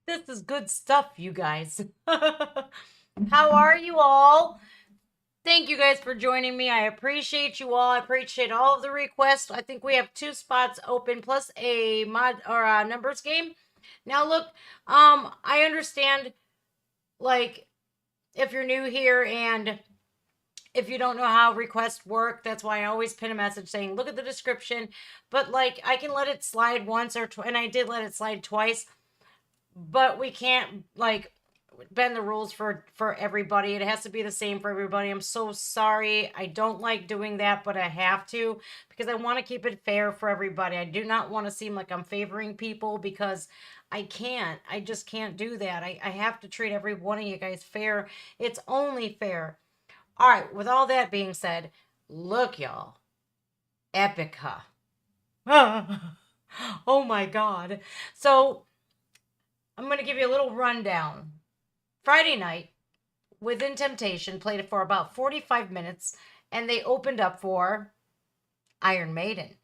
This is good stuff, you guys. How are you all? Thank you guys for joining me. I appreciate you all. I appreciate all of the requests. I think we have 2 spots open plus a mod or a numbers game. Now look, I understand like if you're new here and if you don't know how requests work, that's why I always pin a message saying look at the description. But like I can let it slide once or twice, and I did let it slide twice, but we can't like bend the rules for everybody. It has to be the same for everybody. I'm so sorry. I don't like doing that, but I have to because I want to keep it fair for everybody. I do not want to seem like I'm favoring people because I can't. I just can't do that. I have to treat every one of you guys fair. It's only fair. All right, with all that being said, look, y'all. Epica. Oh my God. So I'm going to give you a little rundown. Friday night, Within Temptation played it for about 45 minutes, and they opened up for Iron Maiden.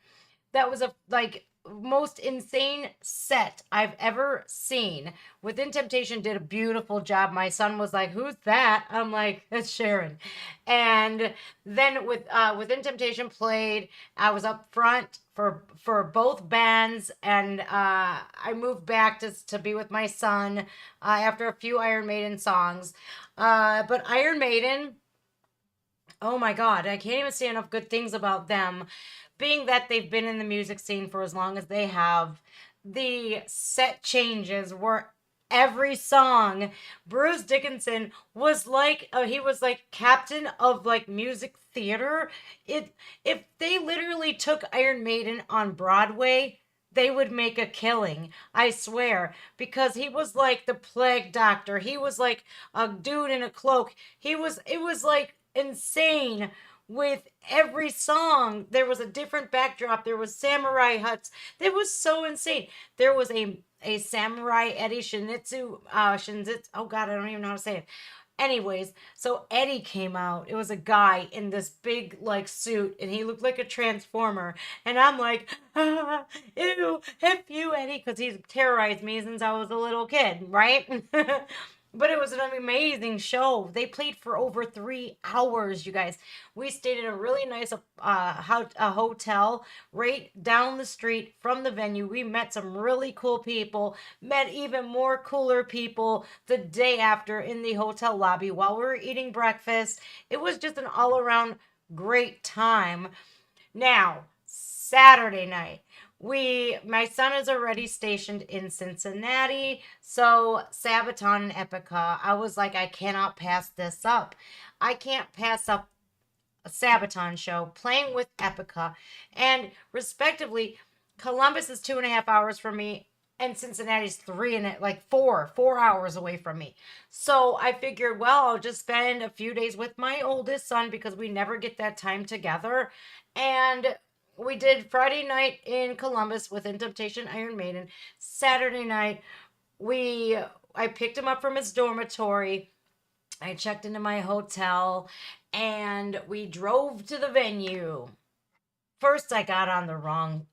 That was a like most insane set I've ever seen. Within Temptation did a beautiful job. My son was like, "Who's that?" I'm like, "That's Sharon." And then Within Temptation played. I was up front for both bands, and I moved back to be with my son after a few Iron Maiden songs. But Iron Maiden, oh my God, I can't even say enough good things about them. Being that they've been in the music scene for as long as they have, the set changes were every song. Bruce Dickinson was like he was like captain of like music theater. It If they literally took Iron Maiden on Broadway, they would make a killing, I swear, because he was like the plague doctor. He was like a dude in a cloak. It was like insane. With every song there was a different backdrop. There was samurai huts. It was so insane. There was a samurai Eddie Shinzitsu, oh God, I don't even know how to say it. Anyways, so Eddie came out. It was a guy in this big like suit, and he looked like a transformer. And I'm like, ah, ew, F you, Eddie, because he's terrorized me since I was a little kid, right? But it was an amazing show. They played for over 3 hours, you guys. We stayed in a really nice hotel right down the street from the venue. We met some really cool people, met even more cooler people the day after in the hotel lobby while we were eating breakfast. It was just an all around great time. Now, Saturday night, my son is already stationed in Cincinnati, so Sabaton and Epica, I was like, I cannot pass this up. I can't pass up a Sabaton show playing with Epica, and respectively, Columbus is 2.5 hours from me, and Cincinnati's three and it like four hours away from me. So I figured, well, I'll just spend a few days with my oldest son because we never get that time together. And we did Friday night in Columbus with Temptation Iron Maiden. Saturday night, we I picked him up from his dormitory. I checked into my hotel and we drove to the venue. First, I got on the wrong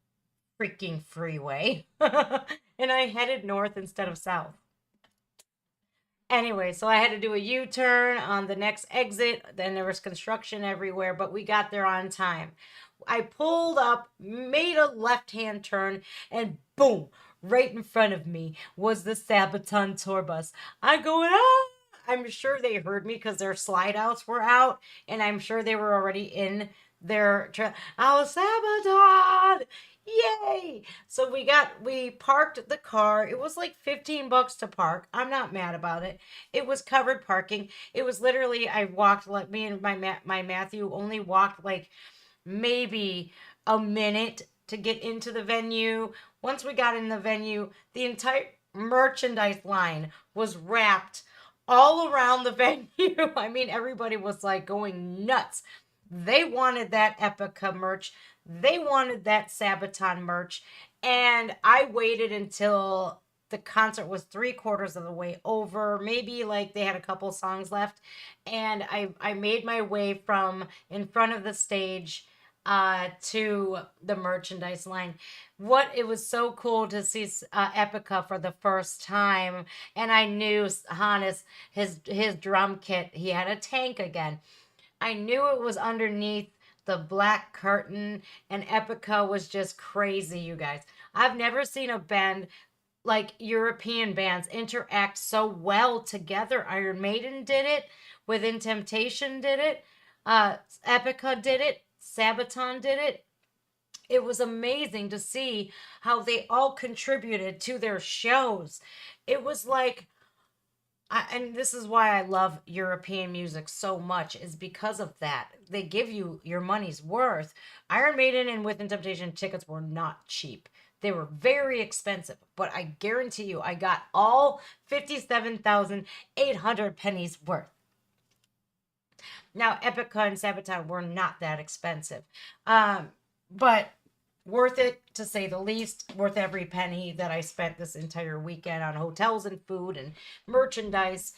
freaking freeway and I headed north instead of south. Anyway, so I had to do a U turn on the next exit. Then there was construction everywhere, but we got there on time. I pulled up, made a left hand turn, and boom, right in front of me was the Sabaton tour bus. I'm going, ah! I'm sure they heard me because their slide outs were out, and I'm sure they were already in their oh, Sabaton! Yay! So we parked the car. It was like $15 to park. I'm not mad about it. It was covered parking. It was literally I walked like me and my Matthew only walked like maybe a minute to get into the venue. Once we got in the venue, the entire merchandise line was wrapped all around the venue. I mean, everybody was like going nuts. They wanted that Epica merch. They wanted that Sabaton merch. And I waited until the concert was 3/4 of the way over. Maybe like they had a couple songs left. And I made my way from in front of the stage to the merchandise line. What it was so cool to see Epica for the first time, and I knew Hannes, his drum kit, he had a tank again. I knew it was underneath the black curtain, and Epica was just crazy, you guys. I've never seen a band like European bands interact so well together. Iron Maiden did it, Within Temptation did it, Epica did it, Sabaton did it. It was amazing to see how they all contributed to their shows. It was like, and this is why I love European music so much, is because of that. They give you your money's worth. Iron Maiden and Within Temptation tickets were not cheap. They were very expensive, but I guarantee you, I got all 57,800 pennies worth. Now, Epica and Sabaton were not that expensive, but worth it to say the least. Worth every penny that I spent this entire weekend on hotels and food and merchandise.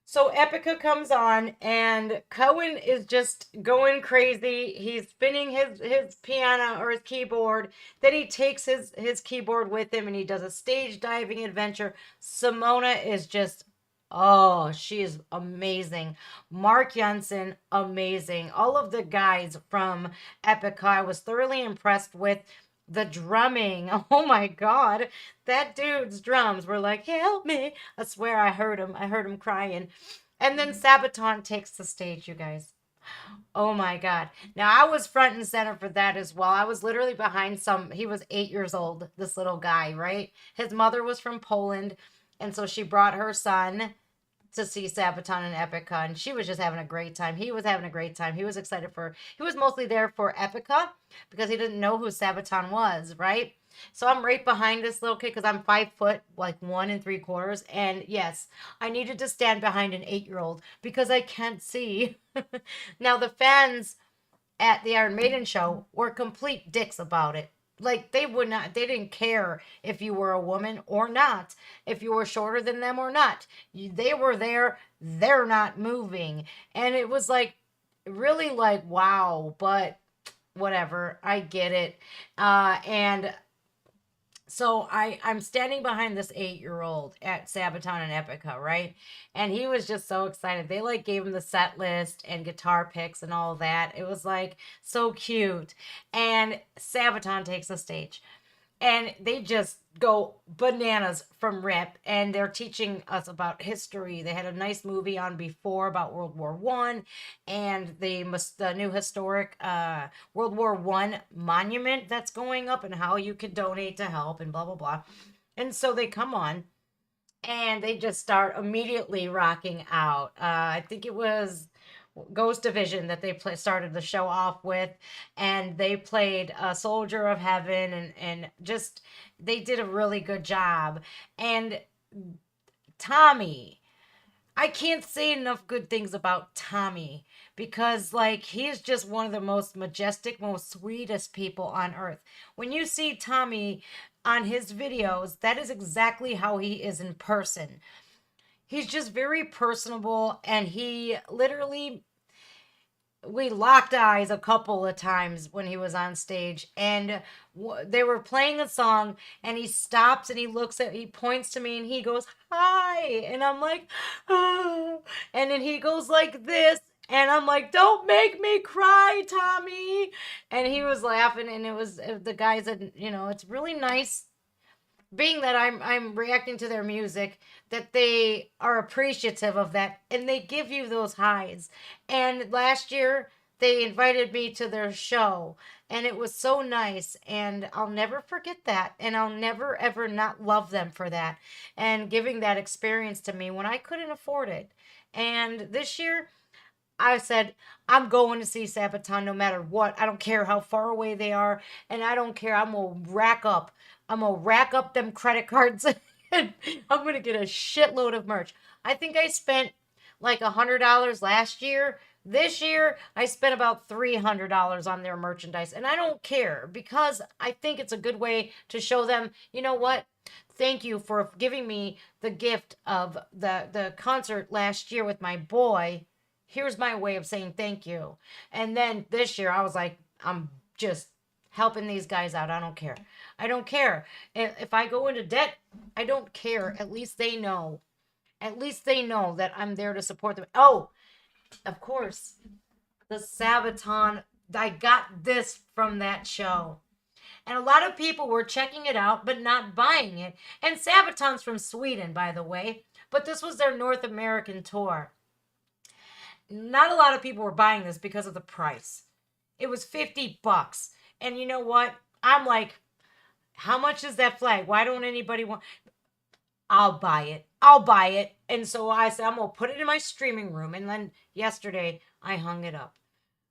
So Epica comes on, and Cohen is just going crazy. He's spinning his piano or his keyboard. Then he takes his keyboard with him, and he does a stage diving adventure. Simona is just, oh, she is amazing. Mark Jansen, amazing. All of the guys from Epica, I was thoroughly impressed with the drumming. Oh my God. That dude's drums were like, help me. I swear I heard him. I heard him crying. And then Sabaton takes the stage, you guys. Oh my God. Now I was front and center for that as well. I was literally behind he was 8 years old, this little guy, right? His mother was from Poland. And so she brought her son to see Sabaton and Epica, and she was just having a great time. He was having a great time. He was excited he was mostly there for Epica because he didn't know who Sabaton was, right? So I'm right behind this little kid because I'm 5 foot, like 1 3/4. And yes, I needed to stand behind an 8-year-old because I can't see. Now, the fans at the Iron Maiden show were complete dicks about it. Like, they didn't care if you were a woman or not, if you were shorter than them or not. They were there, they're not moving. And it was like, really like, wow, but whatever, I get it. And so I'm standing behind this 8-year-old at Sabaton and Epica, right? And he was just so excited. They like gave him the set list and guitar picks and all that. It was like so cute. And Sabaton takes the stage. And they just go bananas from rip, and they're teaching us about history. They had a nice movie on before about World War I, and the new historic World War I monument that's going up, and how you can donate to help, and blah blah blah. And so they come on, and they just start immediately rocking out. I think it was Ghost Division that they started the show off with, and they played a Soldier of Heaven, and just they did a really good job. And Tommy, I can't say enough good things about Tommy, because like he's just one of the most majestic, most sweetest people on earth. When you see Tommy on his videos, that is exactly how he is in person. He's just very personable, and he literally, we locked eyes a couple of times when he was on stage, and they were playing a song, and he stops and he points to me, and he goes, hi, and I'm like, oh. And then he goes like this, and I'm like, don't make me cry, Tommy. And he was laughing, and it was the guys that, it's really nice being that I'm reacting to their music, that they are appreciative of that, and they give you those highs. And last year they invited me to their show, and it was so nice, and I'll never forget that, and I'll never ever not love them for that, and giving that experience to me when I couldn't afford it. And this year I said, I'm going to see Sabaton no matter what. I don't care how far away they are, and I don't care. I'm going to rack up them credit cards, and I'm going to get a shitload of merch. I think I spent like $100 last year. This year, I spent about $300 on their merchandise, and I don't care, because I think it's a good way to show them, you know what? thank you for giving me the gift of the concert last year with my boy. Here's my way of saying thank you. And then this year I was like, I'm just helping these guys out. I don't care. I don't care. If I go into debt, I don't care. At least they know. At least they know that I'm there to support them. Oh, of course, the Sabaton. I got this from that show. And a lot of people were checking it out, but not buying it. And Sabaton's from Sweden, by the way. But this was their North American tour. Not a lot of people were buying this because of the price. It was $50. And you know what? I'm like, how much is that flag? Why don't anybody want... I'll buy it. I'll buy it. And so I said, I'm going to put it in my streaming room. And then yesterday, I hung it up.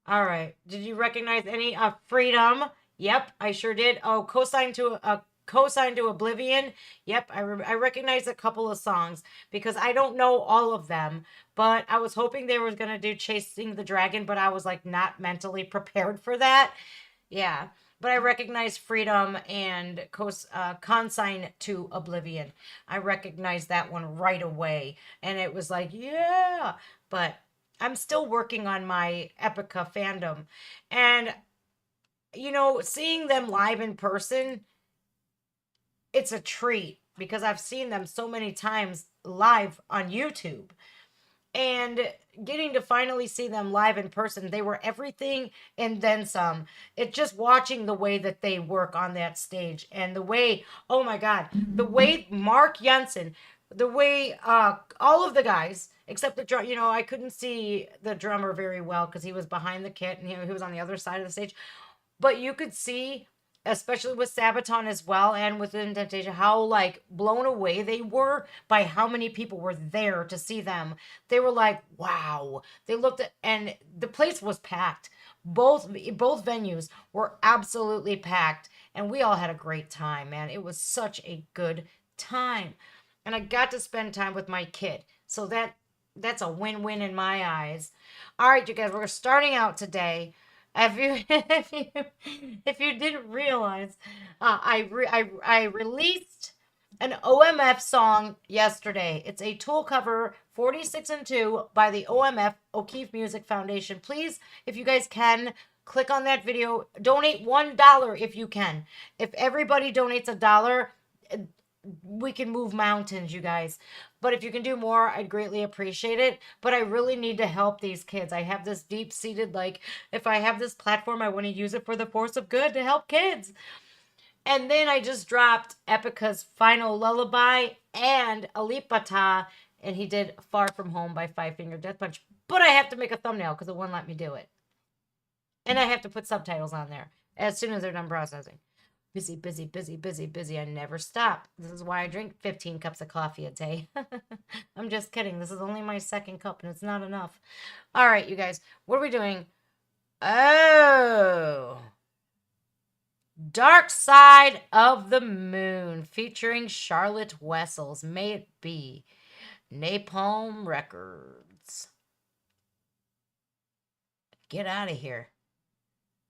All right. Did you recognize any? Freedom. Yep, I sure did. Oh, Cosign to Oblivion. Yep, I recognize a couple of songs because I don't know all of them. But I was hoping they were going to do Chasing the Dragon, but I was like not mentally prepared for that. Yeah. But I recognize Freedom and Consign to Oblivion. I recognized that one right away. And it was like, yeah. But I'm still working on my Epica fandom. And, you know, seeing them live in person, it's a treat. Because I've seen them so many times live on YouTube. And getting to finally see them live in person, they were everything and then some. It's just watching the way that they work on that stage and the way, oh my God, the way Mark Jensen, the way all of the guys, except the drum, you know, I couldn't see the drummer very well because he was behind the kit and he was on the other side of the stage. But you could see, especially with Sabaton as well and with Temptation, how like blown away they were by how many people were there to see them. They were like, wow. They looked at, and the place was packed. Both venues were absolutely packed, and we all had a great time, man. It was such a good time. And I got to spend time with my kid. So that's a win-win in my eyes. All right, you guys, we're starting out today. If you didn't realize, I released an OMF song yesterday. It's a Tool cover, 46 and 2 by the OMF O'Keefe Music Foundation. Please, if you guys can, click on that video. Donate $1 if you can. If everybody donates $1, we can move mountains, you guys. But if you can do more, I'd greatly appreciate it. But I really need to help these kids. I have this deep-seated, like, if I have this platform, I want to use it for the force of good to help kids. And then I just dropped Epica's Final Lullaby and Alipata, and he did Far From Home by Five Finger Death Punch. But I have to make a thumbnail because it wouldn't let me do it. And I have to put subtitles on there as soon as they're done processing. Busy, busy, busy, busy, busy. I never stop. This is why I drink 15 cups of coffee a day. I'm just kidding. This is only my second cup, and it's not enough. All right, you guys. What are we doing? Oh. Dark Side of the Moon, featuring Charlotte Wessels. May It Be. Napalm Records. Get out of here.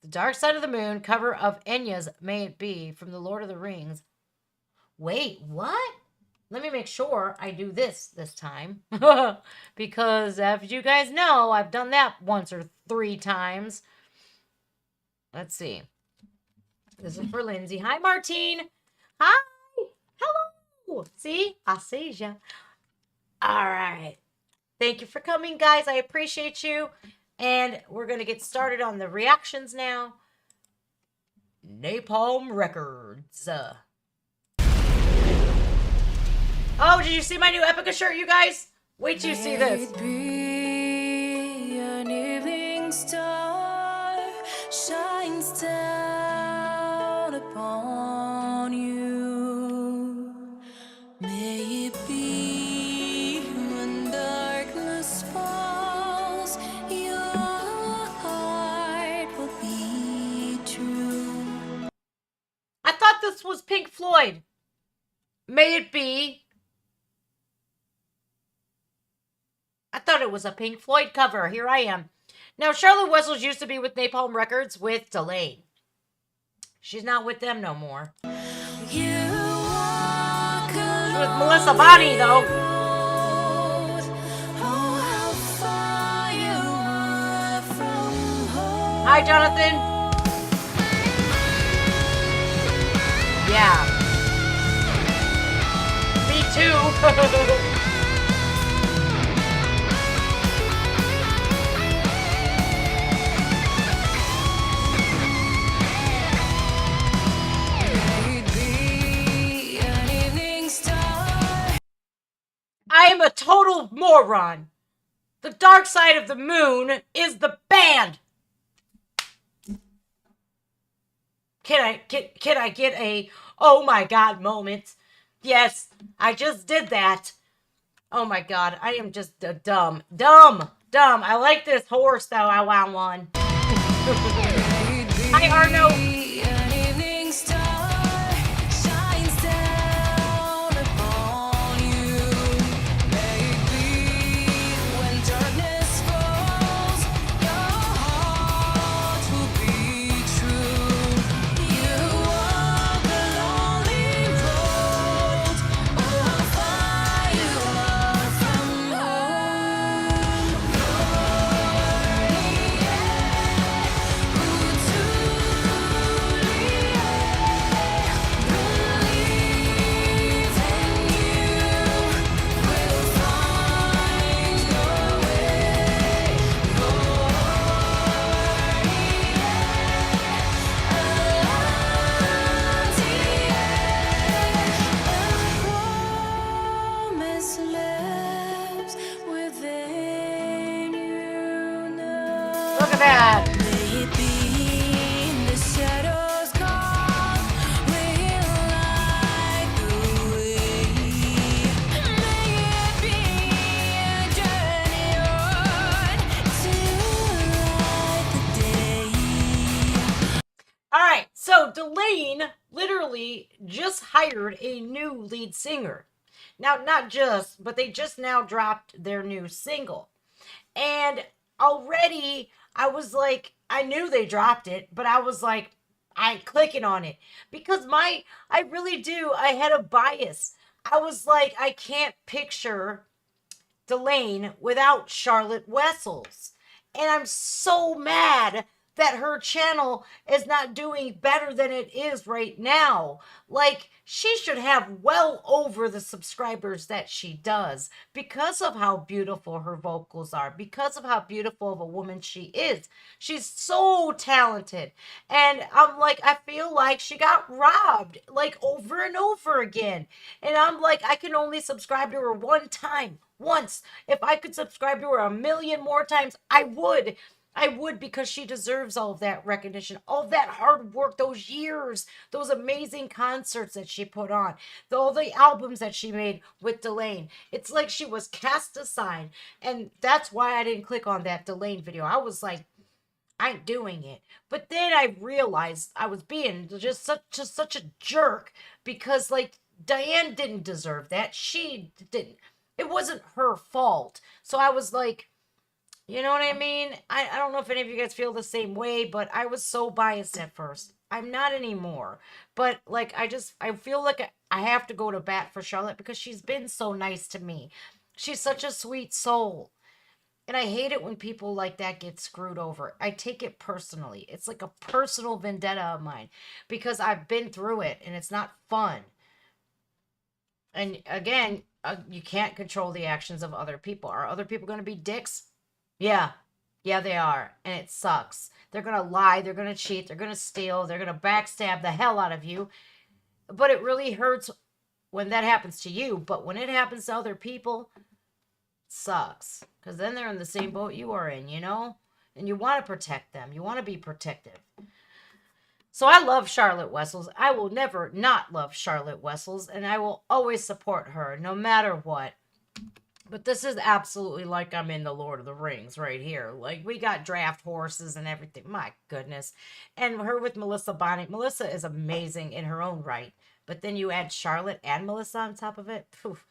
The Dark Side of the Moon, cover of Enya's May It Be from The Lord of the Rings. Wait, what? Let me make sure I do this time. Because as you guys know, I've done that once or 3 times. Let's see. This is for Lindsay. Hi, Martine. Hi. Hello. See? I see ya. All right. Thank you for coming, guys. I appreciate you. And we're going to get started on the reactions now. Napalm Records. Oh, did you see my new Epica shirt, you guys? Wait till you see this. Be an evening star shines down upon you. May it be when darkness falls, your heart will be true. I thought this was Pink Floyd. May It Be. I thought it was a Pink Floyd cover. Here I am. Now, Charlotte Wessels used to be with Napalm Records with Delane. She's not with them no more. You walk with Melissa Bonnie, though. Hi, Jonathan. Yeah. Me too. I am a total moron. The Dark Side of the Moon is the band. Can I get a oh my god moment? Yes, I just did that. Oh my god, I am just dumb. I like this horse though. I want one. Hi Arno. Look at that. All right, so Delane literally just hired a new lead singer. Now, not just, but they just now dropped their new single. And already I was like, I knew they dropped it, but I was like, I ain't clicking on it because I really do. I had a bias. I was like, I can't picture Delane without Charlotte Wessels. And I'm so mad that her channel is not doing better than it is right now. Like, she should have well over the subscribers that she does because of how beautiful her vocals are, because of how beautiful of a woman she is. She's so talented. And I'm like, I feel like she got robbed, like, over and over again. And I'm like, I can only subscribe to her one time. Once. If I could subscribe to her 1,000,000 more times, I would. I would, because she deserves all of that recognition, all of that hard work, those years, those amazing concerts that she put on, all the albums that she made with Delane. It's like she was cast aside. And that's why I didn't click on that Delane video. I was like, I ain't doing it. But then I realized I was being just such a jerk because, like, Diane didn't deserve that. She didn't. It wasn't her fault. So I was like, you know what I mean? I don't know if any of you guys feel the same way, but I was so biased at first. I'm not anymore. But, like, I feel like I have to go to bat for Charlotte because she's been so nice to me. She's such a sweet soul. And I hate it when people like that get screwed over. I take it personally. It's like a personal vendetta of mine because I've been through it and it's not fun. And again, you can't control the actions of other people. Are other people going to be dicks? Yeah. Yeah, they are. And it sucks. They're going to lie. They're going to cheat. They're going to steal. They're going to backstab the hell out of you. But it really hurts when that happens to you. But when it happens to other people, it sucks. Because then they're in the same boat you are in, you know? And you want to protect them. You want to be protective. So I love Charlotte Wessels. I will never not love Charlotte Wessels. And I will always support her, no matter what. But this is absolutely like I'm in the Lord of the Rings right here. Like, we got draft horses and everything. My goodness. And her with Melissa Bonnie. Melissa is amazing in her own right. But then you add Charlotte and Melissa on top of it. Poof.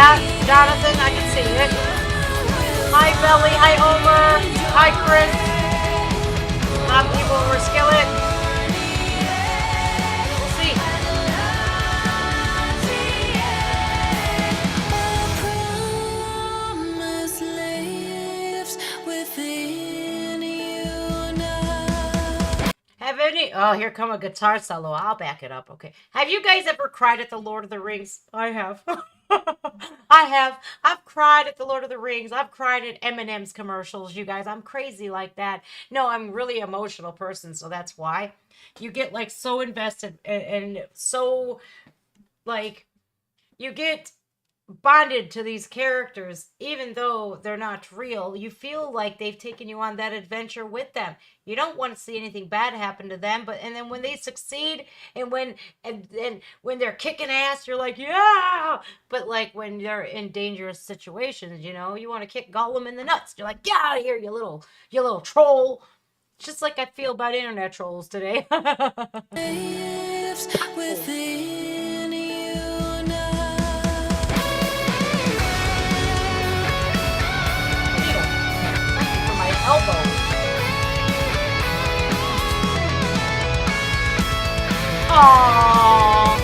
Yeah, Jonathan, I can see it. Hi, Belly. Hi, Omer. Hi, Chris. Mom, people over Skillet. We'll see. Promise lives within you now. Have any? Oh, here come a guitar solo. I'll back it up. Okay. Have you guys ever cried at the Lord of the Rings? I have. I have. I've cried at the Lord of the Rings. I've cried at M&M's commercials, you guys. I'm crazy like that. No, I'm really emotional person, so that's why. You get like so invested and so like you get bonded to these characters even though they're not real. You feel like they've taken you on that adventure with them. You don't want to see anything bad happen to them, but and then when they succeed and when they're kicking ass, you're like, yeah. But like when they're in dangerous situations, you know, you want to kick Gollum in the nuts. You're like, get out of here, you little troll. Just like I feel about internet trolls today. Lives within you now. For my elbow. Aww.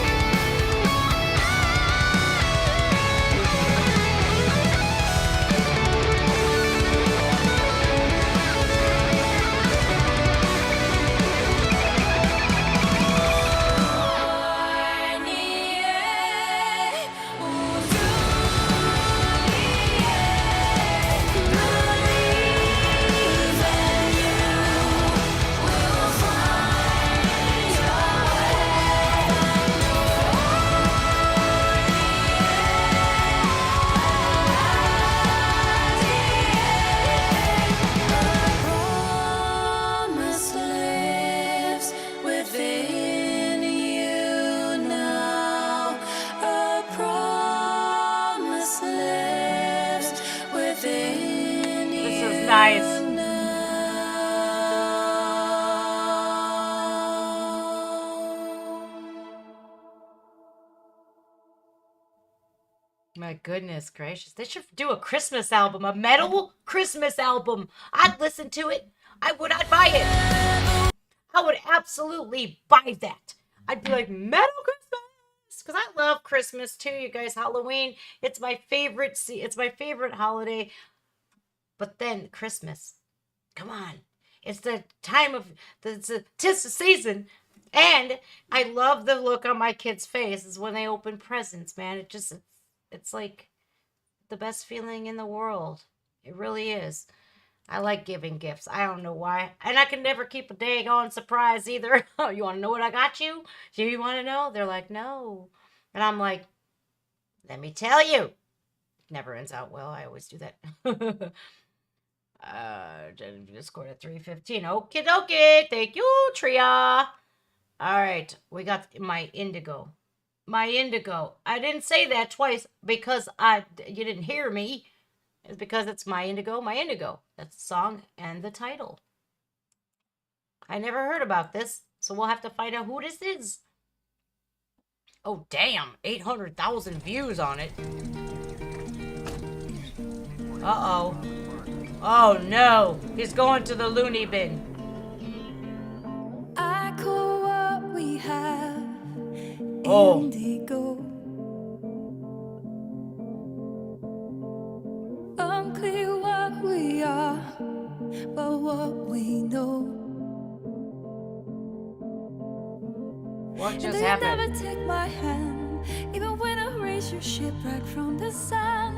Promise lives within you now. A promise lives within you. This is nice. My goodness gracious. They should do a Christmas album, a metal Christmas album. I'd listen to it. I'd buy it. I would absolutely buy that. I'd be like, metal Christmas. Because I love Christmas too, you guys. Halloween. It's my favorite. It's my favorite holiday. But then Christmas. Come on. It's the time of tis the season. And I love the look on my kids' faces when they open presents, man. It's like the best feeling in the world. It really is. I like giving gifts. I don't know why. And I can never keep a daggone surprise either. Oh, you want to know what I got you? Do you want to know? They're like, no. And I'm like, let me tell you. Never ends out well. I always do that. Discord at 3:15. Okie dokie. Thank you, Tria. All right. We got my Indigo. My Indigo. I didn't say that twice because you didn't hear me. It's because it's my Indigo, my Indigo. That's the song and the title. I never heard about this, so we'll have to find out who this is. Oh, damn. 800,000 views on it. Uh-oh. Oh, no. He's going to the loony bin. I call what we have Oh. Indigo. Unclear what we are, but what we know. What just And you happened? never take my hand, even when I raise your ship right from the sand.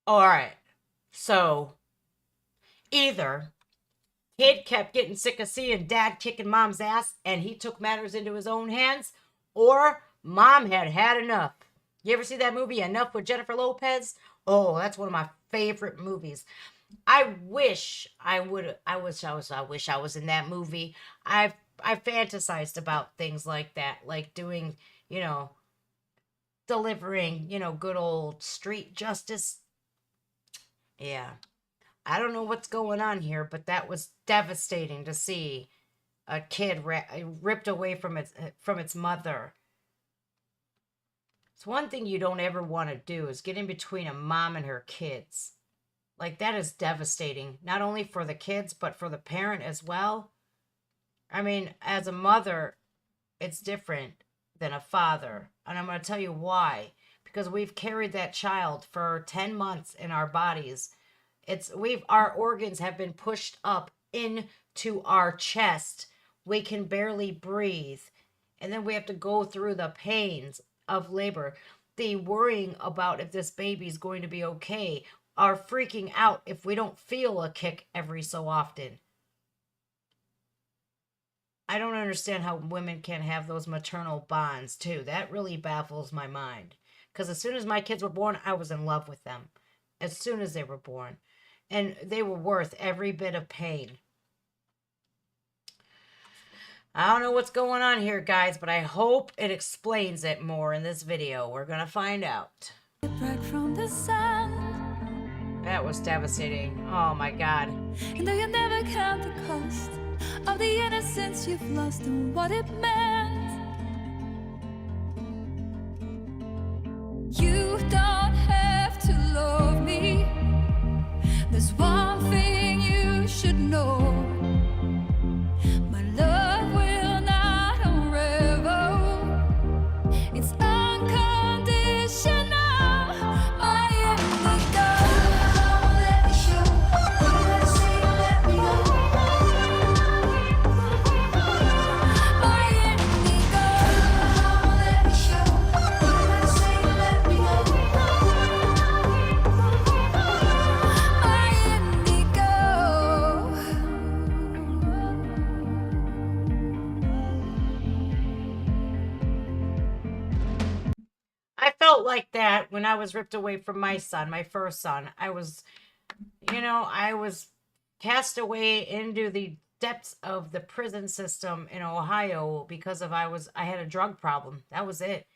All right. So, either kid kept getting sick of seeing dad kicking mom's ass and he took matters into his own hands, or mom had had enough. You ever see that movie Enough with Jennifer Lopez? Oh, that's one of my favorite movies. I wish I was in that movie. I fantasized about things like that, like doing, delivering, good old street justice. Yeah. I don't know what's going on here, but that was devastating to see a kid ripped away from its mother. It's one thing you don't ever want to do is get in between a mom and her kids. Like, that is devastating, not only for the kids, but for the parent as well. I mean, as a mother, it's different than a father. And I'm going to tell you why. Because we've carried that child for 10 months in our bodies. Our organs have been pushed up into our chest. We can barely breathe. And then we have to go through the pains of labor. The worrying about if this baby's going to be okay. Our freaking out if we don't feel a kick every so often. I don't understand how women can have those maternal bonds too. That really baffles my mind. Because as soon as my kids were born, I was in love with them. As soon as they were born. And they were worth every bit of pain. I don't know what's going on here, guys, but I hope it explains it more in this video. We're going to find out. Right from the sun. That was devastating. Oh my God. And though you never count the cost of the innocence you've lost and what it meant, you don't have to love me. There's one thing you should know. My love will not unravel. It's unconditional. My indigo. Let me show. Let me say, let me go. My indigo. Let me show. Let me say, let me go. My indigo. I felt like that when I was ripped away from my son, my first son. I was cast away into the depths of the prison system in Ohio because I had a drug problem. That was it.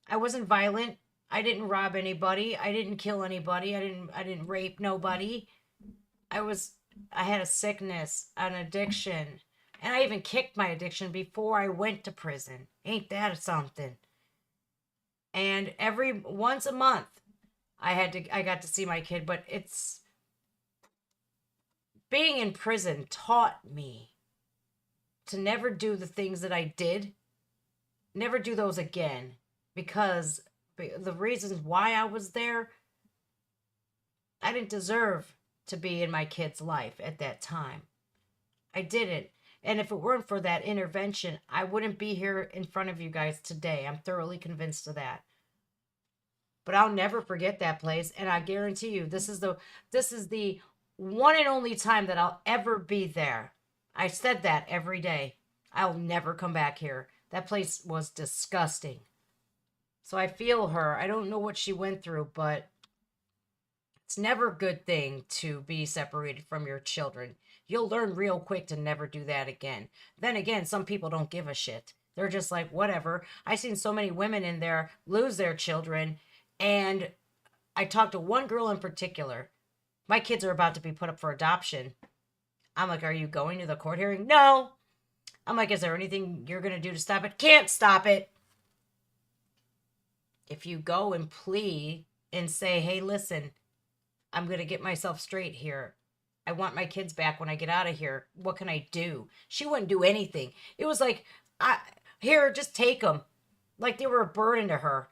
I wasn't violent. I didn't rob anybody. I didn't kill anybody. I didn't rape nobody. I had a sickness, an addiction. And I even kicked my addiction before I went to prison. Ain't that something? And once a month, I got to see my kid, but being in prison taught me to never do the things that I did, never do those again, because the reasons why I was there, I didn't deserve to be in my kid's life at that time. I didn't. And if it weren't for that intervention, I wouldn't be here in front of you guys today. I'm thoroughly convinced of that. But I'll never forget that place. And I guarantee you, this is the one and only time that I'll ever be there. I said that every day. I'll never come back here. That place was disgusting. So I feel her. I don't know what she went through, but it's never a good thing to be separated from your children. You'll learn real quick to never do that again. Then again, some people don't give a shit. They're just like, whatever. I've seen so many women in there lose their children. And I talked to one girl in particular. My kids are about to be put up for adoption. I'm like, are you going to the court hearing? No. I'm like, is there anything you're going to do to stop it? Can't stop it. If you go and plead and say, hey, listen, I'm going to get myself straight here. I want my kids back when I get out of here. What can I do? She wouldn't do anything. It was like, here, just take them. Like they were a burden to her.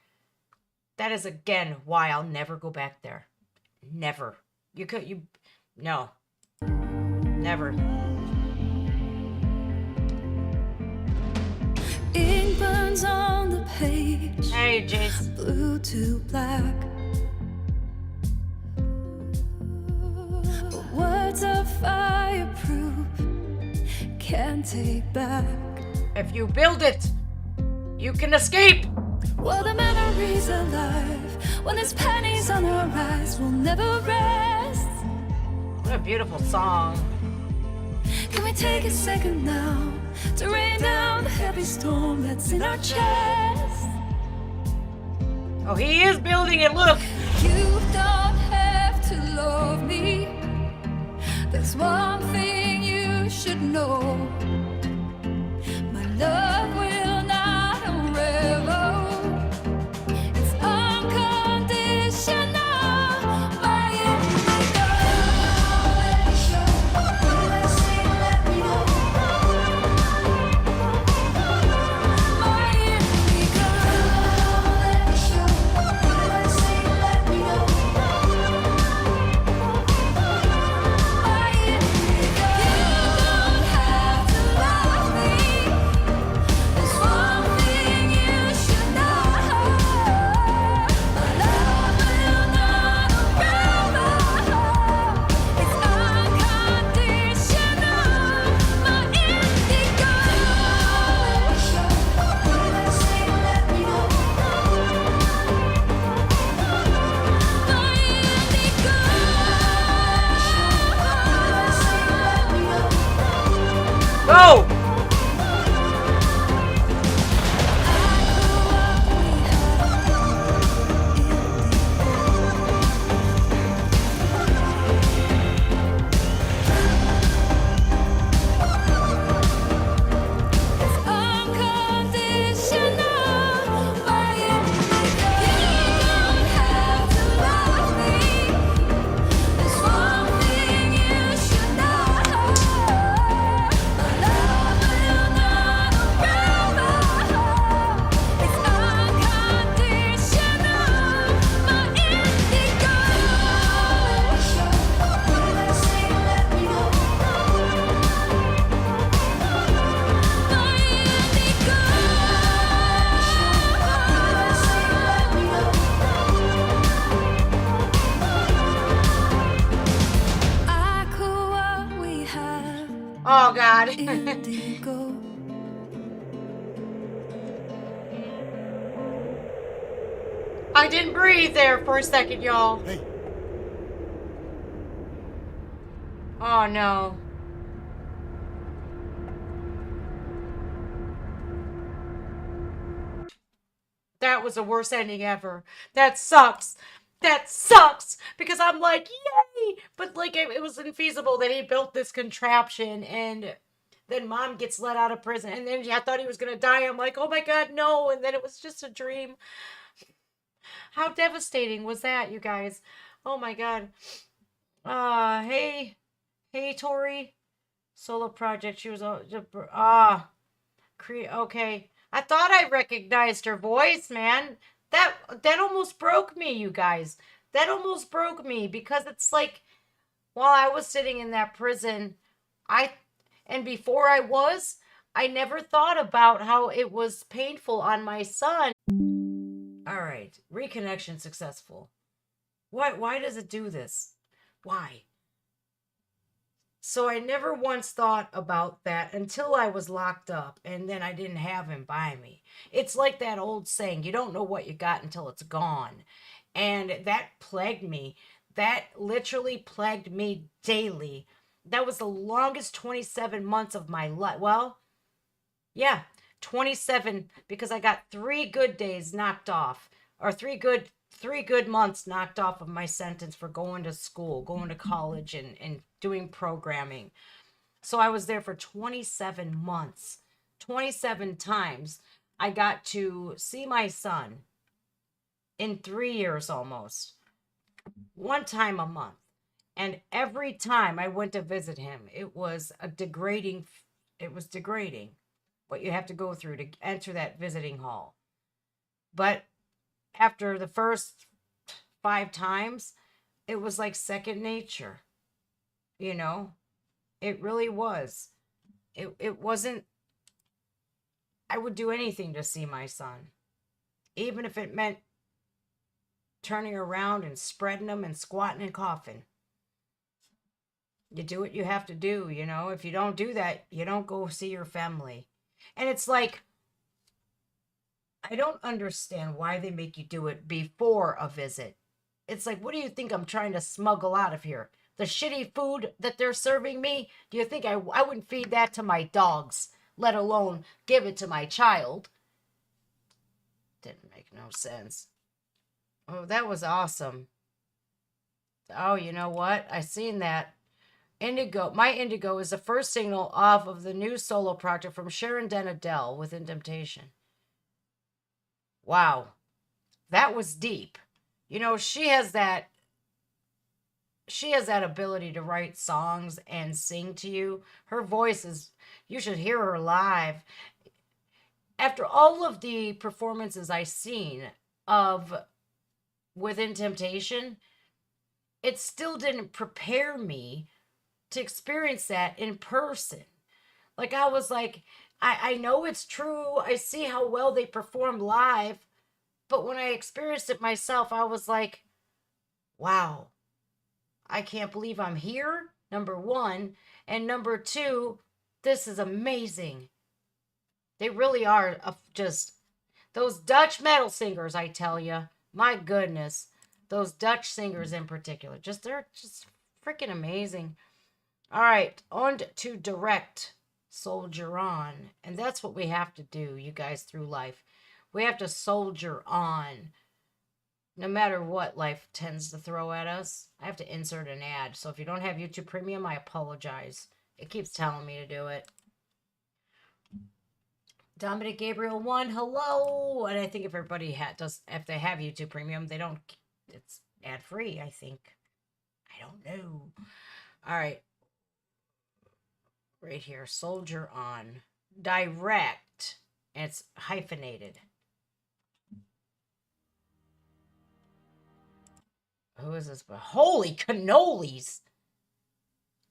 That is, again, why I'll never go back there. Never. No. Never. Ink burns on the page. Hey, Jace. Blue to black. But words are fireproof. Can't take back. If you build it, you can escape. Well, the memory's alive. When there's pennies on our eyes, we'll never rest. What a beautiful song. Can we take a second now to rain down the heavy storm that's in our chest? Oh, he is building it, look. You don't have to love me. There's one thing you should know. Oh, God. Indigo. I didn't breathe there for a second, y'all. Hey, Oh, no. That was the worst ending ever. That sucks. That sucks because I'm like, yay! But like, it was infeasible that he built this contraption and then mom gets let out of prison and then I thought he was gonna die. I'm like, oh my god, no! And then it was just a dream. How devastating was that, you guys? Oh my god. Hey, Tori. Solo project. She was okay. I thought I recognized her voice, man. That almost broke me, you guys. That almost broke me because it's like while I was sitting in that prison, I and before I never thought about how it was painful on my son. All right, reconnection successful. Why does it do this? Why? So I never once thought about that until I was locked up and then I didn't have him by me. It's like that old saying, you don't know what you got until it's gone. And that plagued me. That literally plagued me daily. That was the longest 27 months of my life. Well, yeah, 27 because I got 3 good days knocked off or 3 good months knocked off of my sentence for going to school, going to college and doing programming. So I was there for 27 months. 27 times I got to see my son in 3 years almost. One time a month. And every time I went to visit him, it was degrading what you have to go through to enter that visiting hall. But after the first 5 times, it was like second nature. You know, it really was. It wasn't, I would do anything to see my son, even if it meant turning around and spreading them and squatting and coughing. You do what you have to do, you know. If you don't do that, you don't go see your family. And it's like, I don't understand why they make you do it before a visit. It's like, what do you think I'm trying to smuggle out of here? The shitty food that they're serving me? Do you think I wouldn't feed that to my dogs, let alone give it to my child? Didn't make no sense. Oh, that was awesome. Oh, you know what? I seen that. Indigo, my Indigo is the first single off of the new solo project from Sharon Den Adele Within Temptation. Wow, that was deep. You know, she has that ability to write songs and sing to you. Her voice is, you should hear her live. After all of the performances I've seen of Within Temptation, it still didn't prepare me to experience that in person. Like, I was like, I know it's true. I see how well they perform live. But when I experienced it myself, I was like, wow, I can't believe I'm here, number one. And number two, this is amazing. They really are just those Dutch metal singers, I tell you. My goodness. Those Dutch singers in particular. They're just freaking amazing. All right, on to direct. Soldier on. And that's what we have to do, you guys, through life. We have to soldier on. No matter what life tends to throw at us. I have to insert an ad. So if you don't have YouTube Premium, I apologize. It keeps telling me to do it. Dominic Gabriel 1, hello. And I think if everybody if they have YouTube Premium, it's ad free, I think. I don't know. All right. Right here, soldier on. Direct. And it's hyphenated. Who is this? Holy cannolis!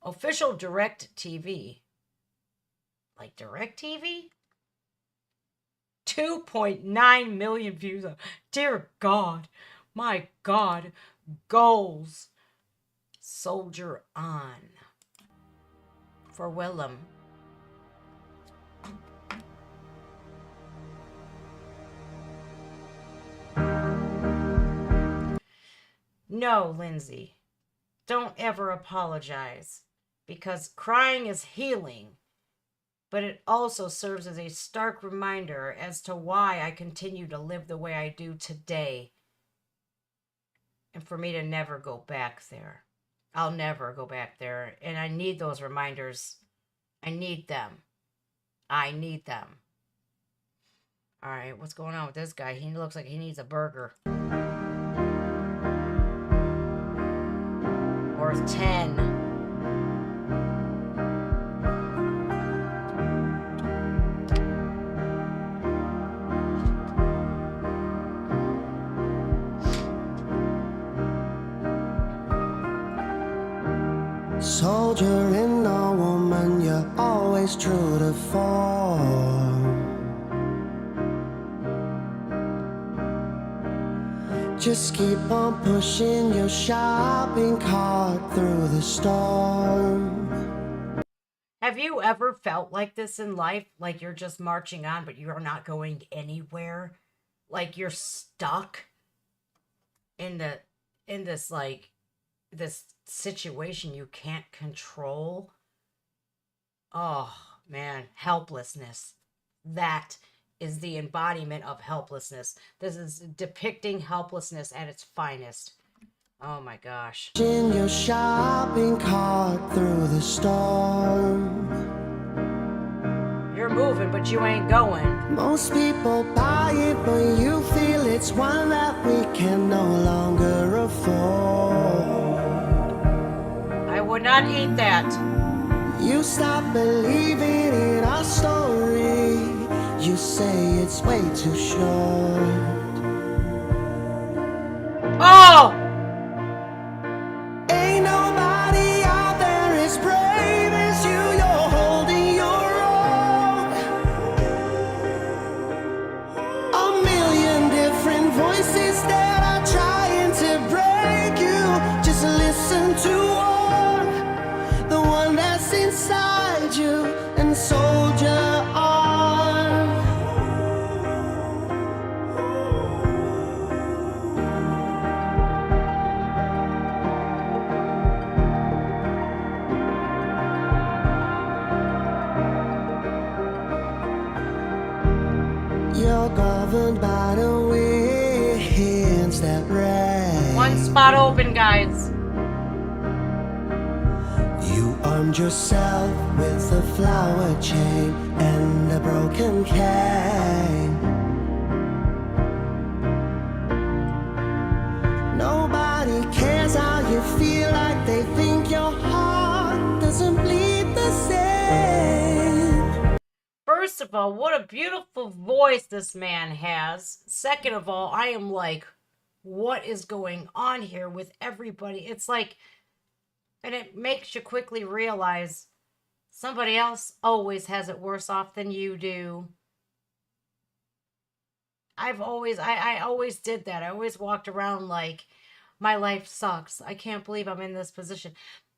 Official Direct TV. Like Direct TV? 2.9 million views. Dear God. My God. Goals. Soldier on. for Willem. No, Lindsay, don't ever apologize, because crying is healing, but it also serves as a stark reminder as to why I continue to live the way I do today, and for me to never go back there. I'll never go back there, and I need those reminders. I need them. I need them. All right, what's going on with this guy? He looks like he needs a burger. Worth 10. Soldier in a woman, you're always true to form. Just keep on pushing your shopping cart through the storm. Have you ever felt like this in life? Like you're just marching on, but you're not going anywhere? Like you're stuck in this situation you can't control? Oh, man, helplessness. That is the embodiment of helplessness. This is depicting helplessness at its finest. Oh my gosh. In your shopping cart through the storm. You're moving, but you ain't going. Most people buy it, but you feel it's one that we can no longer afford. I would not eat that. You stop believing in our story. You say it's way too short. Oh! Ain't nobody out there as brave as you. You're holding your own. A million different voices that are trying to break you. Just listen to one, the one that's inside you, and soldier on. You're governed by the winds that rage. One spot open, guys. You armed yourself with a flower chain and a broken cane. Nobody cares how you feel, like they think your heart doesn't bleed the same. First of all, what a beautiful voice this man has. Second of all, I am like, what is going on here with everybody? It's like, and it makes you quickly realize somebody else always has it worse off than you do. I always did that. I always walked around like, my life sucks. I can't believe I'm in this position.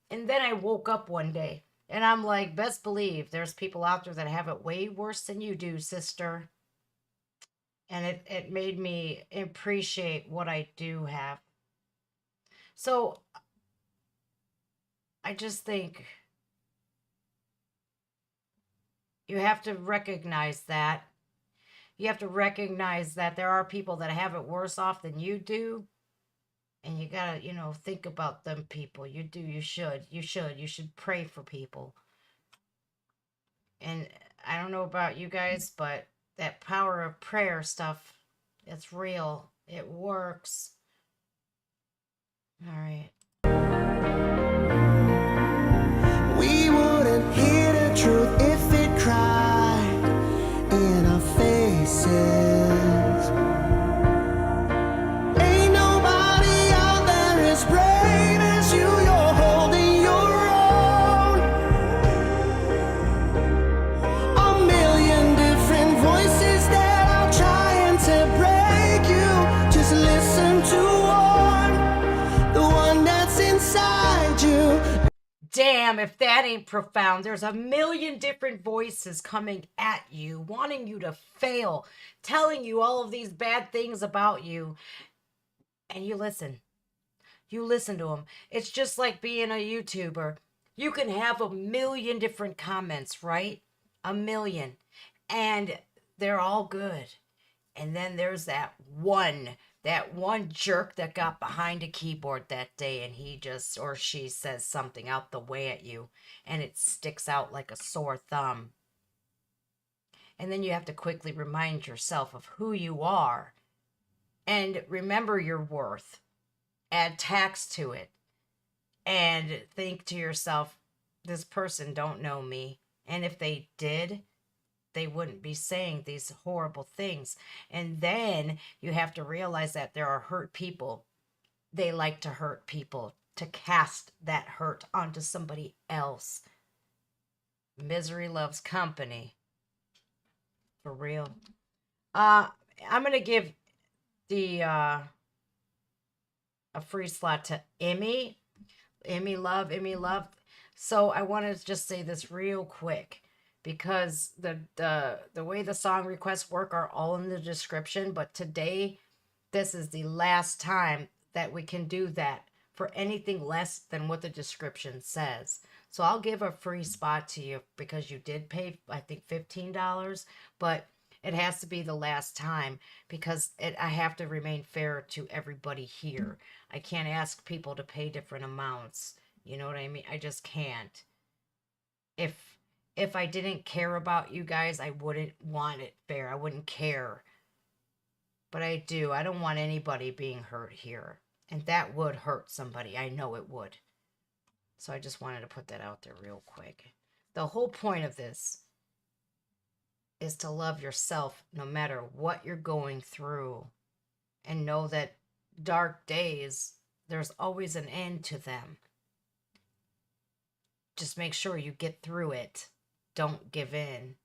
And then I woke up one day and I'm like, best believe there's people out there that have it way worse than you do, sister. And it made me appreciate what I do have. So I just think you have to recognize that. You have to recognize that there are people that have it worse off than you do. And you gotta, think about them people. You do, you should pray for people. And I don't know about you guys, but that power of prayer stuff, it's real. It works. All right. We wouldn't hear the truth if it cried in our faces. Ain't nobody out there as brave as you. You're holding your own. A million different voices that are trying to break you. Just listen to one, the one that damn if that ain't profound. There's a million different voices coming at you, wanting you to fail, telling you all of these bad things about you. And you listen. You listen to them. It's just like being a YouTuber. You can have a million different comments, right? A million. And they're all good. And then there's that one jerk that got behind a keyboard that day and he just or she says something out the way at you and it sticks out like a sore thumb. And then you have to quickly remind yourself of who you are and remember your worth. Add tax to it and think to yourself, this person don't know me. And if they did, they wouldn't be saying these horrible things. And then you have to realize that there are hurt people. They like to hurt people, to cast that hurt onto somebody else. Misery loves company. For real. I'm going to give the a free slot to Emmy. Emmy love. So I want to just say this real quick. Because the way the song requests work are all in the description. But today, this is the last time that we can do that for anything less than what the description says. So I'll give a free spot to you because you did pay, I think, $15. But it has to be the last time because I have to remain fair to everybody here. I can't ask people to pay different amounts. You know what I mean? I just can't. If I didn't care about you guys, I wouldn't want it fair. I wouldn't care. But I do. I don't want anybody being hurt here. And that would hurt somebody. I know it would. So I just wanted to put that out there real quick. The whole point of this is to love yourself no matter what you're going through. And know that dark days, there's always an end to them. Just make sure you get through it. Don't give in.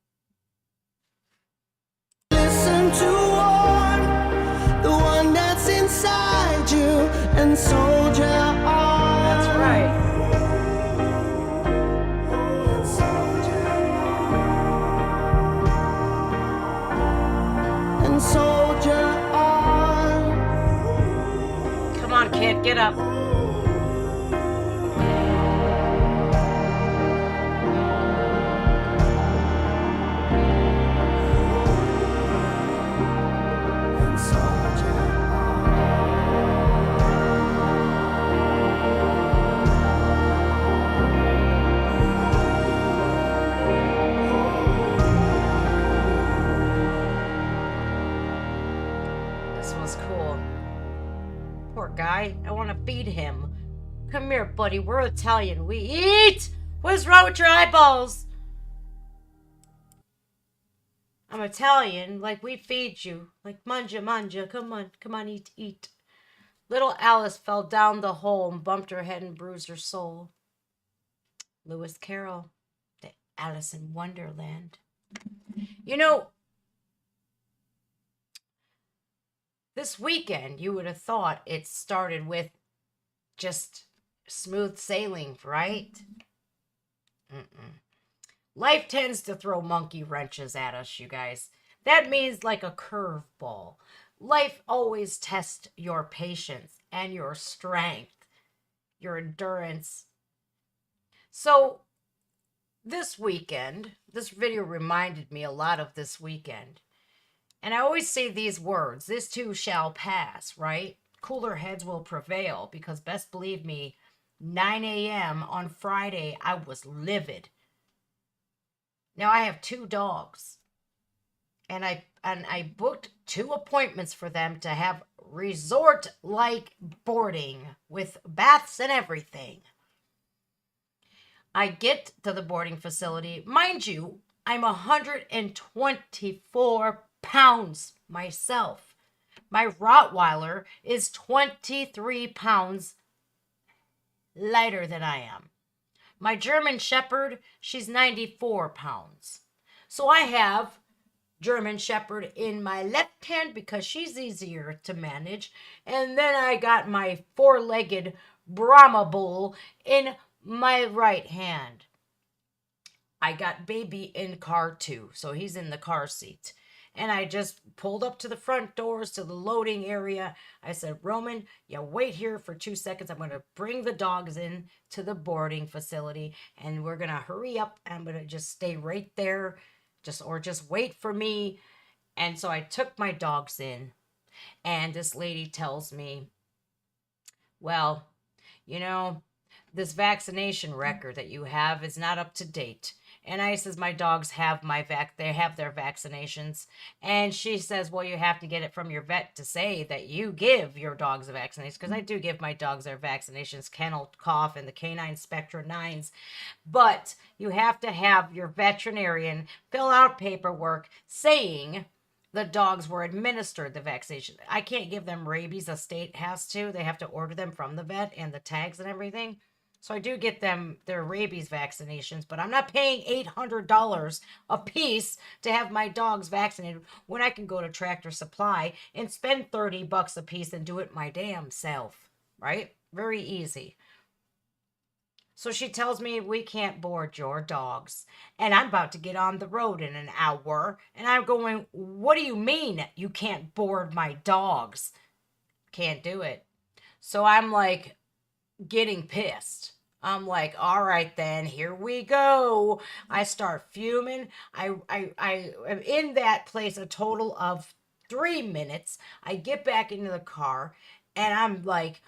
Listen to one, the one that's inside you, and soldier on. That's right. And soldier on. And soldier on. Come on, kid, get up. Guy, I want to feed him. Come here, buddy. We're Italian. We eat. What's wrong with your eyeballs? I'm Italian. Like we feed you. Like manja. Come on, eat. Little Alice fell down the hole and bumped her head and bruised her soul. Lewis Carroll, the Alice in Wonderland. You know, this weekend, you would have thought it started with just smooth sailing, right? Life tends to throw monkey wrenches at us, you guys. That means like a curveball. Life always tests your patience and your strength, your endurance. So this weekend, this video reminded me a lot of this weekend. And I always say these words, this too shall pass, right? Cooler heads will prevail because best believe me, 9 a.m. on Friday, I was livid. Now I have 2 dogs and I booked 2 appointments for them to have resort-like boarding with baths and everything. I get to the boarding facility. Mind you, I'm 124 pounds myself. My Rottweiler is 23 pounds lighter than I am. My German Shepherd, she's 94 pounds. So I have German Shepherd in my left hand because she's easier to manage. And then I got my 4-legged Brahma Bull in my right hand, I got baby in car 2, so he's in the car seat. And I just pulled up to the front doors to the loading area. I said, Roman, you wait here for 2 seconds. I'm going to bring the dogs in to the boarding facility, and we're going to hurry up. I'm going to just stay right there, just wait for me. And so I took my dogs in, and this lady tells me, well, you know, this vaccination record that you have is not up to date. And I says, my dogs have they have their vaccinations. And she says, well, you have to get it from your vet to say that you give your dogs a vaccination. Because I do give my dogs their vaccinations, kennel, cough, and the canine Spectra 9s. But you have to have your veterinarian fill out paperwork saying the dogs were administered the vaccination. I can't give them rabies. The state has to. They have to order them from the vet and the tags and everything. So I do get them their rabies vaccinations, but I'm not paying $800 a piece to have my dogs vaccinated when I can go to Tractor Supply and spend $30 a piece and do it my damn self, right? Very easy. So she tells me we can't board your dogs. And I'm about to get on the road in an hour. And I'm going, what do you mean you can't board my dogs? Can't do it. So I'm like getting pissed. I'm like, all right then, here we go. I start fuming. I am in that place a total of 3 minutes. I get back into the car and I'm like,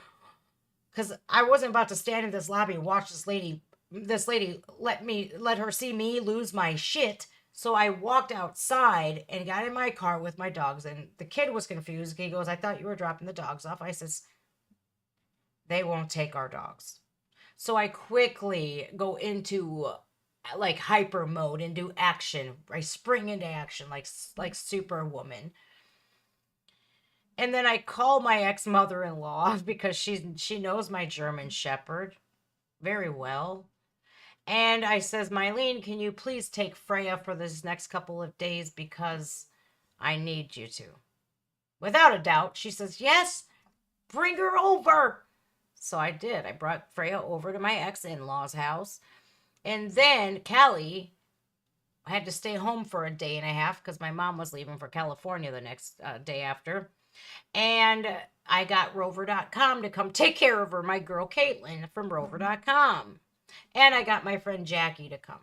because I wasn't about to stand in this lobby and watch this lady let her see me lose my shit. So I walked outside and got in my car with my dogs, and the kid was confused. He goes, I thought you were dropping the dogs off. I says, they won't take our dogs. So I quickly go into like hyper mode and do action. I spring into action like Superwoman. And then I call my ex-mother-in-law because she knows my German Shepherd very well. And I says, Mylene, can you please take Freya for this next couple of days because I need you to. Without a doubt, she says, yes, bring her over. So I did. I brought Freya over to my ex-in-law's house. And then Callie had to stay home for a day and a half because my mom was leaving for California the next day after. And I got Rover.com to come take care of her, my girl Caitlin from Rover.com. And I got my friend Jackie to come.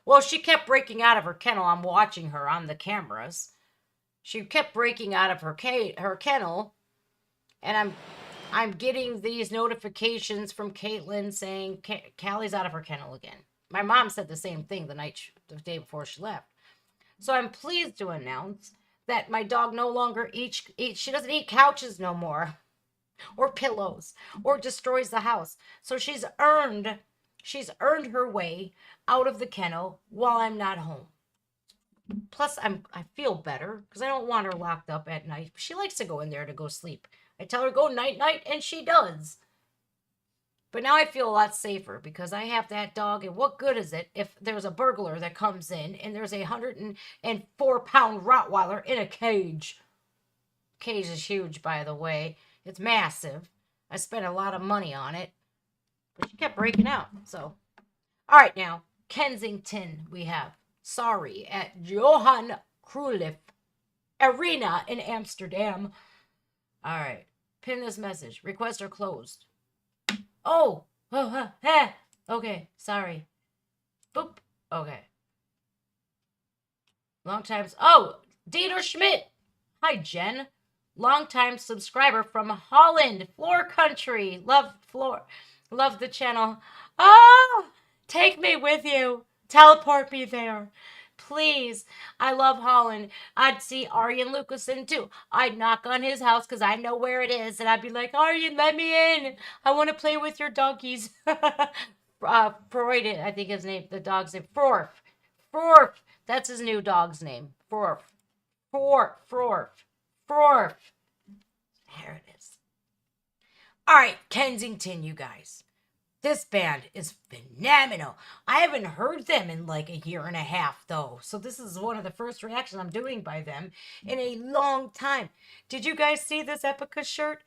Well, she kept breaking out of her kennel. I'm watching her on the cameras. She kept breaking out of her kennel. And I'm getting these notifications from Caitlin saying Callie's out of her kennel again. My mom said the same thing the day before she left. So I'm pleased to announce that my dog no longer eats. She doesn't eat couches no more, or pillows, or destroys the house. So she's earned her way out of the kennel while I'm not home. Plus, I feel better because I don't want her locked up at night. She likes to go in there to go sleep. I tell her go night, and she does. But now I feel a lot safer because I have that dog, and what good is it if there's a burglar that comes in and there's a 104-pound Rottweiler in a cage? Cage is huge, by the way. It's massive. I spent a lot of money on it. But she kept breaking out, so. All right, now, Kensington we have. Sorry, at Johan Cruyff Arena in Amsterdam. All right, pin this message. Requests are closed. Okay, sorry. Boop, okay. Long time, Dieter Schmidt. Hi, Jen. Long-time subscriber from Holland, Floor Country. Love the channel. Oh, take me with you. Teleport me there. Please. I love Holland. I'd see Arjen Lucassen too. I'd knock on his house because I know where it is. And I'd be like, Arjen, let me in. I want to play with your donkeys. Freud, I think his name, the dog's name. Frorf. That's his new dog's name. Frorf. There it is. All right, Kensington, you guys. This band is phenomenal. I haven't heard them in like a year and a half, though. So this is one of the first reactions I'm doing by them in a long time. Did you guys see this Epica shirt?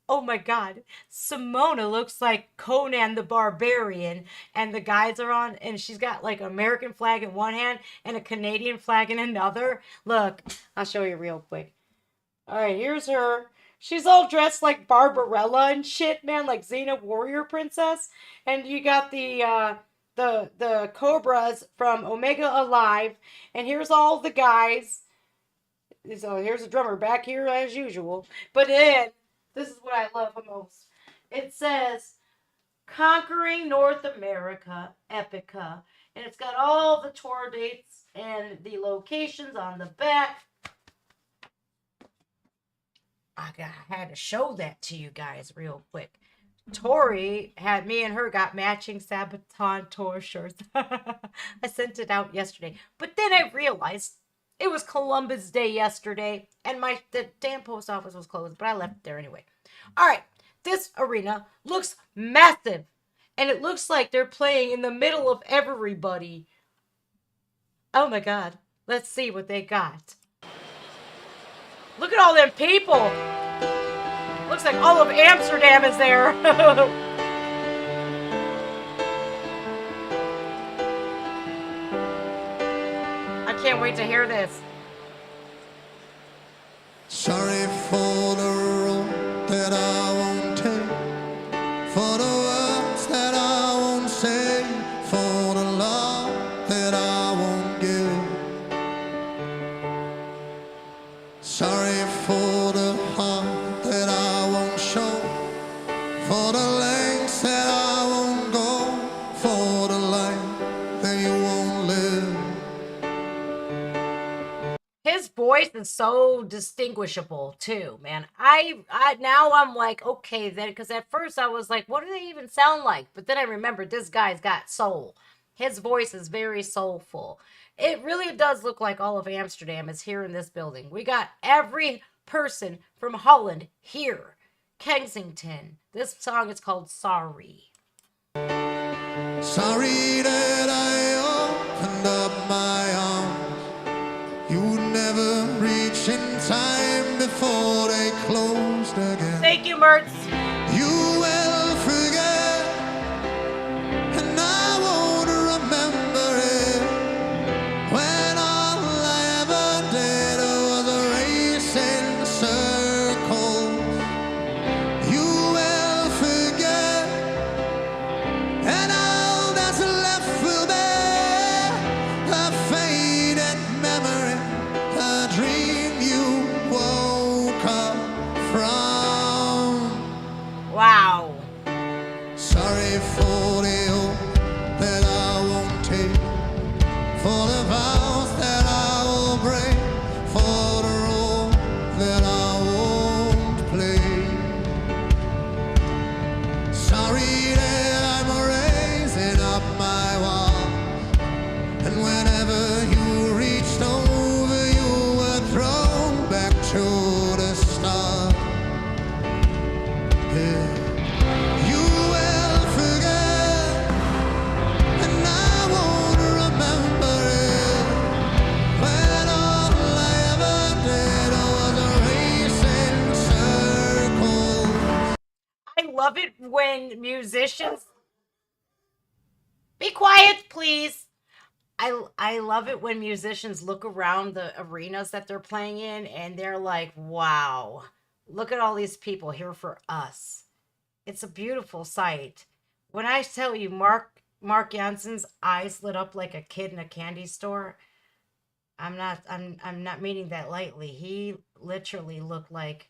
Oh my God. Simona looks like Conan the Barbarian, and the guys are on, and she's got like an American flag in one hand and a Canadian flag in another. Look, I'll show you real quick. All right, here's her. She's all dressed like Barbarella and shit, man, like Xena Warrior Princess. And you got the Cobras from Omega Alive, and here's all the guys. So here's the drummer back here as usual. But then, this is what I love the most. It says, Conquering North America, Epica. And it's got all the tour dates and the locations on the back. I had to show that to you guys real quick. Tori had me and her got matching Sabaton tour shirts. I sent it out yesterday. But then I realized it was Columbus Day yesterday, and the damn post office was closed, but I left it there anyway. All right, this arena looks massive, and it looks like they're playing in the middle of everybody. Oh my God, let's see what they got. Look at all them people. Looks like all of Amsterdam is there. Can't wait to hear this. Sorry for the road that I won't take, for the words that I won't say, for the love that I won't give. Sorry for the heart that I won't show, for the lengths that I won't go, for the life that you won't live. His voice is so distinguishable too, man. I now I'm like, okay then, because at first I was like, what do they even sound like? But then I remembered this guy's got soul. His voice is very soulful. It really does look like all of Amsterdam is here in this building. We got every person from Holland here. Kensington. This song is called Sorry. Sorry that I opened up my arms. You would never reach in time before they closed again. Thank you, Mertz. You will forget, and I won't remember it, when all I ever did was race in circles. You will forget, and all that's left will be a faded memory, a dream you woke up from. Wow. Sorry for the oath that I won't take, for the vows that I will break, for the role that I won't play. Sorry that I'm raising up my walls, and whenever you reached over, you were thrown back to the start. Yeah. You will forget, and I won't remember it, when all I ever did was race in circles. I love it when musicians... Be quiet, please. I love it when musicians look around the arenas that they're playing in and they're like, wow, look at all these people here for us. It's a beautiful sight. When I tell you Mark Jansen's eyes lit up like a kid in a candy store, I'm not meaning that lightly. He literally looked like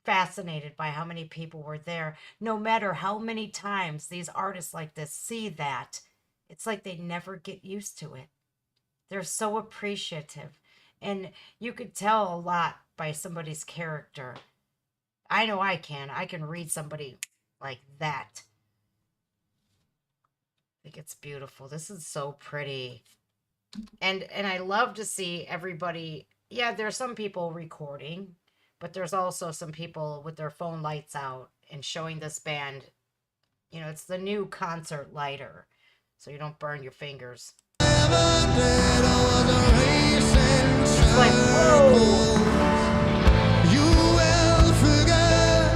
fascinated by how many people were there. No matter how many times these artists like this see that, it's like they never get used to it. They're so appreciative. And you could tell a lot by somebody's character. I know I can. I can read somebody like that. I think it's beautiful. This is so pretty. And I love to see everybody. Yeah, there's some people recording, but there's also some people with their phone lights out and showing this band. You know, it's the new concert lighter, so you don't burn your fingers. It's like, whoa. You will forget,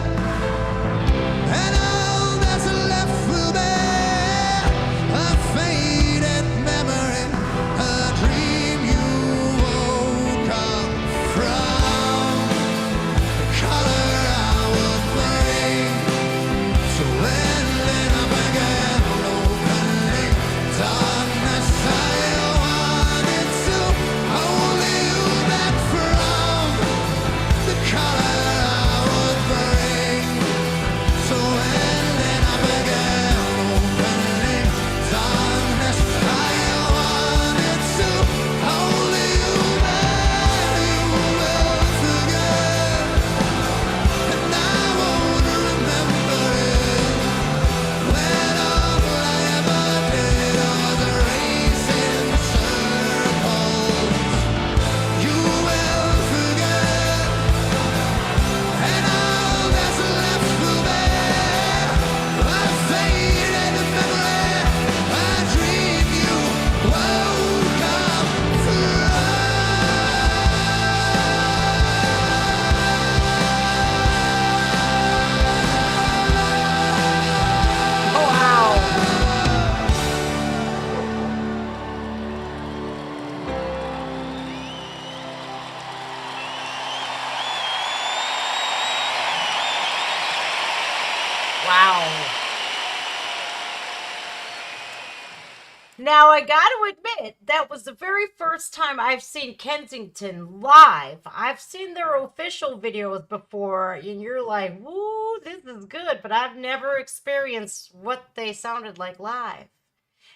Now, I got to admit, that was the very first time I've seen Kensington live. I've seen their official videos before, and you're like, woo, this is good, but I've never experienced what they sounded like live.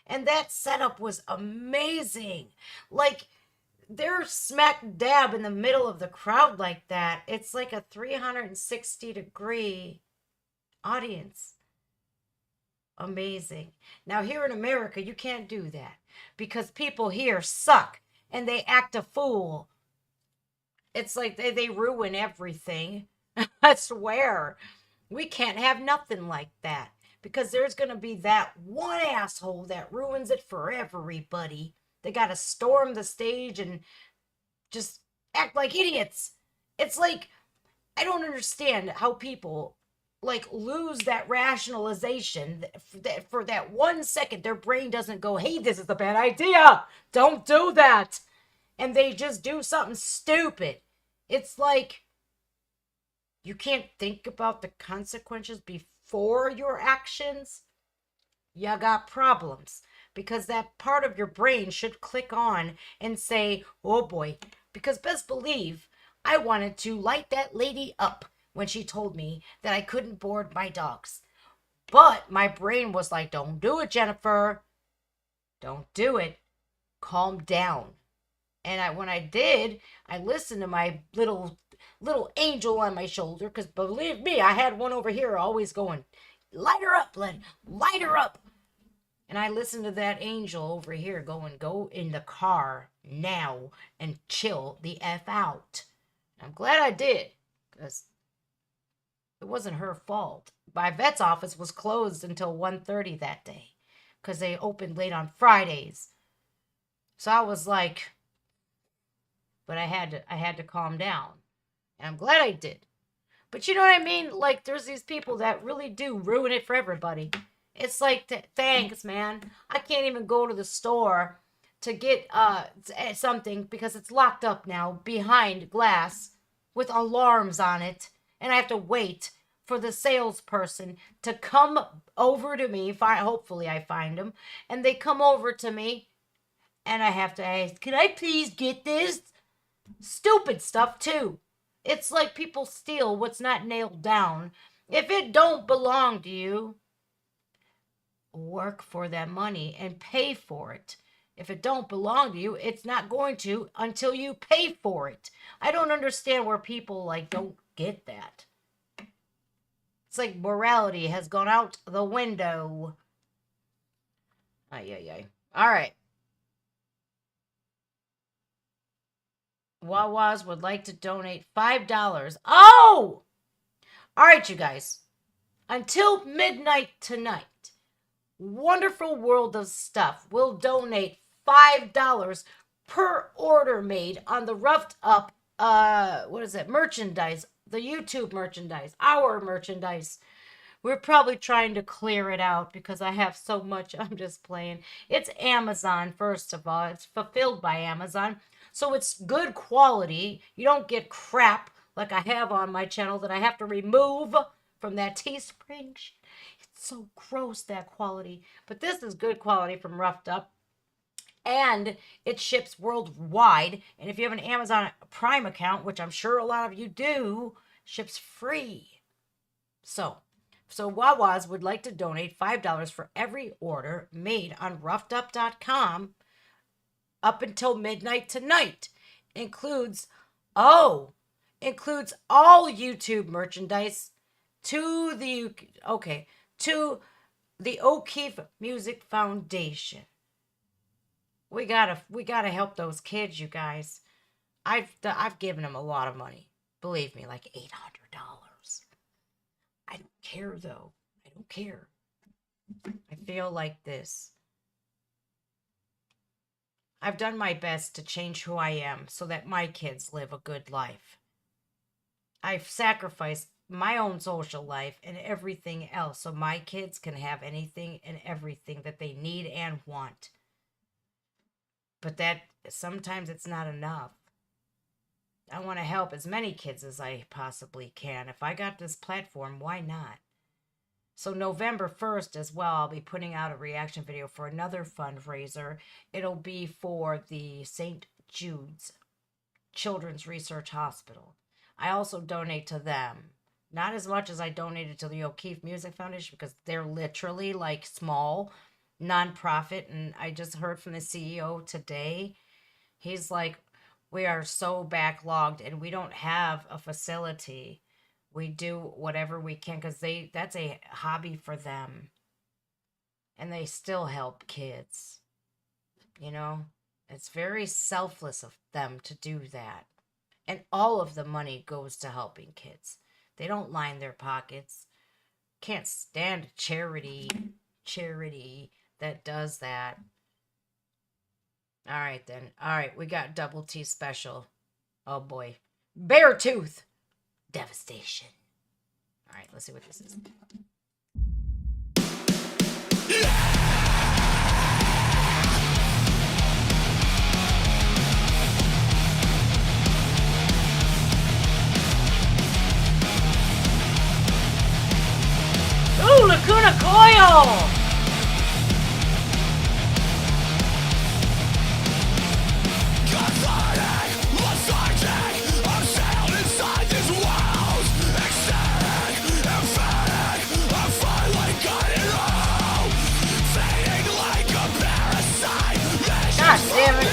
And that setup was amazing. Like, they're smack dab in the middle of the crowd like that. It's like a 360-degree audience. Amazing. Now, here in America, you can't do that because people here suck and they act a fool. It's like they ruin everything. I swear. We can't have nothing like that because there's going to be that one asshole that ruins it for everybody. They got to storm the stage and just act like idiots. It's like, I don't understand how people like lose that rationalization that for that 1 second their brain doesn't go, hey, this is a bad idea, don't do that, and they just do something stupid. It's like you can't think about the consequences before your actions. You got problems because that part of your brain should click on and say, oh boy, because best believe I wanted to light that lady up when she told me that I couldn't board my dogs. But my brain was like, don't do it, Jennifer. Don't do it. Calm down. And when I did, I listened to my little angel on my shoulder, because believe me, I had one over here always going, light her up, Len, light her up. And I listened to that angel over here going, go in the car now and chill the F out. I'm glad I did, because it wasn't her fault. My vet's office was closed until 1:30 that day because they opened late on Fridays. So I was like, but I had to calm down. And I'm glad I did. But you know what I mean? Like, there's these people that really do ruin it for everybody. It's like, thanks, man. I can't even go to the store to get something because it's locked up now behind glass with alarms on it. And I have to wait for the salesperson to come over to me. Hopefully I find them. And they come over to me. And I have to ask, can I please get this? Stupid stuff, too. It's like people steal what's not nailed down. If it don't belong to you, work for that money and pay for it. If it don't belong to you, it's not going to until you pay for it. I don't understand where people like don't get that. It's like morality has gone out the window. Ay, ay, ay. All right. Wawa's would like to donate $5. Oh! All right, you guys. Until midnight tonight, Wonderful World of Stuff will donate $5 per order made on the roughed up, merchandise, the YouTube merchandise, our merchandise. We're probably trying to clear it out because I have so much. I'm just playing. It's Amazon, first of all. It's fulfilled by Amazon. So it's good quality. You don't get crap like I have on my channel that I have to remove from that Teespring. It's so gross, that quality. But this is good quality from Roughed Up. And it ships worldwide. And if you have an Amazon Prime account, which I'm sure a lot of you do, ships free. So Wawa's would like to donate $5 for every order made on roughedUp.com up until midnight tonight. Includes all YouTube merchandise to the O'Keefe Music Foundation. We gotta help those kids, you guys. I've given them a lot of money. Believe me, like $800. I don't care though. I don't care. I feel like this. I've done my best to change who I am so that my kids live a good life. I've sacrificed my own social life and everything else so my kids can have anything and everything that they need and want. But that sometimes it's not enough. I want to help as many kids as I possibly can. If I got this platform, why not? So November 1st as well, I'll be putting out a reaction video for another fundraiser. It'll be for the St. Jude's Children's Research Hospital. I also donate to them. Not as much as I donated to the O'Keefe Music Foundation because they're literally like small, nonprofit. And I just heard from the CEO today. He's like, we are so backlogged and we don't have a facility. We do whatever we can because that's a hobby for them. And they still help kids. You know, it's very selfless of them to do that. And all of the money goes to helping kids. They don't line their pockets. Can't stand charity that does that. All right, then. All right, we got double T special. Oh, boy. Beartooth. Devastation. All right, let's see what this is. Ooh, Lacuna Coil! Gosh damn it.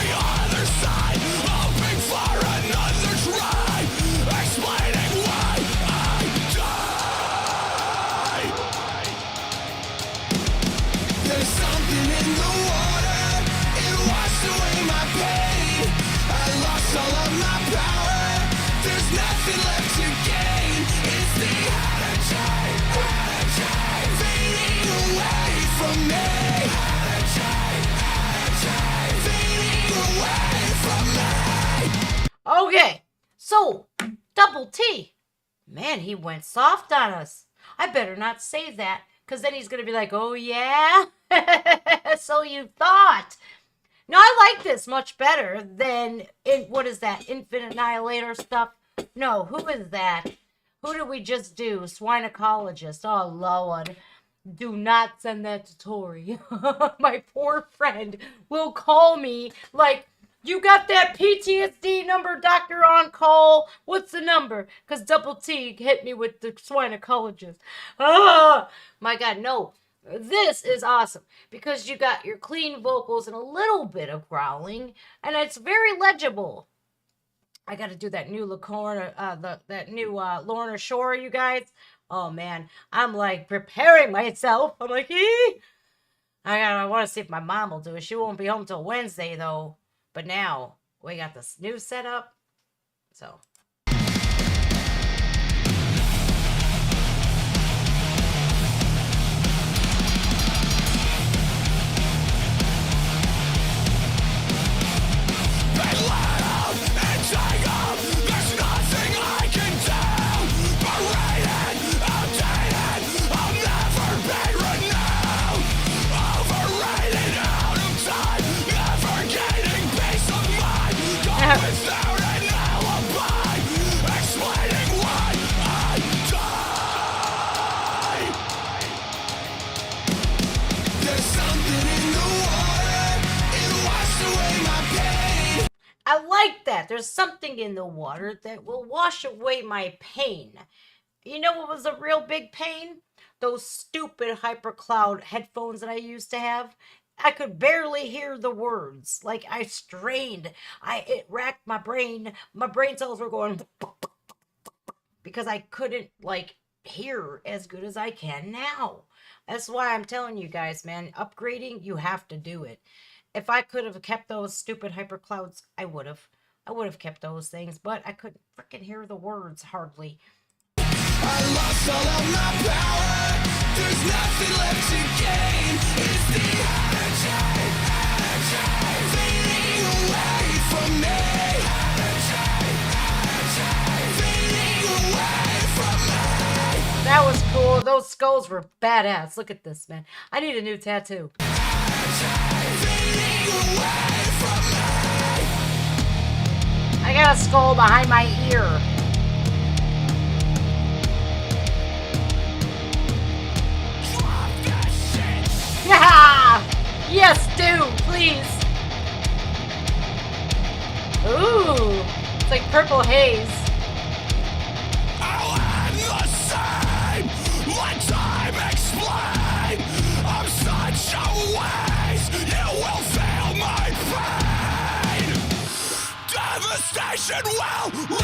Okay, so double T. Man, he went soft on us. I better not say that, because then he's going to be like, oh yeah? So you thought. No, I like this much better than, what is that, Infinite Annihilator stuff? No, who is that? Who did we just do? Swinecologist. Oh, Lord. Do not send that to Tori. My poor friend will call me like, you got that PTSD number, Doctor on call? What's the number? Because double T hit me with the swinecologist. Ah, my God, no. This is awesome because you got your clean vocals and a little bit of growling, and it's very legible. I got to do that new Lorna Shore, you guys. Oh man, I'm like preparing myself. I'm like, I want to see if my mom will do it. She won't be home till Wednesday though. But now we got this new setup. So. I like that. There's something in the water that will wash away my pain. You know what was a real big pain? Those stupid Hypercloud headphones that I used to have. I could barely hear the words. Like I strained. It racked my brain. My brain cells were going because I couldn't like hear as good as I can now. That's why I'm telling you guys, man, upgrading, you have to do it. If I could have kept those stupid Hyperclouds, I would have. I would have kept those things, but I couldn't freaking hear the words hardly. I lost all of my power. There's nothing left to gain. It's the energy fading away from me. Fading away from me. That was cool. Those skulls were badass. Look at this, man. I need a new tattoo. I got a skull behind my ear. Yes, do, please. Ooh, it's like purple haze. I'll end the same. Let time explain. I'm such a waste. You will feel my pain. Devastation will reign.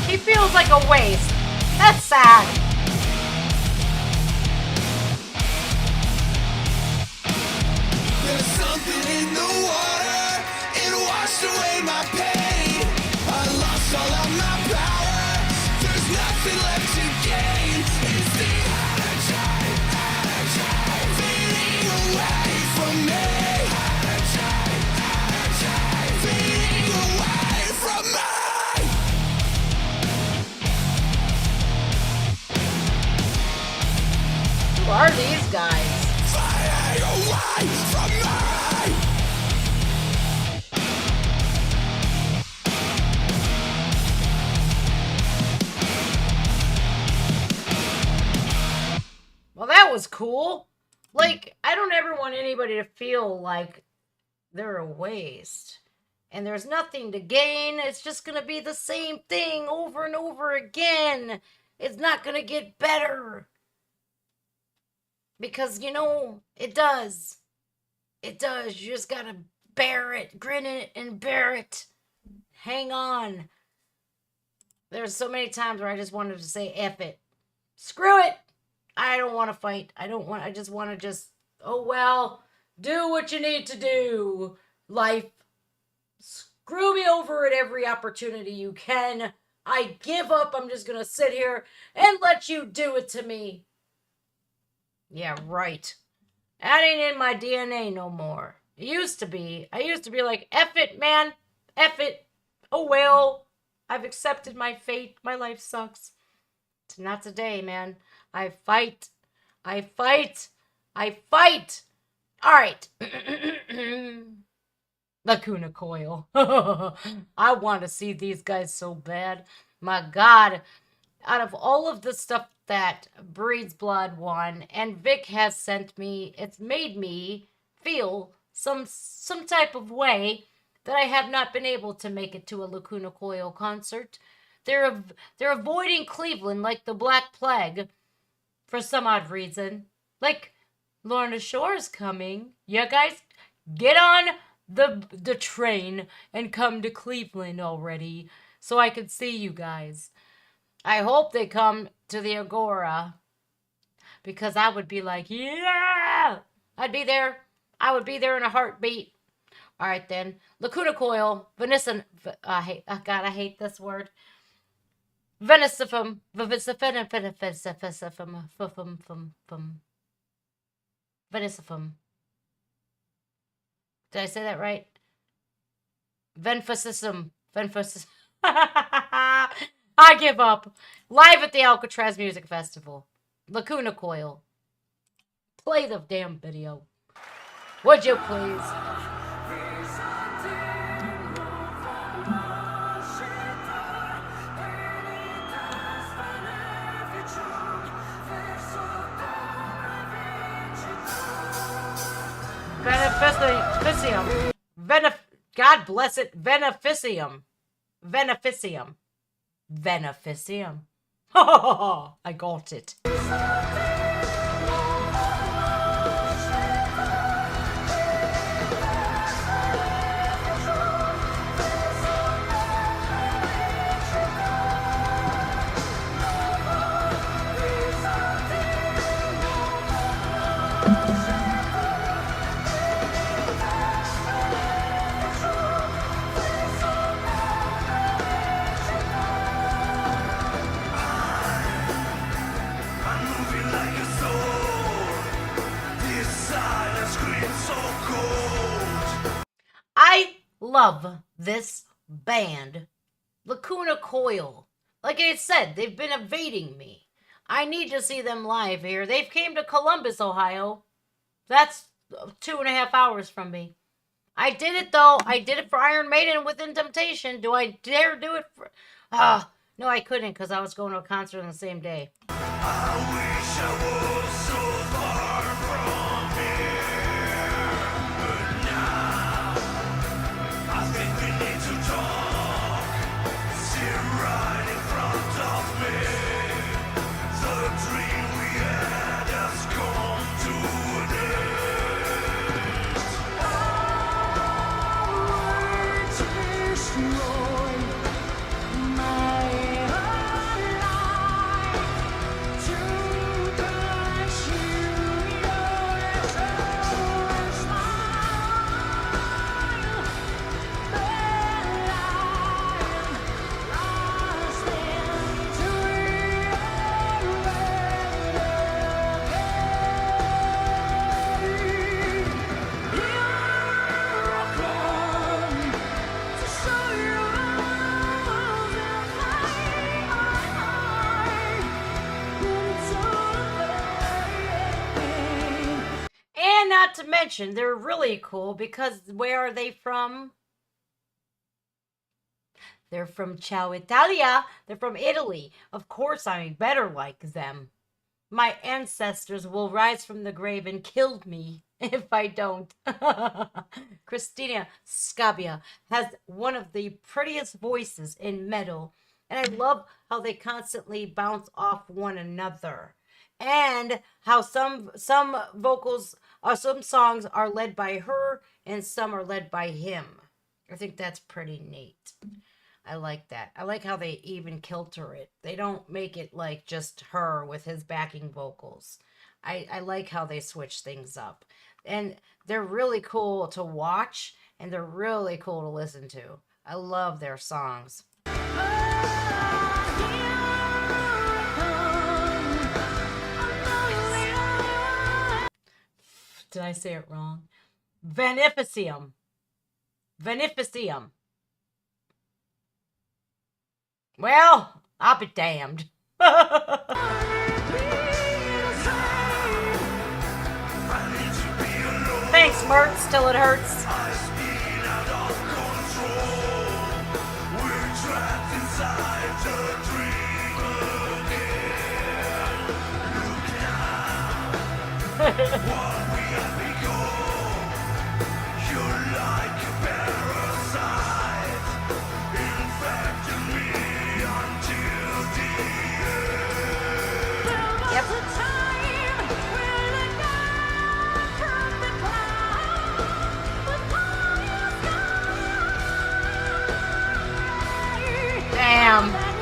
He feels like a waste. That's sad. There's something in the water. It washed away my pain. I lost all of my power. There's nothing left to gain. It's the energy, fading away from me. Fading away from me. Who are these guys? Fading away from me. Well, that was cool. Like, I don't ever want anybody to feel like they're a waste. And there's nothing to gain. It's just going to be the same thing over and over again. It's not going to get better. Because, you know, it does. It does. You just got to bear it. Grin it and bear it. Hang on. There's so many times where I just wanted to say F it. Screw it. I don't want to fight. I just want to oh well, do what you need to do. Life. Screw me over at every opportunity you can. I give up. I'm just going to sit here and let you do it to me. Yeah, right. That ain't in my DNA no more. It used to be. I used to be like, F it, man. F it. Oh well. I've accepted my fate. My life sucks. Not today, man. I fight. I fight. I fight. All right. Lacuna Coil. I want to see these guys so bad. My God. Out of all of the stuff that Breeds Blood won and Vic has sent me, it's made me feel some type of way that I have not been able to make it to a Lacuna Coil concert. They're avoiding Cleveland like the Black Plague for some odd reason. Like, Lorna Shore's coming. You guys get on the train and come to Cleveland already so I can see you guys. I hope they come to the Agora because I would be like, yeah! I'd be there. I would be there in a heartbeat. All right, then. Lacuna Coil, Venison. I hate this word. Venisifum. Venisifum. Did I say that right? Venfasism. Venfasis. I give up. Live at the Alcatraz Music Festival. Lacuna Coil. Play the damn video. Would you please? Beneficium. God bless it. Beneficium. Beneficium. Beneficium. I got it. I love this band, Lacuna Coil. Like I said, they've been evading me. I need to see them live here. They've came to Columbus, Ohio. That's 2.5 hours from me. I did it though. I did it for Iron Maiden Within Temptation. Do I dare do it for? Ah, no, I couldn't because I was going to a concert on the same day. I wish I was so far from here, but now I think we need to talk. Sit right in front of me. The dream we had has come to an end. Words destroy my life to pursue your smile, but I'm lost into And not to mention, they're really cool because where are they from? They're from Ciao Italia. They're from Italy. Of course, I better like them. My ancestors will rise from the grave and kill me if I don't. Christina Scabbia has one of the prettiest voices in metal, and I love how they constantly bounce off one another, and how some vocals or some songs are led by her and some are led by him. I think that's pretty neat. I like that. I like how they even kilter it. They don't make it like just her with his backing vocals. I like how they switch things up. And they're really cool to watch and they're really cool to listen to. I love their songs. Did I say it wrong? Vanificium. Vanificium. Well, I'll be damned. Thanks, Mertz, till it hurts. Damn.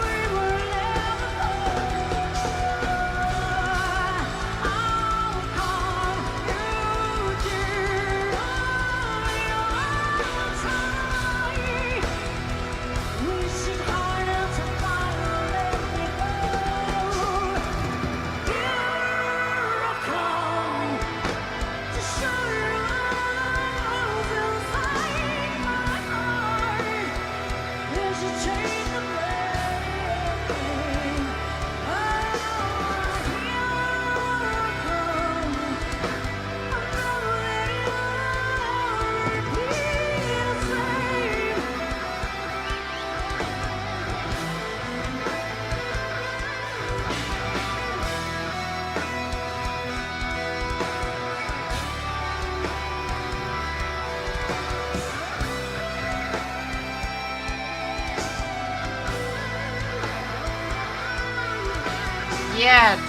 Yes.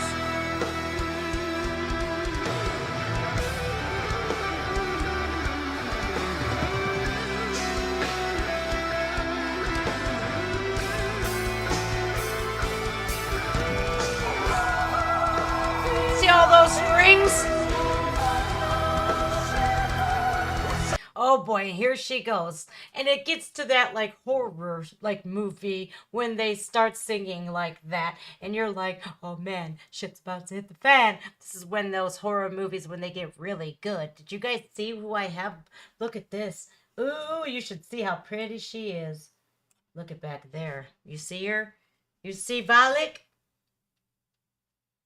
See all those strings? Oh boy, here she goes. And it gets to that like horror like movie when they start singing like that and you're like, oh man, shit's about to hit the fan. This is when those horror movies when they get really good. Did you guys see who I have? Look at this. Ooh, you should see how pretty she is. Look at back there. You see her? You see Valak?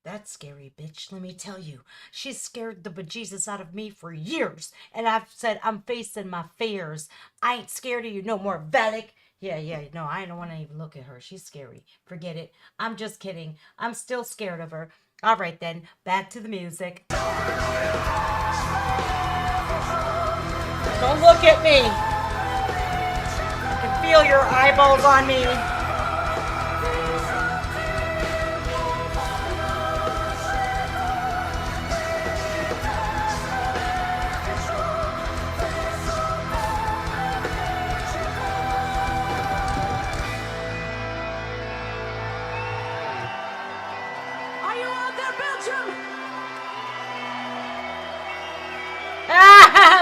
That scary bitch, let me tell you. She's scared the bejesus out of me for years. And I've said I'm facing my fears. I ain't scared of you no more, Valak. Yeah, no, I don't want to even look at her. She's scary. Forget it. I'm just kidding. I'm still scared of her. All right, then. Back to the music. Don't look at me. I can feel your eyeballs on me.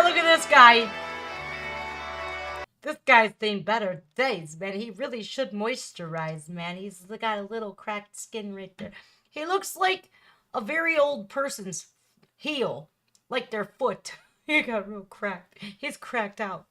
Look at this guy. This guy's seen better days, man. He really should moisturize, man. He's got a little cracked skin right there. He looks like a very old person's heel, like their foot. He got real cracked. He's cracked out.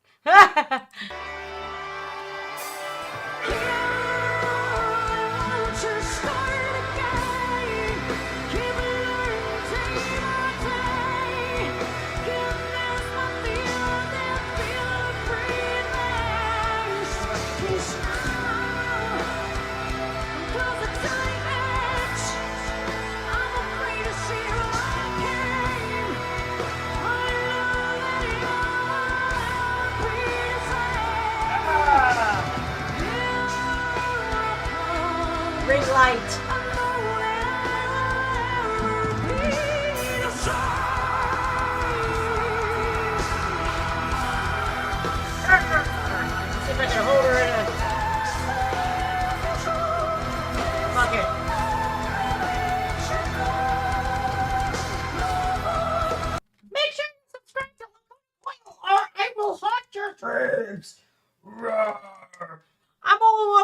Ring light. See if I can hold her in a bucket. Make sure you subscribe to Lacuna Coil or I will haunt your dreams. I'm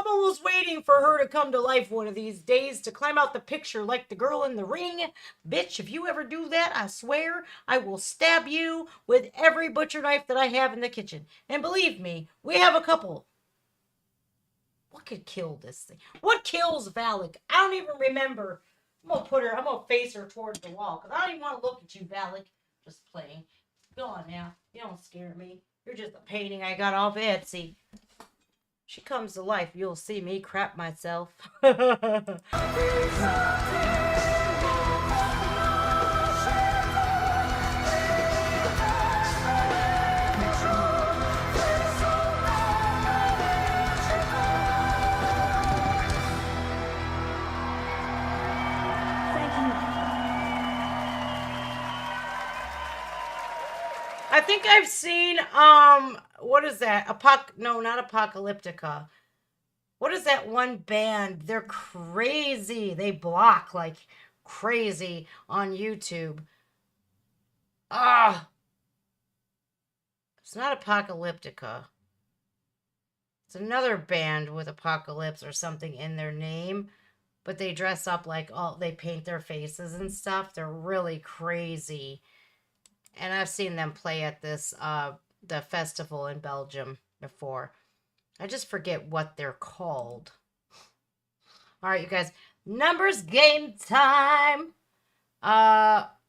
almost waiting for her to come to life one of these days to climb out the picture like the girl in the ring. Bitch, if you ever do that, I swear I will stab you with every butcher knife that I have in the kitchen. And believe me, we have a couple. What could kill this thing? What kills Valak? I don't even remember. I'm gonna face her towards the wall because I don't even want to look at you, Valak. Just playing. Go on now. You don't scare me. You're just a painting I got off Etsy. She comes to life, you'll see me crap myself. I think I've seen, what is that? No, not Apocalyptica. What is that one band? They're crazy. They block like crazy on YouTube. It's not Apocalyptica. It's another band with apocalypse or something in their name. But they dress up like they paint their faces and stuff. They're really crazy. And I've seen them play at this, the festival in Belgium before. I just forget what they're called. All right, you guys. Numbers game time.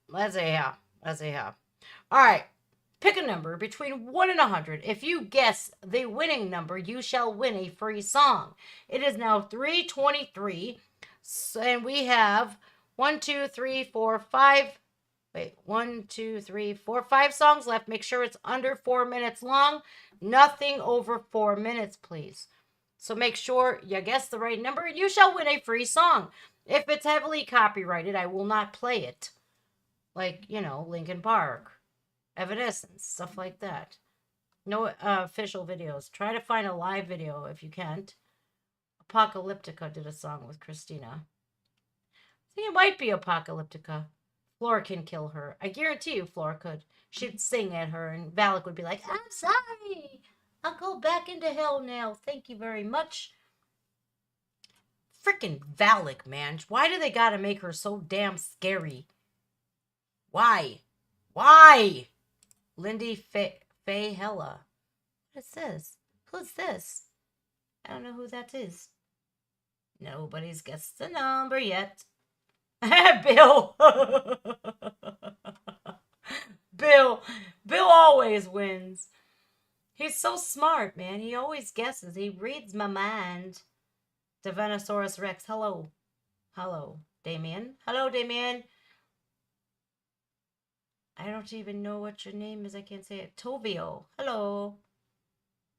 Let's see here. All right. Pick a number between 1 and 100. If you guess the winning number, you shall win a free song. It is now 3:23. And we have 5 songs left. Make sure it's under 4 minutes long. Nothing over 4 minutes, please. So make sure you guess the right number and you shall win a free song. If it's heavily copyrighted, I will not play it. Like, Linkin Park, Evanescence, stuff like that. No official videos. Try to find a live video if you can't. Apocalyptica did a song with Christina. I think it might be Apocalyptica. Flora can kill her. I guarantee you Flora could. She'd sing at her and Valak would be like, I'm sorry. I'll go back into hell now. Thank you very much. Freaking Valak, man. Why do they gotta make her so damn scary? Why? Lindy-Fay Hella. What is this? Who's this? I don't know who that is. Nobody's guessed the number yet. Bill. Bill always wins. He's so smart, man. He always guesses. He reads my mind. Divenosaurus Rex. Hello. Hello, Damien. Hello, Damien. I don't even know what your name is. I can't say it. Tovio. Hello.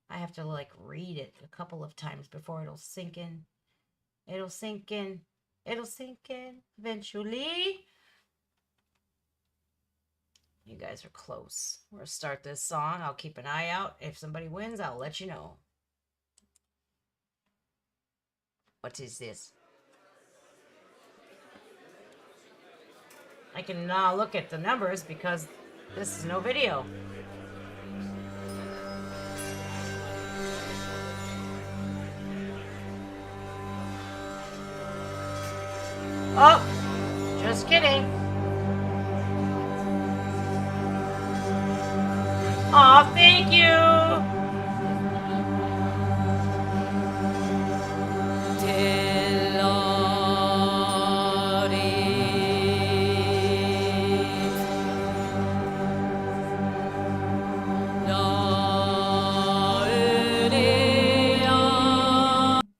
I have to like read it a couple of times before it'll sink in. It'll sink in. It'll sink in eventually. You guys are close. We're going to start this song. I'll keep an eye out. If somebody wins, I'll let you know. What is this? I can now look at the numbers because this is no video. Oh, just kidding. Aw, thank you.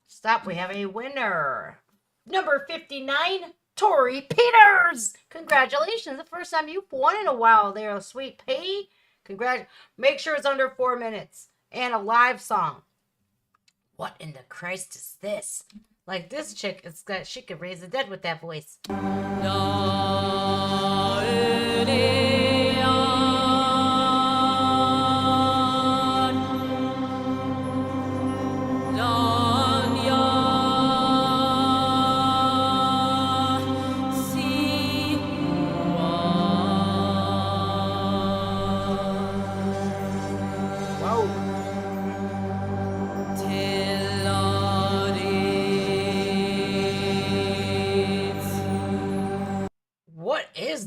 Stop, we have a winner. Number 59, Tori Peters. Congratulations. The first time you've won in a while there, Sweet Pea. Make sure it's under 4 minutes. And a live song. What in the Christ is this? Like this chick, she could raise the dead with that voice.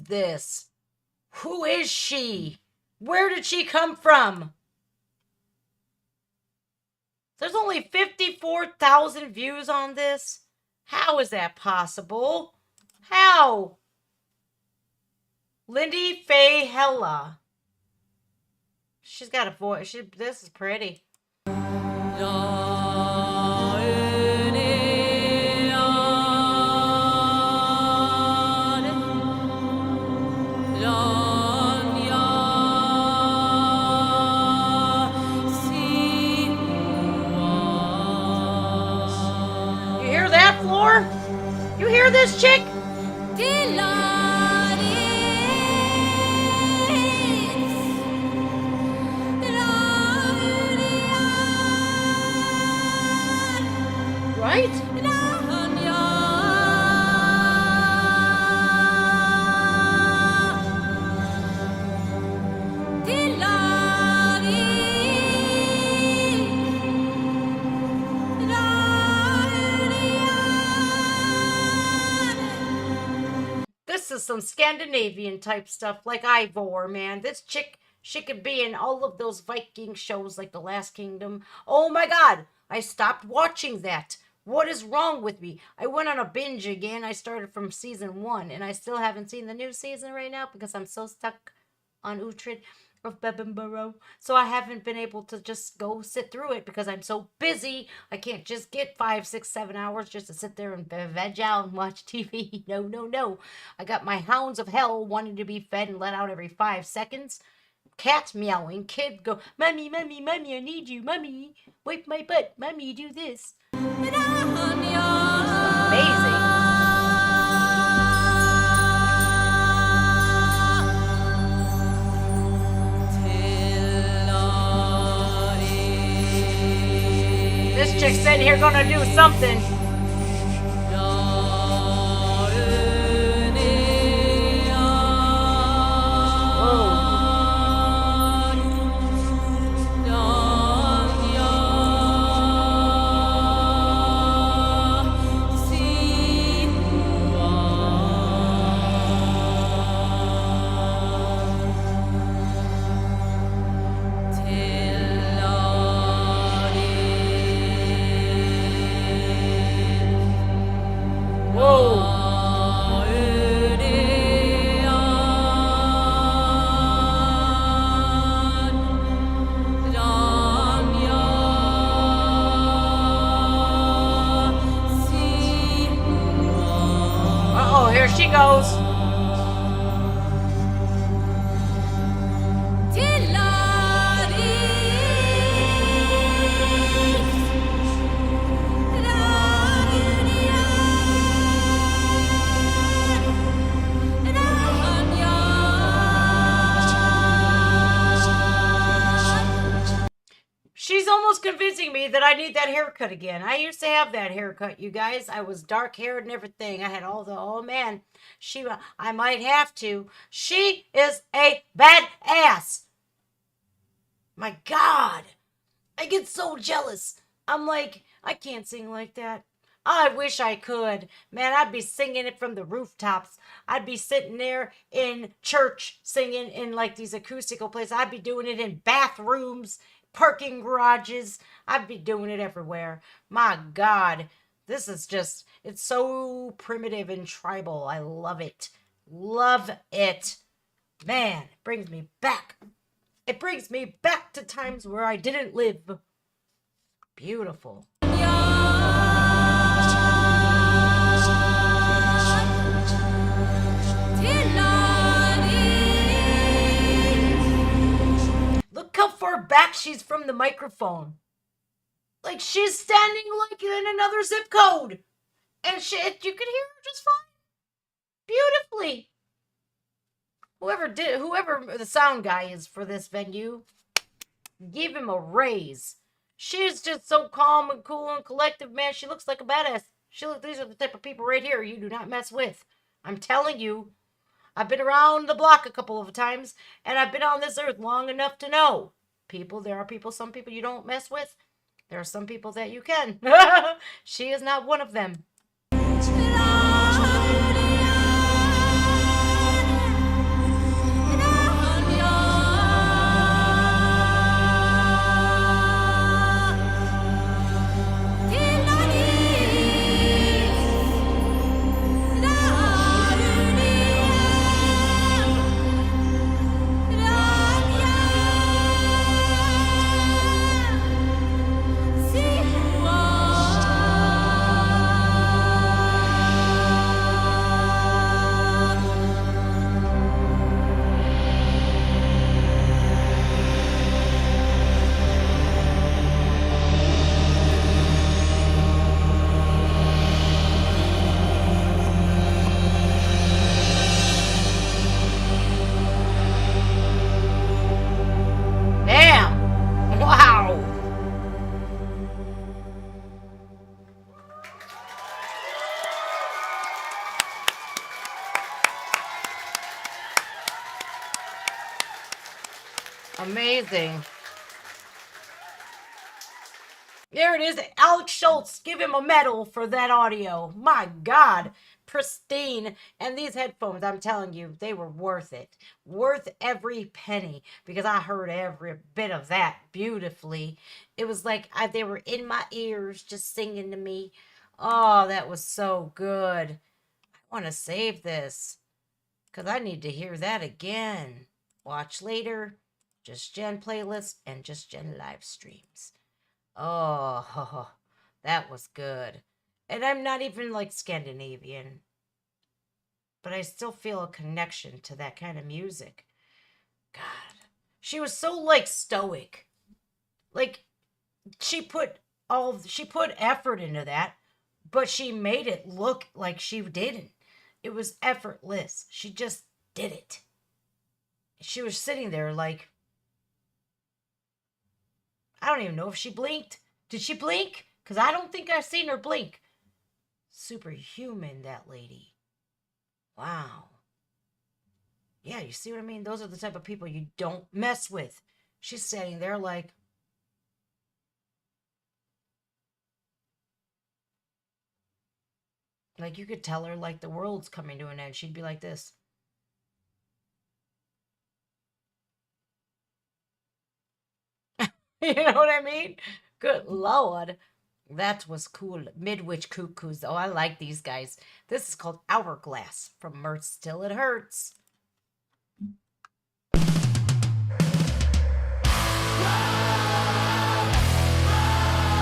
This? Who is she? Where did she come from? There's only 54,000 views on this. How is that possible? How? Lindy-Fay Hella. She's got a voice. This is pretty. You hear this, chick? Right? This is some Scandinavian type stuff like Ivor, man. This chick, she could be in all of those Viking shows like The Last Kingdom. Oh my God, I stopped watching that. What is wrong with me? I went on a binge again. I started from season 1 and I still haven't seen the new season right now because I'm so stuck on Uhtred of Bebbanburrow. So I haven't been able to just go sit through it because I'm so busy. I can't just get 5, 6, 7 hours just to sit there and veg out and watch TV. No, no, no. I got my hounds of hell wanting to be fed and let out every 5 seconds. Cat meowing. Kid go, Mommy, Mommy, Mommy, I need you. Mommy, wipe my butt. Mommy, do this. Amazing. This chick's sitting here gonna do something. she goes. She's almost convincing me that I need that haircut again. I used to have that haircut, you guys. I was dark haired and everything. I had all the, oh man, I might have to. She is a badass. My God. I get so jealous. I'm like, I can't sing like that. I wish I could. Man, I'd be singing it from the rooftops. I'd be sitting there in church singing in like these acoustical places. I'd be doing it in bathrooms, parking garages. I'd be doing it everywhere. My God, this is just, it's so primitive and tribal. I love it. Love it. Man, it brings me back. It brings me back to times where I didn't live. Beautiful. Look how far back she's from the microphone. Like she's standing like in another zip code. And you could hear her just fine. Beautifully. Whoever the sound guy is for this venue, give him a raise. She's just so calm and cool and collective, man. She looks like a badass. These are the type of people right here you do not mess with. I'm telling you. I've been around the block a couple of times, and I've been on this earth long enough to know. Some people you don't mess with. There are some people that you can. She is not one of them. Amazing. There it is. Alex Schultz. Give him a medal for that audio. My God. Pristine. And these headphones, I'm telling you, they were worth it. Worth every penny. Because I heard every bit of that beautifully. It was like they were in my ears just singing to me. Oh, that was so good. I want to save this. Because I need to hear that again. Watch later. Just Jen playlist and Just Jen live streams. Oh, that was good. And I'm not even like Scandinavian. But I still feel a connection to that kind of music. God. She was so like stoic. Like she put effort into that, but she made it look like she didn't. It was effortless. She just did it. She was sitting there like, I don't even know if she blinked. Did she blink? Because I don't think I've seen her blink. Superhuman, that lady. Wow. Yeah, you see what I mean? Those are the type of people you don't mess with. She's sitting there like, you could tell her like the world's coming to an end. She'd be like this. You know what I mean? Good Lord. That was cool. Midwich Cuckoos. Oh, I like these guys. This is called Hourglass from Mirth Still It Hurts.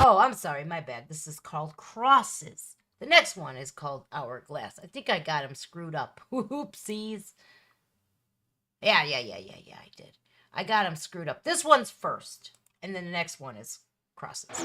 Oh, I'm sorry. My bad. This is called Crosses. The next one is called Hourglass. I think I got them screwed up. Oopsies. Yeah, I did. I got them screwed up. This one's first, and then the next one is crosses.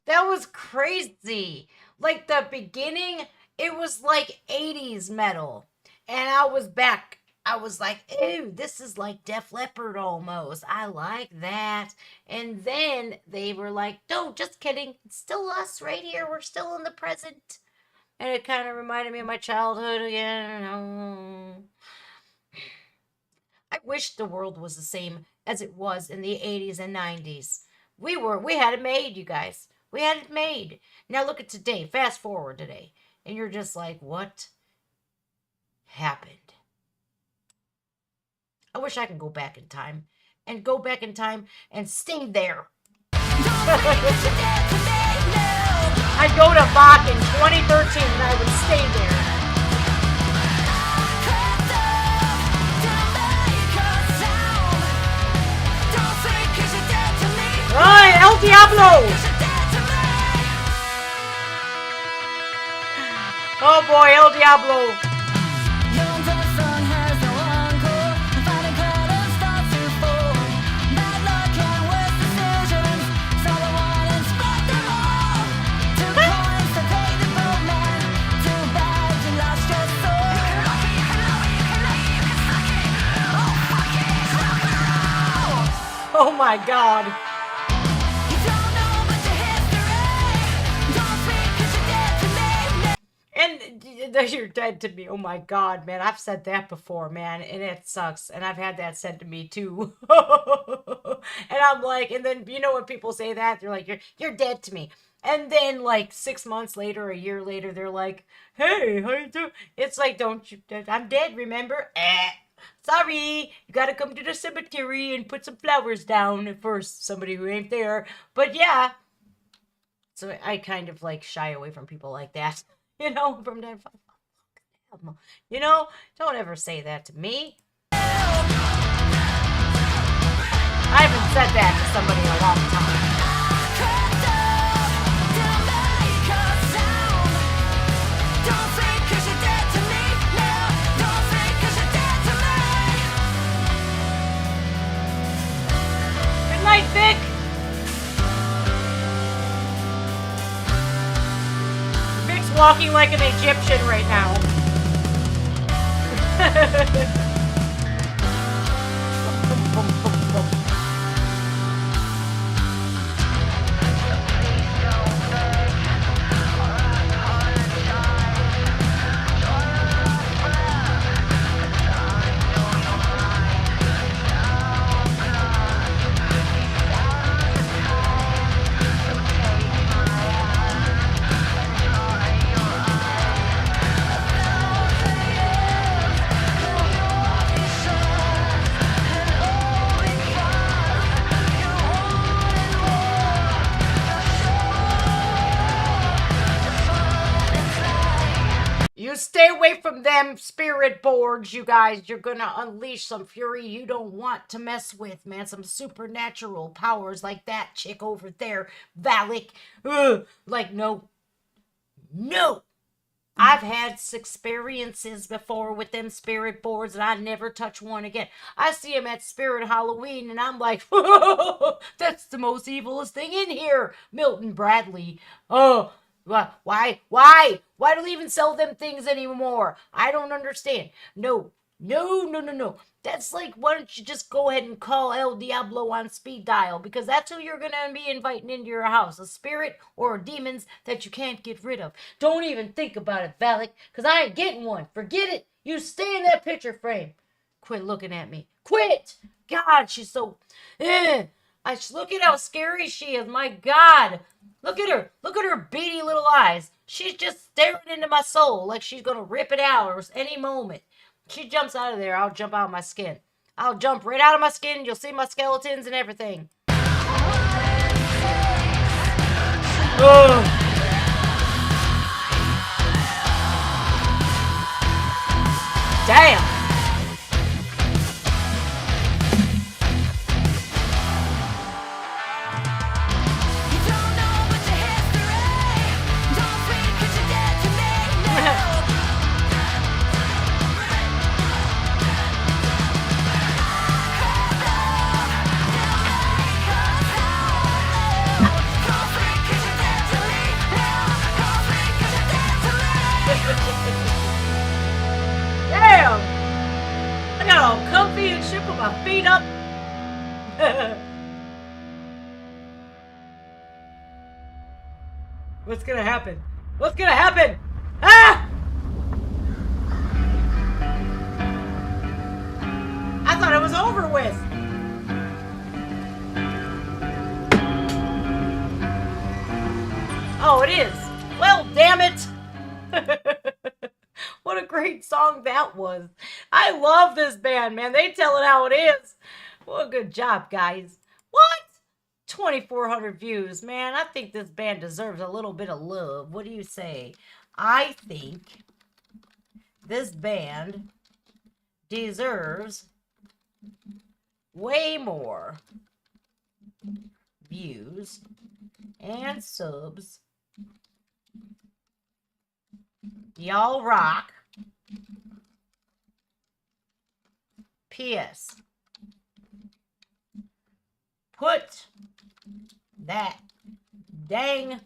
That was crazy. Like the beginning, it was like 80s metal. And I was back. I was like, ew, this is like Def Leppard almost. I like that. And then they were like, no, just kidding. It's still us right here. We're still in the present. And it kind of reminded me of my childhood again. Oh. I wish the world was the same as it was in the 80s and 90s. We had it made, you guys. We had it made. Now look at today. Fast forward today. And you're just like, what happened? I wish I could go back in time. And go back in time and stay there. I'd go to Bach in 2013 and I would stay there. Ay, El Diablo! Oh boy, El Diablo! Oh my God! And you're dead to me. Oh my God, man. I've said that before, man. And it sucks. And I've had that said to me too. And I'm like, and then, you know, when people say that, they're like, you're dead to me. And then like 6 months later, a year later, they're like, hey, how you doing? It's like, don't you, I'm dead, remember? Sorry, you gotta come to the cemetery and put some flowers down at first. Somebody who ain't there. But yeah. So I kind of like shy away from people like that. You know, from that, you know, don't ever say that to me. I haven't said that to somebody in a long time. Good night, Vic. Walking like an Egyptian right now. Stay away from them spirit boards, you guys. You're gonna unleash some fury you don't want to mess with, man. Some supernatural powers like that chick over there, Valak. Like, no. I've had experiences before with them spirit boards, and I never touch one again. I see them at Spirit Halloween, and I'm like, that's the most evilest thing in here, Milton Bradley. Oh, why? Why do they even sell them things anymore? I don't understand. No. That's like, why don't you just go ahead and call El Diablo on speed dial? Because that's who you're going to be inviting into your house. A spirit or demons that you can't get rid of. Don't even think about it, Valak, because I ain't getting one. Forget it. You stay in that picture frame. Quit looking at me. Quit! God, she's so... look at how scary she is. My God. Look at her. Look at her beady little eyes. She's just staring into my soul like she's going to rip it out or any moment. She jumps out of there. I'll jump out of my skin. I'll jump right out of my skin. You'll see my skeletons and everything. Ugh. Damn. Damn! I got all comfy and shit, put my feet up. What's gonna happen? What's gonna happen? Ah! I thought it was over with. Oh, it is. Well, damn it. What a great song that was. I love this band, man. They tell it how it is. Well, good job, guys. What? 2,400 views, man. I think this band deserves a little bit of love. What do you say? I think this band deserves way more views and subs. Y'all rock. P.S. Put that dang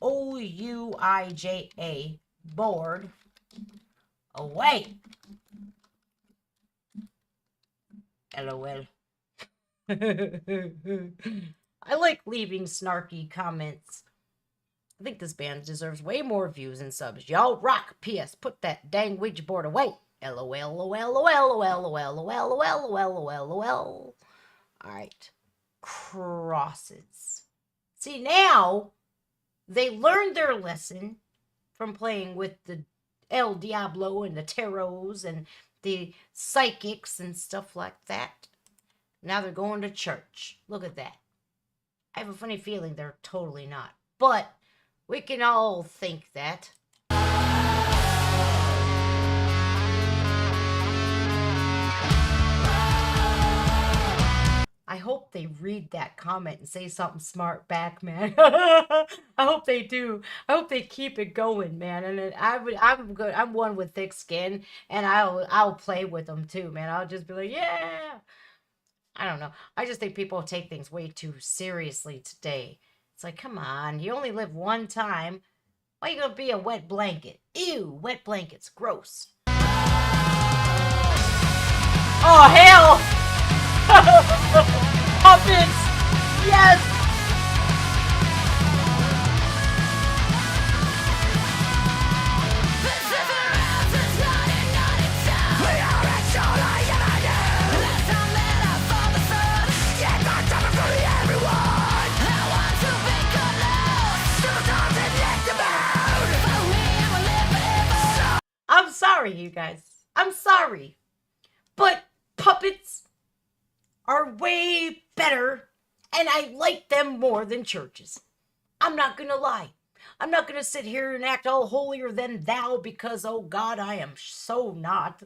OUIJA board away. LOL. I like leaving snarky comments. I think this band deserves way more views and subs. Y'all rock. P.S. Put that dang Ouija board away. LOL. Alright. Crosses. See, now they learned their lesson from playing with the El Diablo and the tarots and the psychics and stuff like that. Now they're going to church. Look at that. I have a funny feeling they're totally not. But we can all think that. I hope they read that comment and say something smart back, man. I hope they do. I hope they keep it going, man. And I'm good. I'm one with thick skin, and I'll play with them too, man. I'll just be like, yeah. I don't know. I just think people take things way too seriously today. It's like, come on, you only live one time. Why are you gonna be a wet blanket? Ew, wet blankets, gross. Oh hell! Puppets! Yes! I'm sorry, you guys. I'm sorry. But puppets are way better, and I like them more than churches. I'm not gonna lie. I'm not gonna sit here and act all holier than thou because, oh God, I am so not.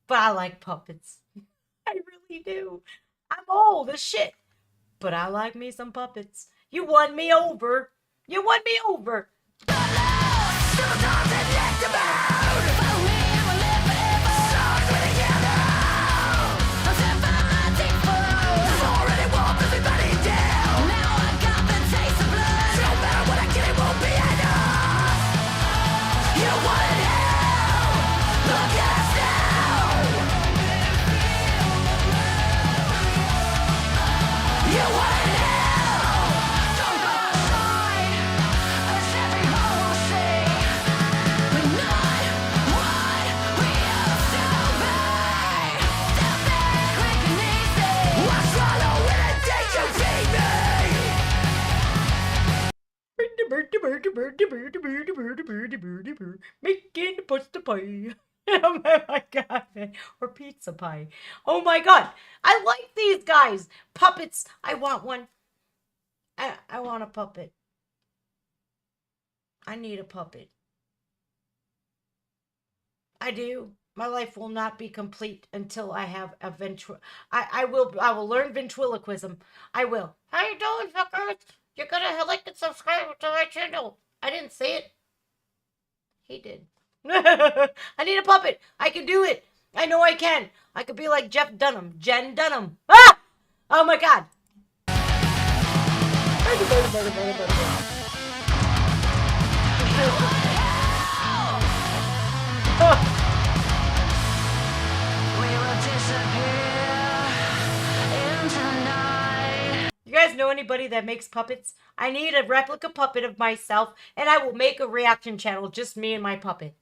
But I like puppets. I really do. I'm old as shit. But I like me some puppets. You won me over. You won me over. pasta pie. Oh my god, man. Or pizza pie. Oh my god. I like these guys. Puppets. I want one. I want a puppet. I need a puppet. I do. My life will not be complete until I have a I will learn ventriloquism. I will. How you doing, fuckers? You're gonna like and subscribe to my channel. I didn't say it. He did. I need a puppet. I can do it. I know I can. I could be like Jen Dunham. Ah! Oh my god. You guys know anybody that makes puppets? I need a replica puppet of myself, and I will make a reaction channel, just me and my puppet.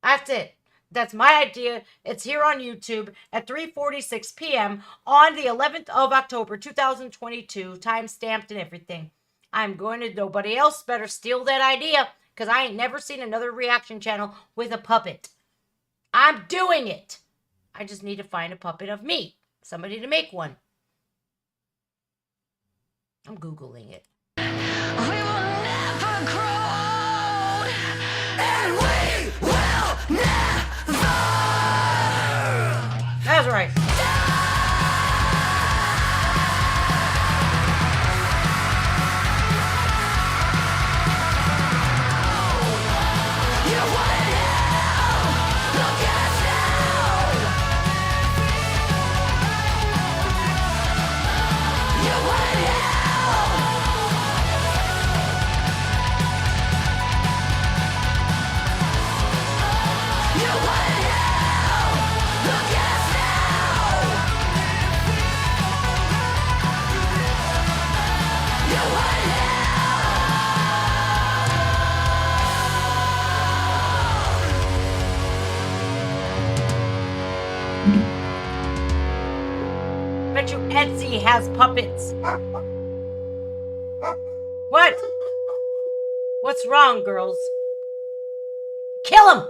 That's it. That's my idea. It's here on YouTube at 3:46 p.m. on the 11th of October, 2022, time stamped and everything. I'm going to, nobody else better steal that idea, because I ain't never seen another reaction channel with a puppet. I'm doing it. I just need to find a puppet of me. Somebody to make one. I'm Googling it. We will never grow, and we will never. That's right. You want it now? Look at us now. You want it now? You want it now? Look at us now. You want it now? Bet you Etsy has puppets. What? What's wrong, girls? Kill them!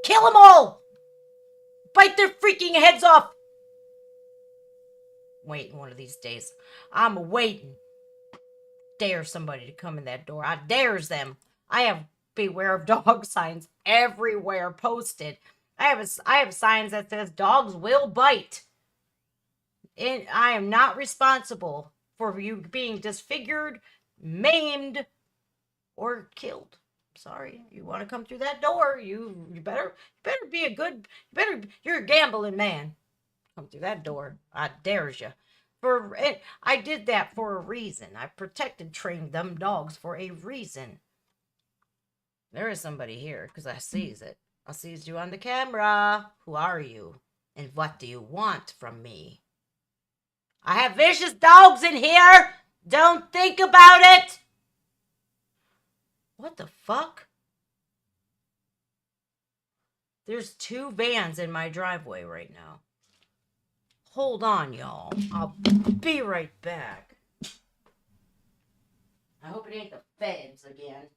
Kill them all! Bite their freaking heads off! Waiting one of these days. I'm waiting. Dare somebody to come in that door. I dares them. I have beware of dog signs everywhere posted. I have signs that says dogs will bite. And I am not responsible for you being disfigured, maimed, or killed. Sorry, you want to come through that door, you better be a good, you're a gambling man. Come through that door. I dares you. I did that for a reason. I protected, trained them dogs for a reason. There is somebody here, because I sees it. I sees you on the camera. Who are you? And what do you want from me? I have vicious dogs in here. Don't think about it. What the fuck? There's 2 vans in my driveway right now. Hold on, y'all. I'll be right back. I hope it ain't the feds again.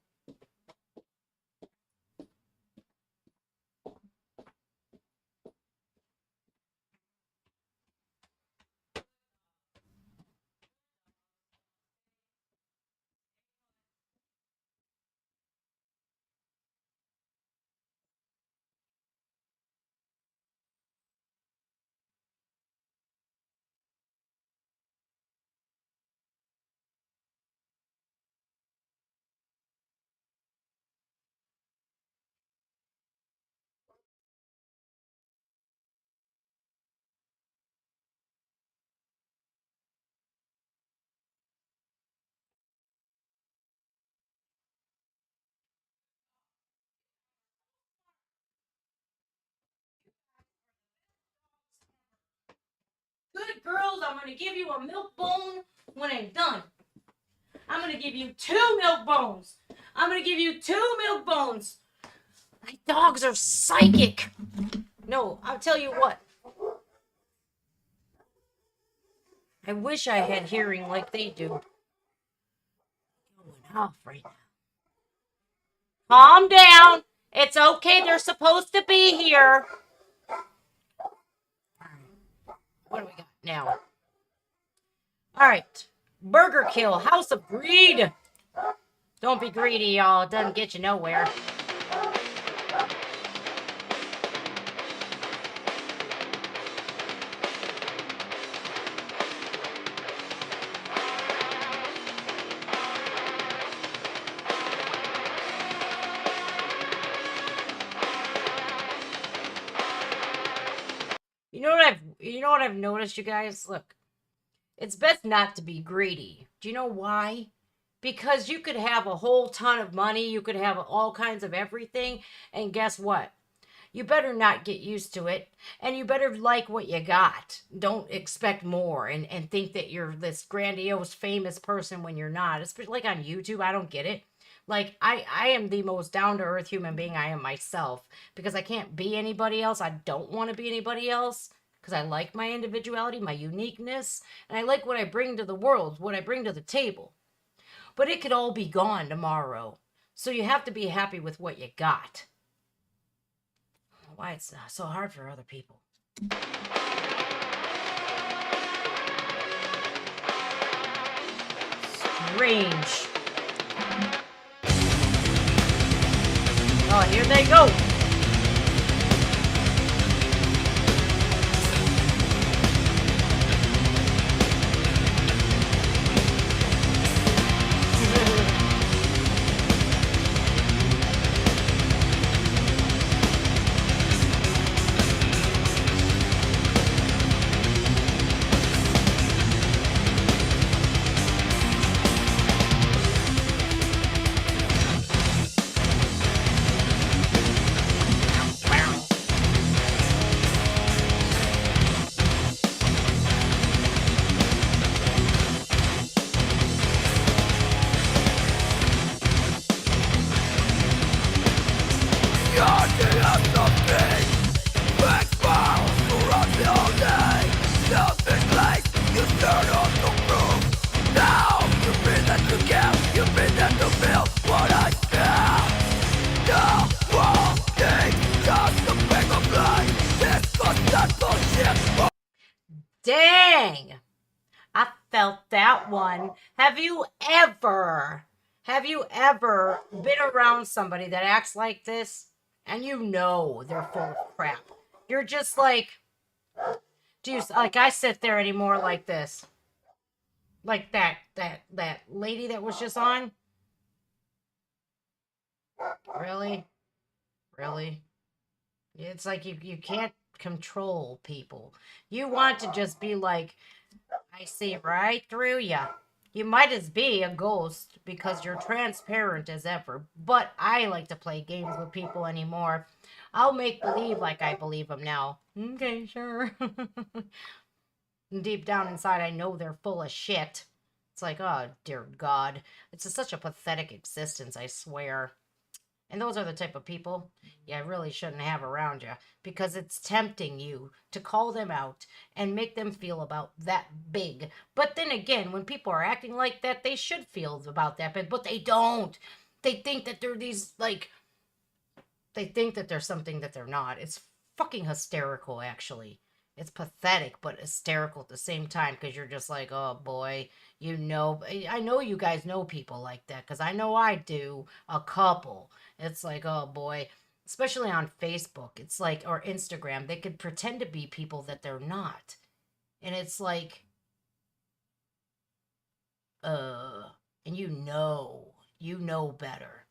Good girls, I'm going to give you a milk bone when I'm done. I'm going to give you 2 milk bones. I'm going to give you 2 milk bones. My dogs are psychic. No, I'll tell you what. I wish I had hearing like they do. Going off right now. Calm down. It's okay. They're supposed to be here. What do we got now? All right. Burgerkill, House of Greed. Don't be greedy, y'all. It doesn't get you nowhere. You know what I've noticed, you guys? Look, it's best not to be greedy. Do you know why? Because you could have a whole ton of money, you could have all kinds of everything, and guess what? You better not get used to it, and you better like what you got. Don't expect more and think that you're this grandiose, famous person when you're not. Especially like on YouTube, I don't get it. Like, I am the most down-to-earth human being I am myself, because I can't be anybody else. I don't want to be anybody else, because I like my individuality, my uniqueness, and I like what I bring to the world, what I bring to the table. But it could all be gone tomorrow, so you have to be happy with what you got. Why it's so hard for other people. Strange. Oh, here they go. Dang! I felt that one. Have you ever been around somebody that acts like this and you know they're full of crap? You're just like, geez, like I sit there anymore like this. Like that lady that was just on. Really? Really? It's like you can't control people. You want to just be like, I see right through ya. You might as be a ghost because you're transparent as ever. But I like to play games with people anymore. I'll make believe like I believe them now. Okay, sure. Deep down inside, I know they're full of shit. It's like, oh, dear God. It's such a pathetic existence, I swear. And those are the type of people you really shouldn't have around you, because it's tempting you to call them out and make them feel about that big. But then again, when people are acting like that, they should feel about that big, but they don't. They think that they're these, like, they think that they're something that they're not. It's fucking hysterical, actually. It's pathetic, but hysterical at the same time, because you're just like, oh boy, you know, I know you guys know people like that, because I know I do, a couple. It's like, oh boy, especially on Facebook, it's like, or Instagram, they could pretend to be people that they're not. And it's like, and you know better.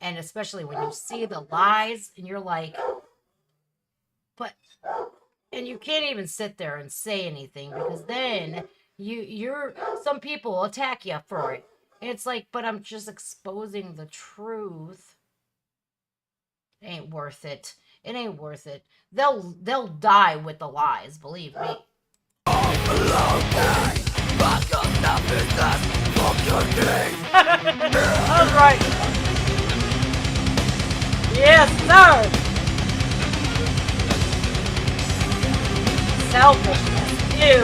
And especially when you see the lies and you're like, but, and you can't even sit there and say anything, because then you're some people attack you for it. And it's like, but I'm just exposing the truth. It ain't worth it. It ain't worth it. They'll die with the lies, believe me. That's right. Yes, sir. Selfishness. Ew.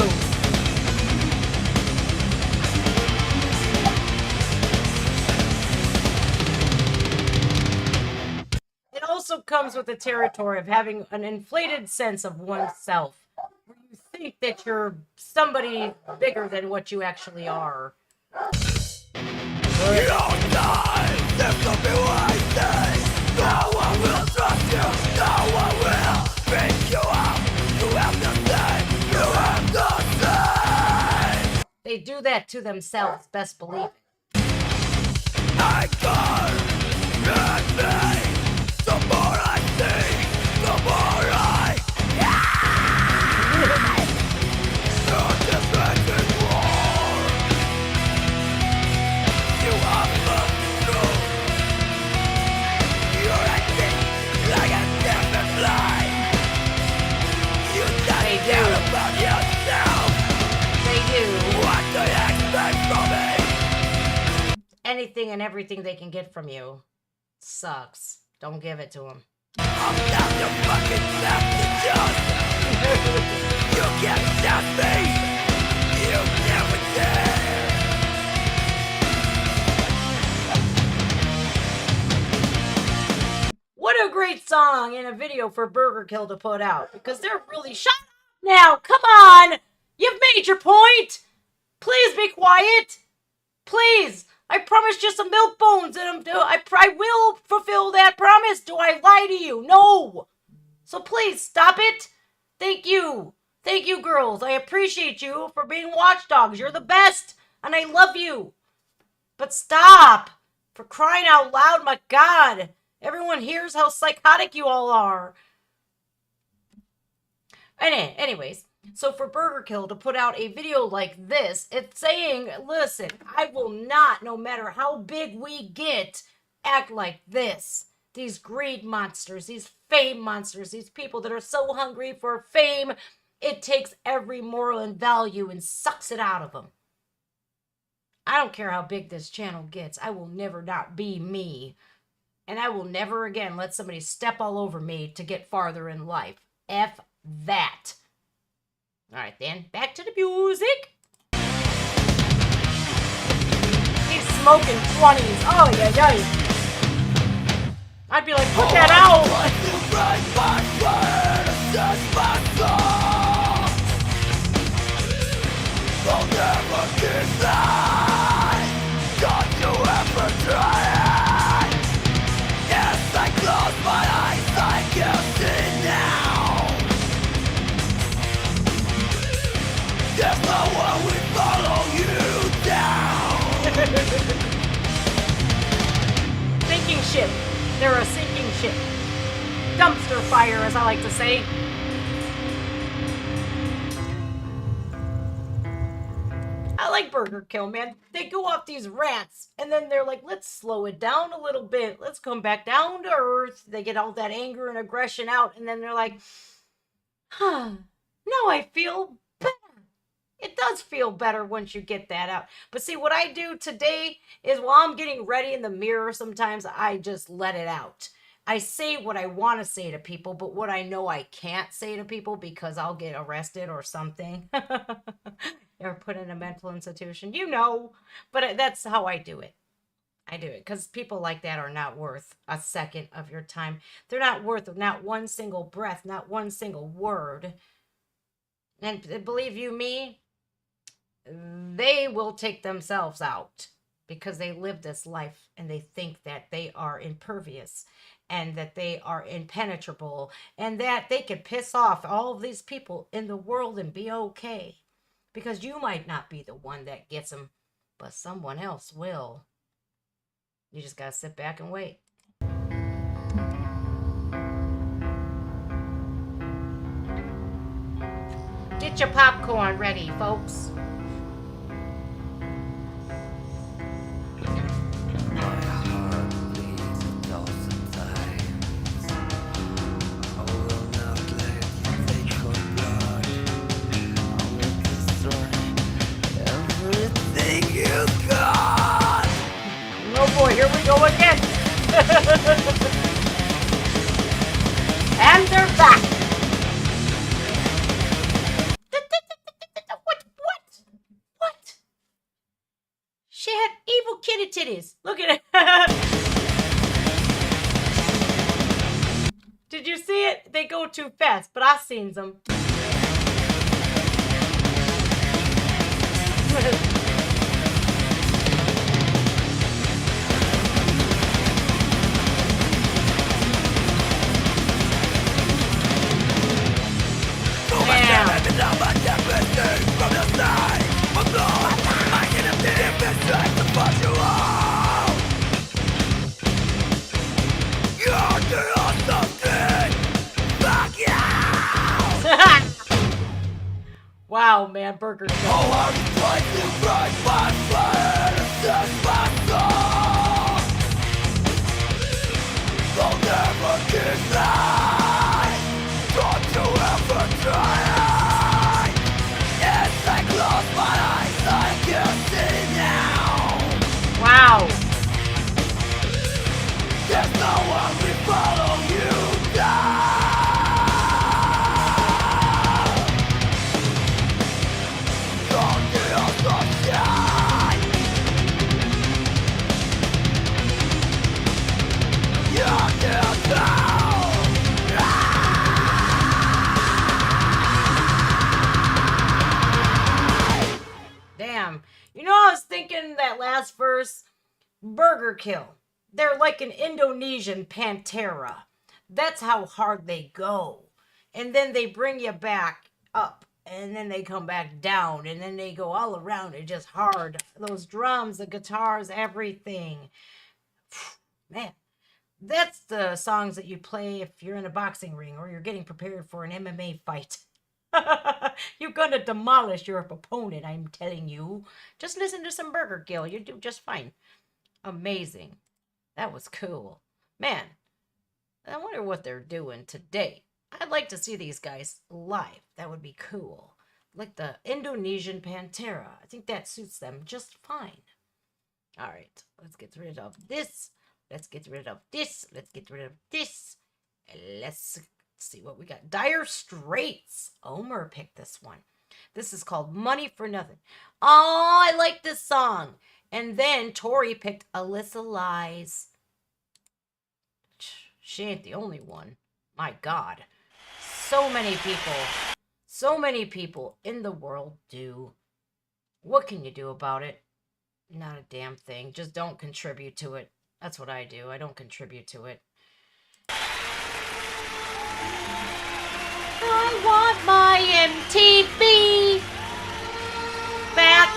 It comes with the territory of having an inflated sense of oneself, where you think that you're somebody bigger than what you actually are. They do that to themselves, best believe it. Anything and everything they can get from you sucks. Don't give it to them. I'm not your fucking You can't stop me. You never dare. What a great song and a video for Burgerkill to put out, because they're really shut up now. Come on, you've made your point. Please be quiet. Please. I promised you some milk bones, and I will fulfill that promise. Do I lie to you? No. So please, stop it. Thank you. Thank you, girls. I appreciate you for being watchdogs. You're the best, and I love you. But stop. For crying out loud, my God. Everyone hears how psychotic you all are. Anyways. So for Burgerkill to put out a video like this, it's saying, listen, I will not, no matter how big we get, act like this. These greed monsters, these fame monsters, these people that are so hungry for fame, it takes every moral and value and sucks it out of them. I don't care how big this channel gets. I will never not be me. And I will never again let somebody step all over me to get farther in life. F that. All right, then, back to the music. He's smoking 20s. Oh, yeah, yeah. I'd be like, put that out. I'll never deny. Don't you ever try it. Yes, I close my eyes, I can see now. There's no one we follow you down. Sinking ship. They're a sinking ship. Dumpster fire, as I like to say. I like Burgerkill, man. They go off these rants, and then they're like, let's slow it down a little bit. Let's come back down to earth. They get all that anger and aggression out, and then they're like, now I feel better. It does feel better once you get that out. But see, what I do today is while I'm getting ready in the mirror, sometimes I just let it out. I say what I want to say to people, but what I know I can't say to people because I'll get arrested or something. Or put in a mental institution. You know. But that's how I do it. I do it because people like that are not worth a second of your time. They're not worth not one single breath, not one single word. And believe you me, they will take themselves out because they live this life and they think that they are impervious and that they are impenetrable and that they can piss off all of these people in the world and be okay. Because you might not be the one that gets them, but someone else will. You just gotta sit back and wait. Get your popcorn ready, folks. Oh boy, here we go again. And they're back. What? She had evil kitty titties. Look at it. Did you see it? They go too fast, but I seen them. Wow, man, Burgerkill. Wow. Damn. You know, I was thinking that last verse, Burgerkill. They're like an Indonesian Pantera. That's how hard they go. And then they bring you back up. And then they come back down. And then they go all around it just hard. Those drums, the guitars, everything. Man, that's the songs that you play if you're in a boxing ring or you're getting prepared for an MMA fight. You're gonna demolish your opponent, I'm telling you. Just listen to some Burgerkill. You do just fine. Amazing. That was cool. Man, I wonder what they're doing today. I'd like to see these guys live. That would be cool. Like the Indonesian Pantera. I think that suits them just fine. All right, let's get rid of this. Let's get rid of this. Let's get rid of this. And let's see what we got. Dire Straits. Omer picked this one. This is called Money for Nothing. Oh, I like this song. And then Tori picked Alyssa Lies. She ain't the only one. My God. So many people in the world do. What can you do about it? Not a damn thing. Just don't contribute to it. That's what I do. I don't contribute to it. I want my MTV back.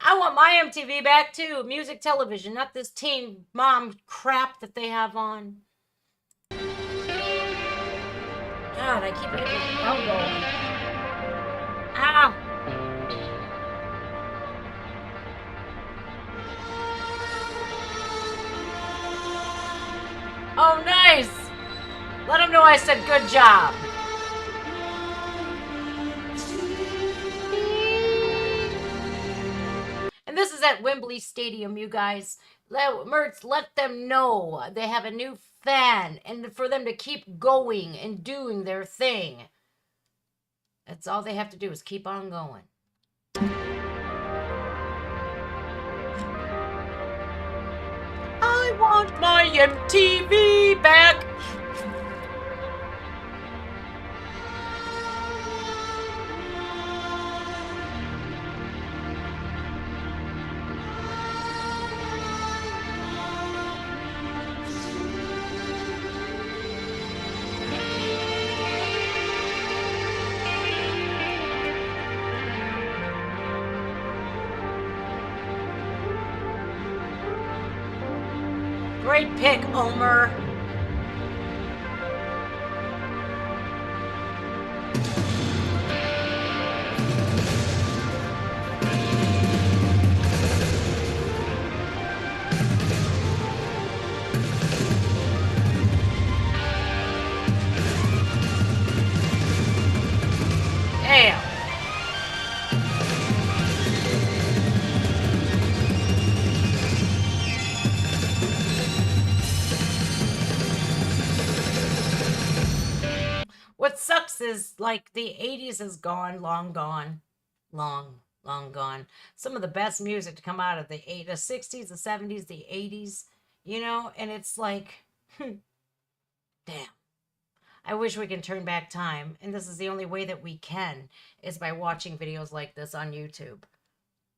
I want my MTV back too. Music television, not this teen mom crap that they have on. God, I keep hitting the elbow. Ow. Oh, nice. Let them know I said good job. And this is at Wembley Stadium, you guys. Mertz, let them know they have a new fan and for them to keep going and doing their thing. That's all they have to do is keep on going. I want my MTV back. Great pick, Omer. Damn. What sucks is, like, the 80s is gone, long gone. Long gone. Some of the best music to come out of the 60s, the 70s, the 80s. you know, and it's like, damn. I wish we can turn back time, and this is the only way that we can, is by watching videos like this on YouTube.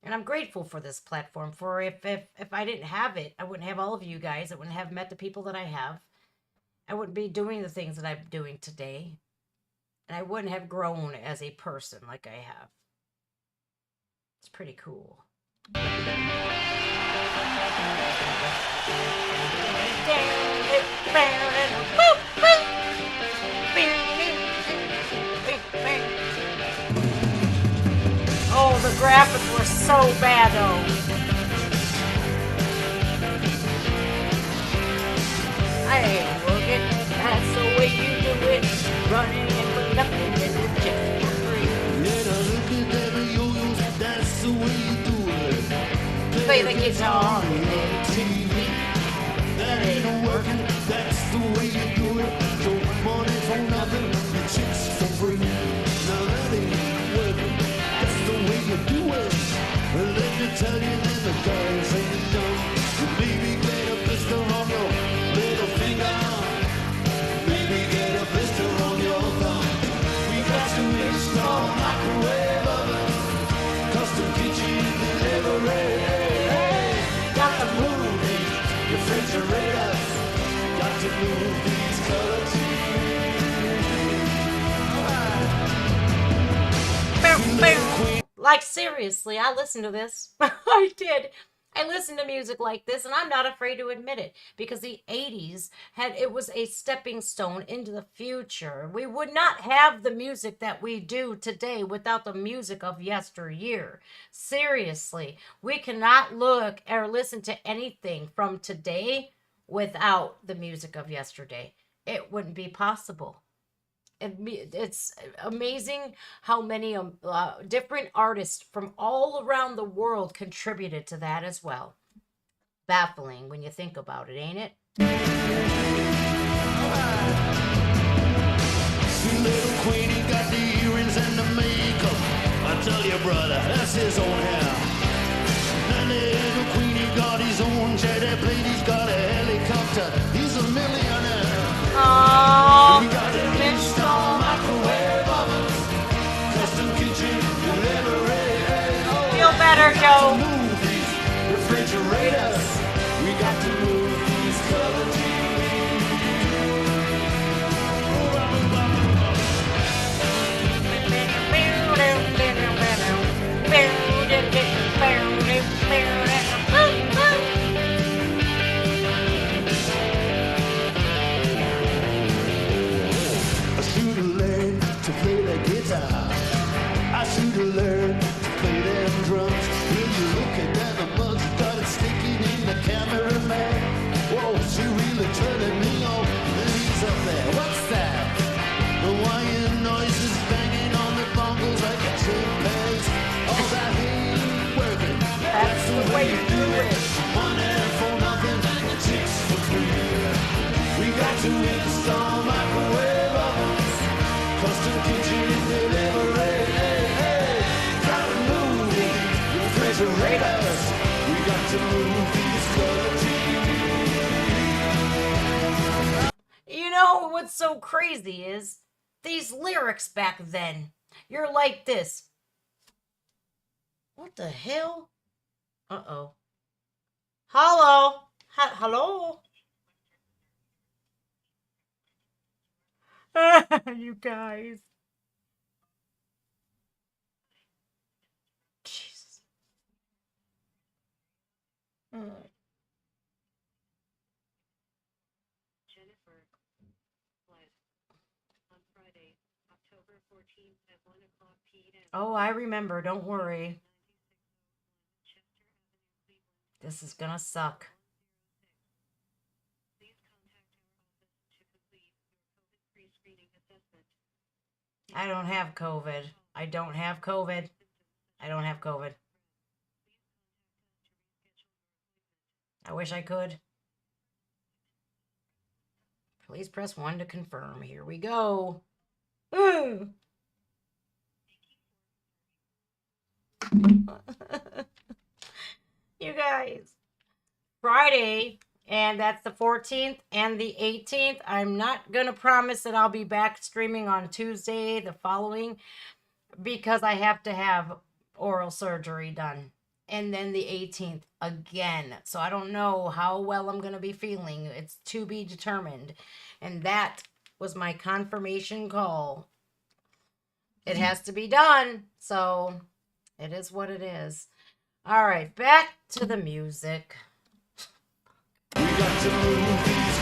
And I'm grateful for this platform. For if I didn't have it, I wouldn't have all of you guys. I wouldn't have met the people that I have. I wouldn't be doing the things that I'm doing today. And I wouldn't have grown as a person like I have. It's pretty cool. Oh, the graphics were so bad though. I ain't working, that's the way you do it. Running in for nothing and it's just for free. Yeah, now look at them yo-yos, that's the way you do it. Play the guitar on the TV. That ain't working, that's the way you do it. Your money for nothing, your chicks for free. Now that ain't working, that's the way you do it. Well, let me tell you that the guys ain't dumb. You maybe get a blister on your little finger. Maybe get a blister on your thumb. We got to install microwave oven, custom kitchen delivery. Got to move these refrigerators. Got to move these color TVs. Like, seriously, I listened to this. I did. I listened to music like this, and I'm not afraid to admit it, because the 80s it was a stepping stone into the future. We would not have the music that we do today without the music of yesteryear. Seriously, we cannot look or listen to anything from today without the music of yesterday. It wouldn't be possible. It's amazing how many different artists from all around the world contributed to that as well. Baffling when you think about it, ain't it? See, little Queenie got the earrings and the makeup. I tell you, brother, that's his own hair. And little Queenie got his own jet plane. He's got a helicopter. He's a millionaire. Aww. We got an install microwave ovens, custom kitchen delivery. Feel better, Joe. Move these refrigerators. We got to move these color I should have learned to play the guitar. I should have learned to play them drums. When you look at that, the mud's got it sticking in the cameraman. Whoa, she really turning me on. And he's up there. What's that? Hawaiian noises banging on the bongos like a chimpanzee. All that ain't working. That's the way you do it. Money for nothing, chicks for free. We got to install microwave ovens, custom kitchen delivery. Gotta move these refrigerators. We got to move these color TVs. You know what's so crazy is these lyrics back then. You're like this. What the hell? Uh-oh. Hello? Hello? You guys. Jesus. Jennifer fled on Friday, October 14th at 1 o'clock p.m. Oh, I remember. Don't worry. 9601 Chester Avenue, Cleveland. This is gonna suck. Please contact our office to complete your COVID-free screening assessment. I don't have COVID. I don't have COVID. I don't have COVID. I wish I could. Please press 1 to confirm. Here we go. Ooh. You guys. Friday, And that's the 14th and the 18th. I'm not going to promise that I'll be back streaming on Tuesday, the following, because I have to have oral surgery done. And then the 18th again. So I don't know how well I'm going to be feeling. It's to be determined. And that was my confirmation call. It has to be done. So it is what it is. All right, back to the music. We got to move these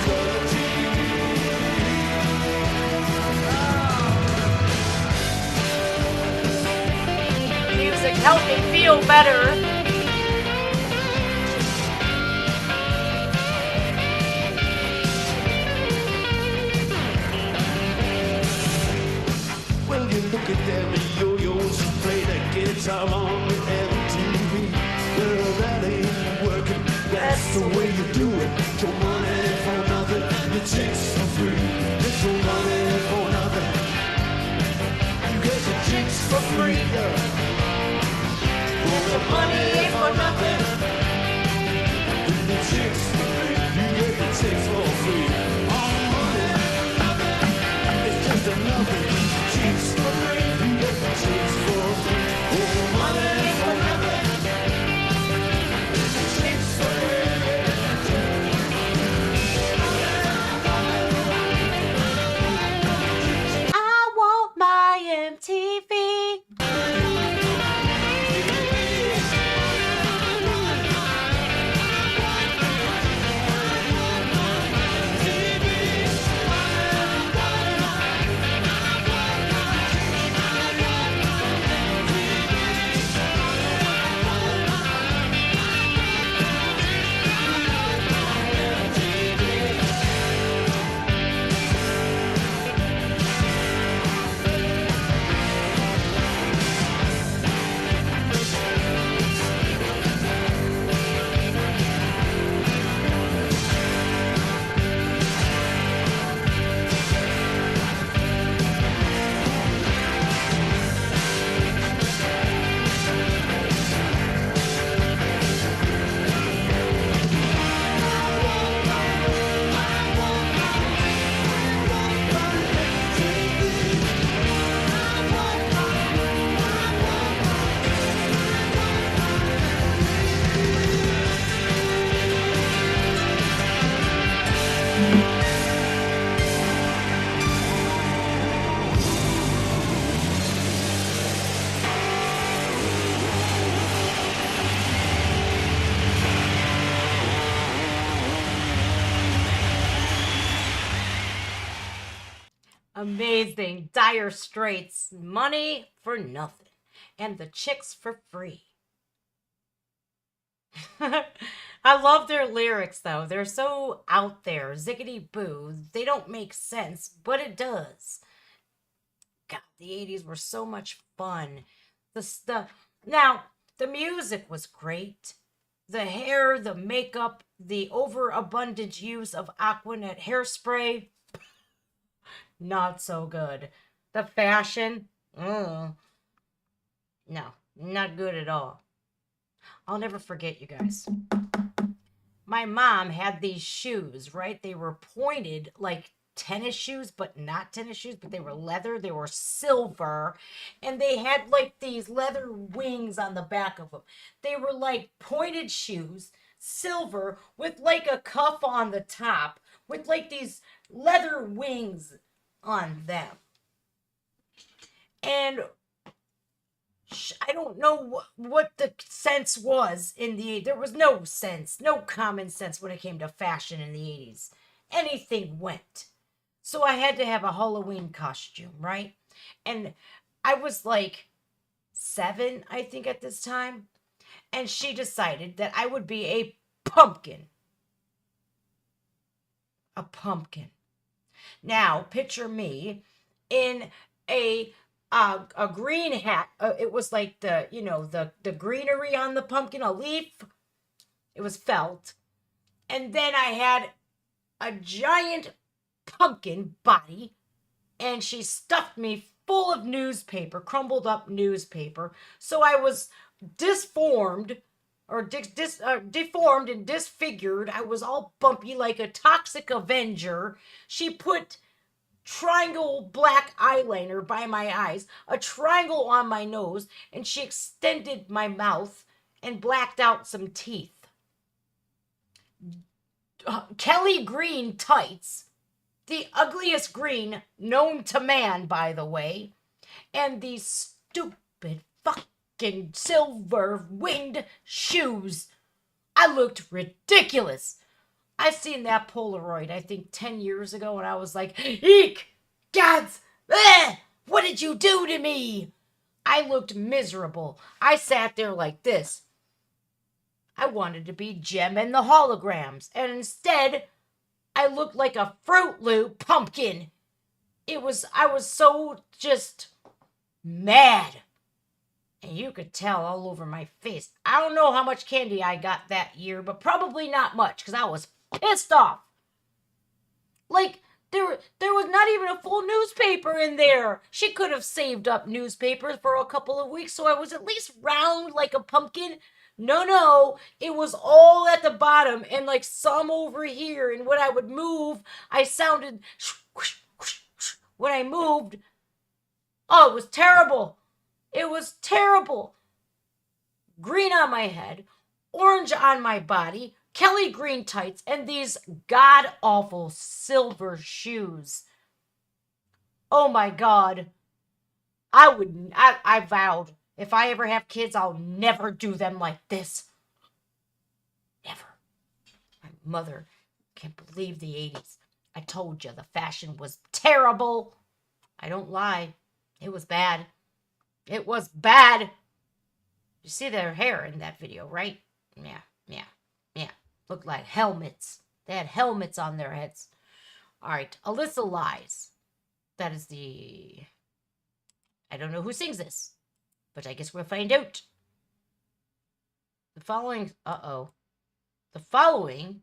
Music helped me feel better. Well, you look at them yo-yos who play the guitar on the MTV. Well, that ain't working. That's the way you do it. Get your money for nothing. Your chicks for free. Get your money for nothing. You get your chicks for free. Get your money for nothing. Get your chicks for free. You get your chicks for free. All money, nothing. It's just another chicks for free. You get your chicks for free. Oh, money for nothing. Chicks for free. I want my MTV. Amazing. Dire Straits. Money for nothing. And the chicks for free. I love their lyrics, though. They're so out there. Ziggity boo. They don't make sense, but it does. God, the 80s were so much fun. The stuff. Now, the music was great. The hair, the makeup, the overabundant use of Aquanet hairspray. Not so good. The fashion. No, not good at all. I'll never forget, you guys. My mom had these shoes, right? They were pointed like tennis shoes, but not tennis shoes, but they were leather. They were silver. And they had like these leather wings on the back of them. They were like pointed shoes, silver, with like a cuff on the top, with like these leather wings on them. And I don't know what the sense was in the 80s. There was no sense, no common sense when it came to fashion in the 80s. Anything went. So I had to have a Halloween costume, right? And I was like 7, I think, at this time. And she decided that I would be a pumpkin. A pumpkin. Now, picture me in a green hat. It was like the greenery on the pumpkin, a leaf. It was felt. And then I had a giant pumpkin body, and she stuffed me full of newspaper, crumbled up newspaper. So I was disformed or deformed and disfigured. I was all bumpy like a toxic Avenger. She put triangle black eyeliner by my eyes, a triangle on my nose, and she extended my mouth and blacked out some teeth. Kelly green tights, the ugliest green known to man, by the way, and these stupid fucking silver winged shoes. I looked ridiculous. I seen that Polaroid, I think 10 years ago, and I was like, eek, gods, what did you do to me? I looked miserable. I sat there like this. I wanted to be Jem and the holograms, and instead, I looked like a Fruit Loop pumpkin. I was so just mad. And you could tell all over my face. I don't know how much candy I got that year, but probably not much, because I was pissed off. Like, there was not even a full newspaper in there. She could have saved up newspapers for a couple of weeks, so I was at least round like a pumpkin. No, it was all at the bottom and like some over here. And when I would move, I sounded when I moved. Oh, it was terrible. It was terrible. Green on my head, orange on my body, Kelly green tights, and these god-awful silver shoes. Oh my God. I vowed, if I ever have kids, I'll never do them like this. Never. My mother can't believe the 80s. I told you the fashion was terrible. I don't lie. It was bad. It was bad. You see their hair in that video, right? Yeah. Looked like helmets. They had helmets on their heads. All right, Alyssa Lies. That is the... I don't know who sings this, but I guess we'll find out. The following... The following...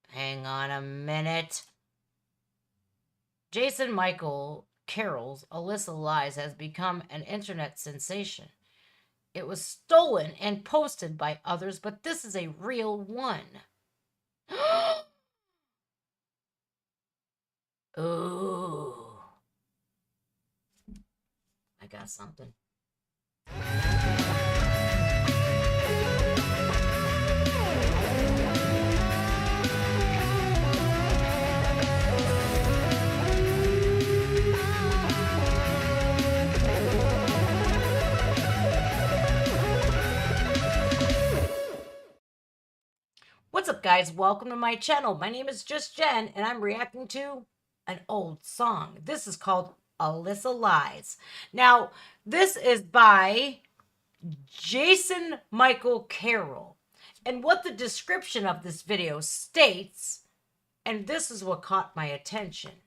Hang on a minute. Jason Michael Carroll's Alyssa Lies has become an internet sensation. It was stolen and posted by others, but this is a real one. Ooh. I got something. What's up, guys? Welcome to my channel. My name is Just Jen, and I'm reacting to an old song. This is called Alyssa Lies. Now, this is by Jason Michael Carroll. And what the description of this video states, and this is what caught my attention.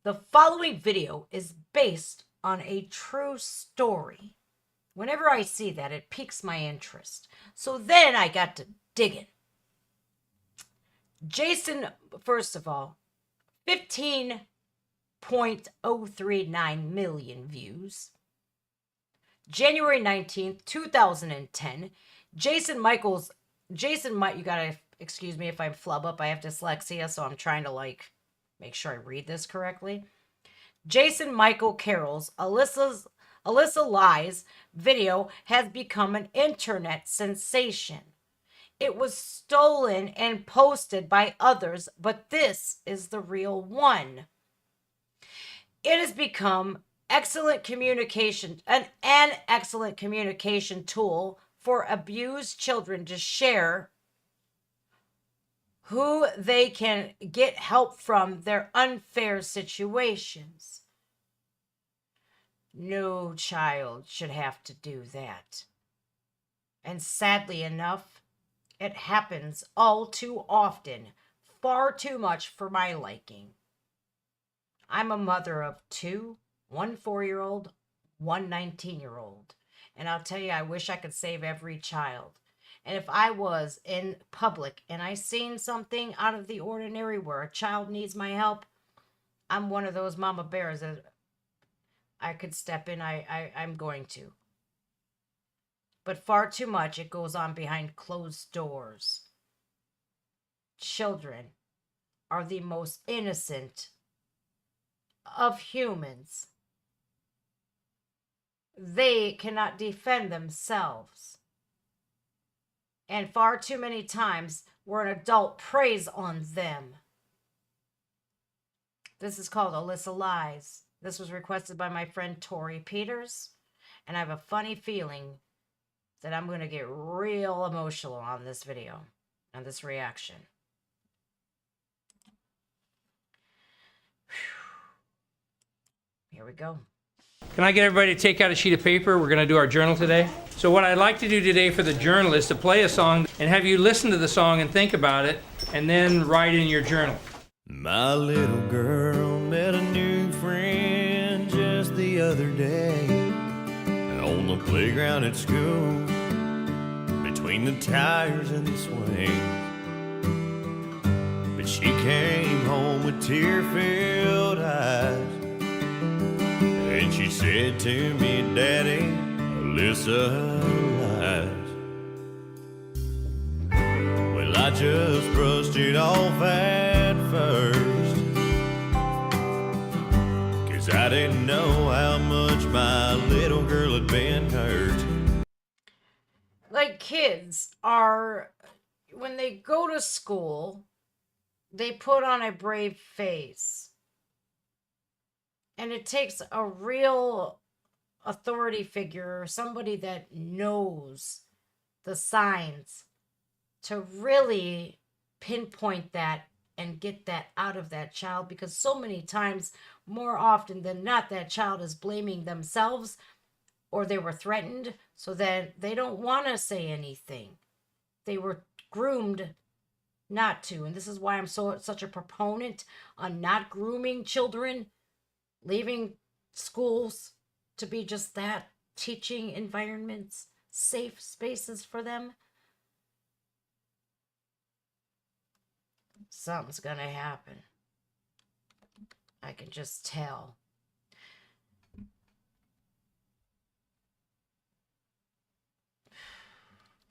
The following video is based on a true story. Whenever I see that, it piques my interest. So then I got to digging. Jason, first of all, 15.039 million views. January 19th, 2010. You gotta excuse me if I flub up. I have dyslexia, so I'm trying to make sure I read this correctly. Jason Michael Carroll's Alyssa Lies video has become an internet sensation. It was stolen and posted by others, but this is the real one. It has become excellent communication, an excellent communication tool for abused children to share who they can get help from their unfair situations. No child should have to do that. And sadly enough, it happens all too often, far too much for my liking. I'm a mother of two, one 4-year-old, one 19-year-old. And I'll tell you, I wish I could save every child. And if I was in public and I seen something out of the ordinary where a child needs my help, I'm one of those mama bears that I could step in. I'm going to. but far too much it goes on behind closed doors. Children are the most innocent of humans. They cannot defend themselves. And far too many times where an adult preys on them. This is called Alyssa Lies. This was requested by my friend Tori Peters. And I have a funny feeling that I'm going to get real emotional on this video, on this reaction. Here we go. Can I get everybody to take out a sheet of paper? We're going to do our journal today. So what I'd like to do today for the journal is to play a song and have you listen to the song and think about it and then write in your journal. My little girl met a new friend just the other day on the playground at school, between the tires and the swing. But she came home with tear-filled eyes, and she said to me, Daddy, Alyssa lies. Well, I just brushed it off at first, 'cause I didn't know how much my little girl had been hurt. Like, kids are, when they go to school, they put on a brave face. And it takes a real authority figure, somebody that knows the signs, to really pinpoint that and get that out of that child, because so many times, more often than not, that child is blaming themselves or they were threatened, so that they don't want to say anything. They were groomed not to. And this is why I'm such a proponent on not grooming children, leaving schools to be just that, teaching environments, safe spaces for them. Something's gonna happen. I can just tell.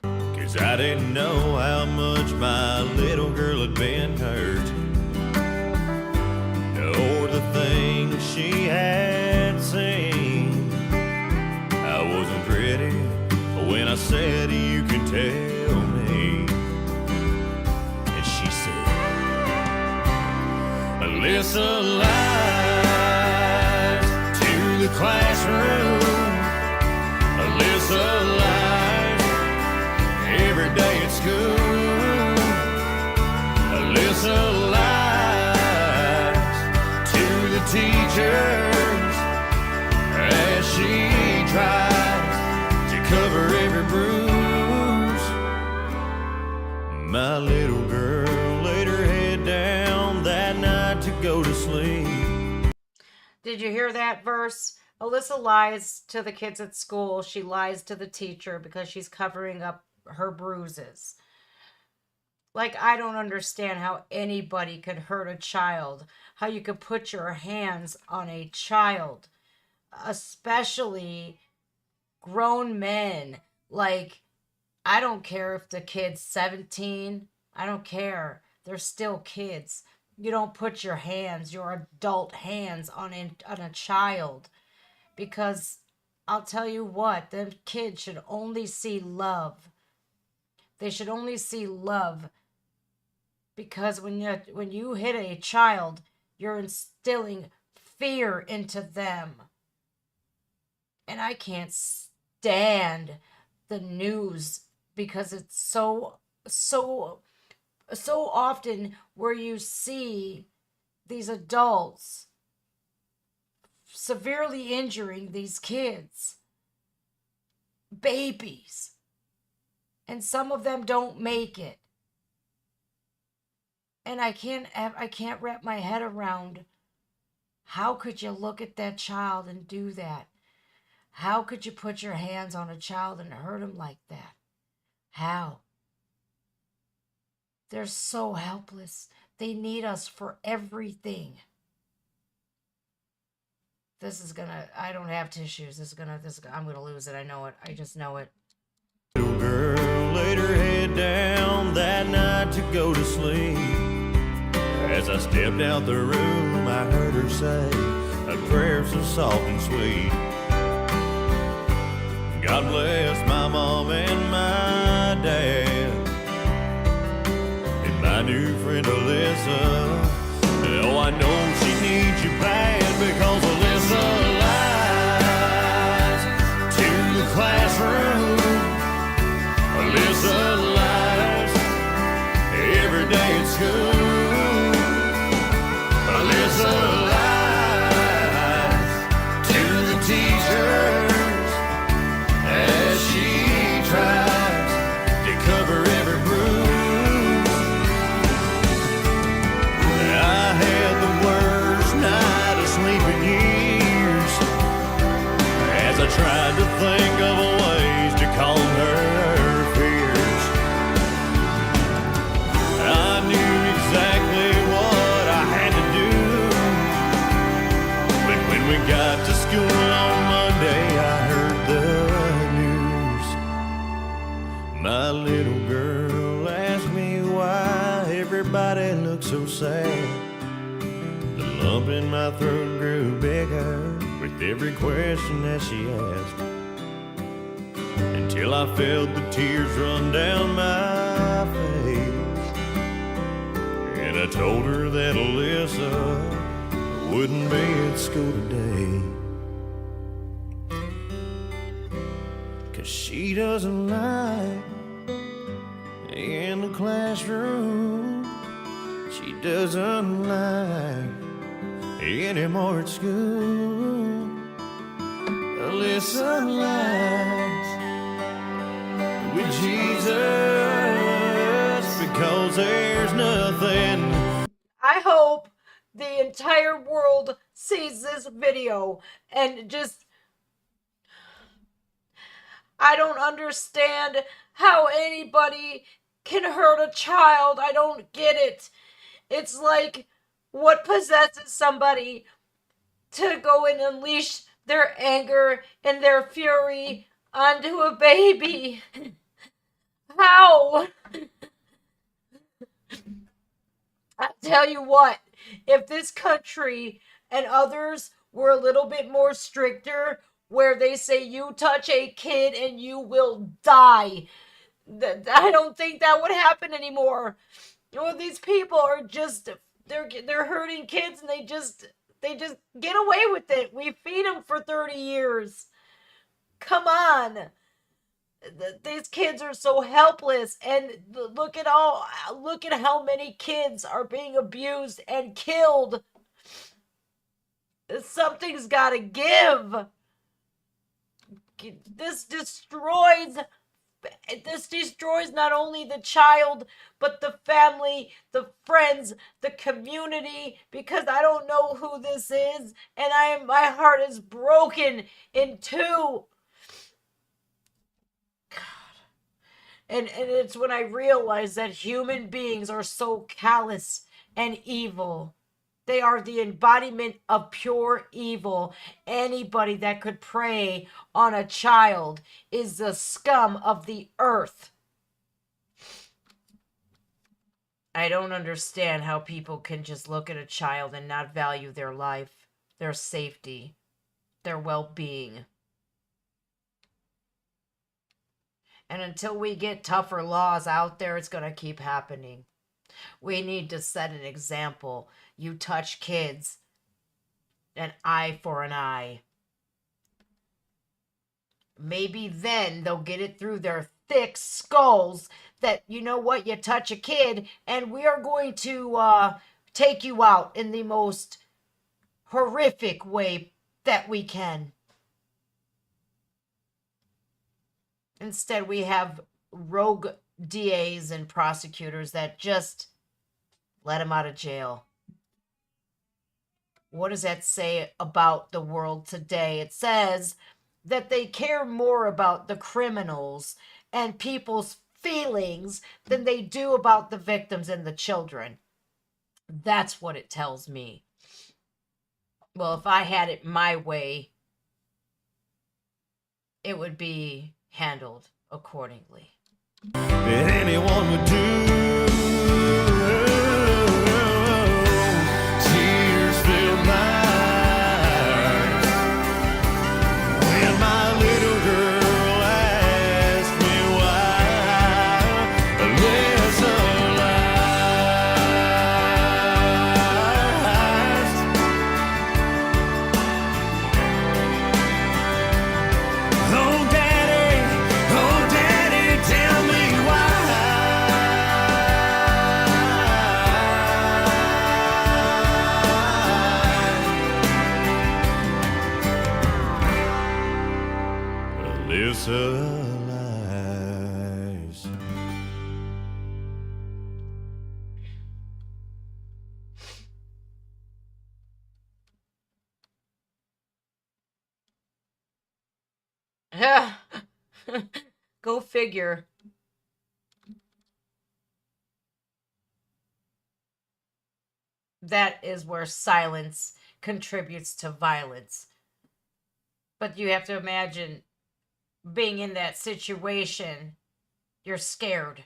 Cause I didn't know how much my little girl had been hurt, or the things she had seen. I wasn't ready when I said, you can tell me. And she said, Alyssa lies to the classroom. Alyssa lies every day at school. Alyssa lies to the teachers as she tries to cover every bruise. My little girl laid her head down that night to go to sleep. Did you hear that verse? Alyssa lies to the kids at school. She lies to the teacher because she's covering up her bruises. Like, I don't understand how anybody could hurt a child, how you could put your hands on a child, especially grown men. Like, I don't care if the kid's 17. I don't care. They're still kids. You don't put your hands, your adult hands, on a child. Because I'll tell you what, the kids should only see love. They should only see love. Because when you hit a child, you're instilling fear into them. And I can't stand the news, because it's so often where you see these adults severely injuring these kids, babies, and some of them don't make it. And I can't wrap my head around, how could you look at that child and do that? How could you put your hands on a child and hurt him like that? How? They're so helpless. They need us for everything. I don't have tissues. I'm gonna lose it. I know it. I just know it. Little girl laid her head down that night to go to sleep. As I stepped out the room, I heard her say a prayer so soft and sweet. God bless my mom and my dad and my new friend Alyssa. Oh, I know she needs you bad because Alyssa lies to the classroom. Alyssa lies every day at school. Alyssa lies to the teachers as she tries to cover every bruise. I had the worst night of sleep in years as I tried to think of ways to calm her fears. I knew exactly what I had to do, but when we got to school on Monday, I heard the news. My little girl asked me why everybody looked so sad. The lump in my throat grew bigger with every question that she asked, until I felt the tears run down my face. And I told her that Alyssa wouldn't be at school today, 'cause she doesn't like in the classroom. She doesn't like anymore at school. Alyssa lies with Jesus because there's nothing. I hope the entire world sees this video and just, I don't understand how anybody can hurt a child. I don't get it. It's like, what possesses somebody to go and unleash their anger and their fury onto a baby? How? I tell you what, if this country and others were a little bit more stricter, where they say you touch a kid and you will die, I don't think that would happen anymore. Well, these people are just, they're hurting kids, and they just get away with it. We feed them for 30 years. Come on. These kids are so helpless, and look at how many kids are being abused and killed. Something's got to give. This destroys not only the child, but the family, the friends, the community, because I don't know who this is, and my heart is broken in two. And it's when I realize that human beings are so callous and evil. They are the embodiment of pure evil. Anybody that could prey on a child is the scum of the earth. I don't understand how people can just look at a child and not value their life, their safety, their well-being. And until we get tougher laws out there, it's going to keep happening. We need to set an example. You touch kids, an eye for an eye. Maybe then they'll get it through their thick skulls that, you know what, you touch a kid and we are going to take you out in the most horrific way that we can. Instead, we have rogue DAs and prosecutors that just let them out of jail. What does that say about the world today? It says that they care more about the criminals and people's feelings than they do about the victims and the children. That's what it tells me. Well, if I had it my way, it would be handled accordingly. that anyone would do. Tears fill my eyes when my little girl asked me why Alyssa lies. Oh daddy, tell me why. Alyssa lies. Go figure. That is where silence contributes to violence. But you have to imagine being in that situation. You're scared.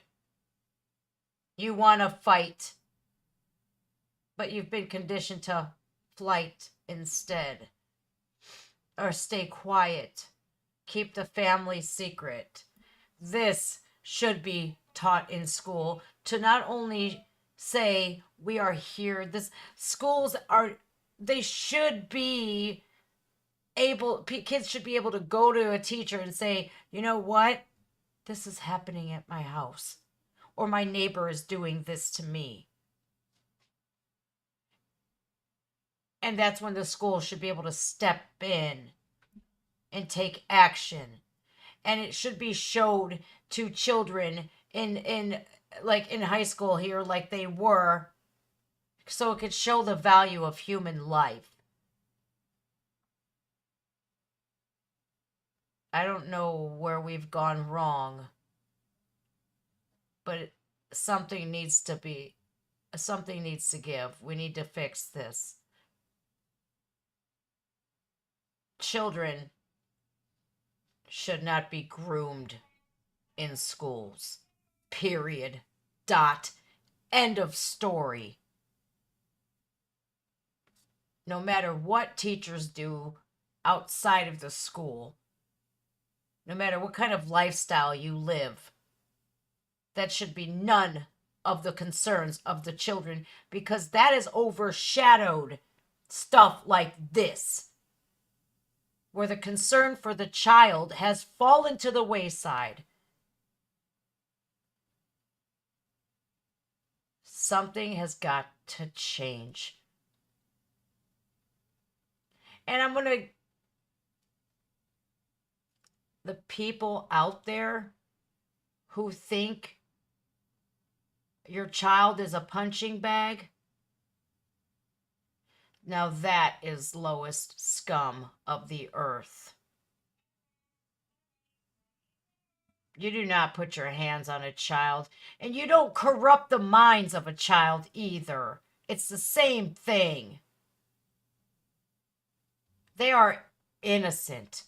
You want to fight. But you've been conditioned to flight instead. Or stay quiet. Keep the family secret. This should be taught in school to not only say we are here. They should be able, kids should be able to go to a teacher and say, you know what? This is happening at my house. Or my neighbor is doing this to me. And that's when the school should be able to step in and take action. And it should be showed to children in high school here like they were, so it could show the value of human life. I don't know where we've gone wrong, but something needs to give. We need to fix this. Children should not be groomed in schools. Period. Dot. End of story. No matter what teachers do outside of the school, no matter what kind of lifestyle you live, that should be none of the concerns of the children, because that has overshadowed stuff like this, where the concern for the child has fallen to the wayside. Something has got to change. And the people out there who think your child is a punching bag, now that is lowest scum of the earth. You do not put your hands on a child, and you don't corrupt the minds of a child either. It's the same thing. They are innocent.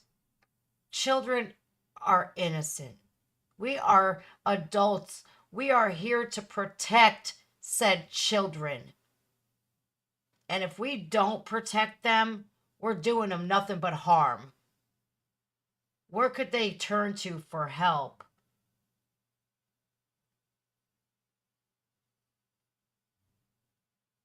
Children are innocent. We are adults. We are here to protect said children. And if we don't protect them, we're doing them nothing but harm. Where could they turn to for help?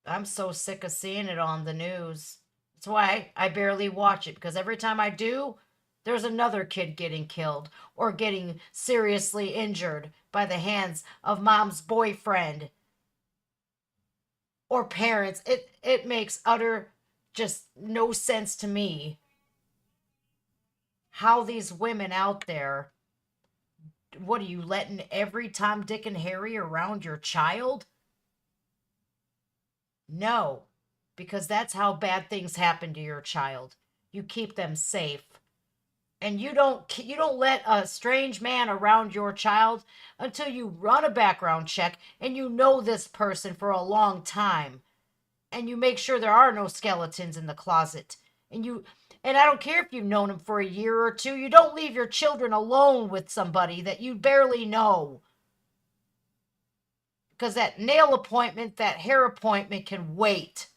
I'm so sick of seeing it on the news. That's why I barely watch it, because every time I do, there's another kid getting killed or getting seriously injured by the hands of mom's boyfriend or parents. It makes utter just no sense to me how these women out there, what are you letting every Tom, Dick, and Harry around your child? No, because that's how bad things happen to your child. You keep them safe. And you don't let a strange man around your child until you run a background check and you know this person for a long time. And you make sure there are no skeletons in the closet. And And I don't care if you've known them for a year or two. You don't leave your children alone with somebody that you barely know. Because that nail appointment, that hair appointment can wait.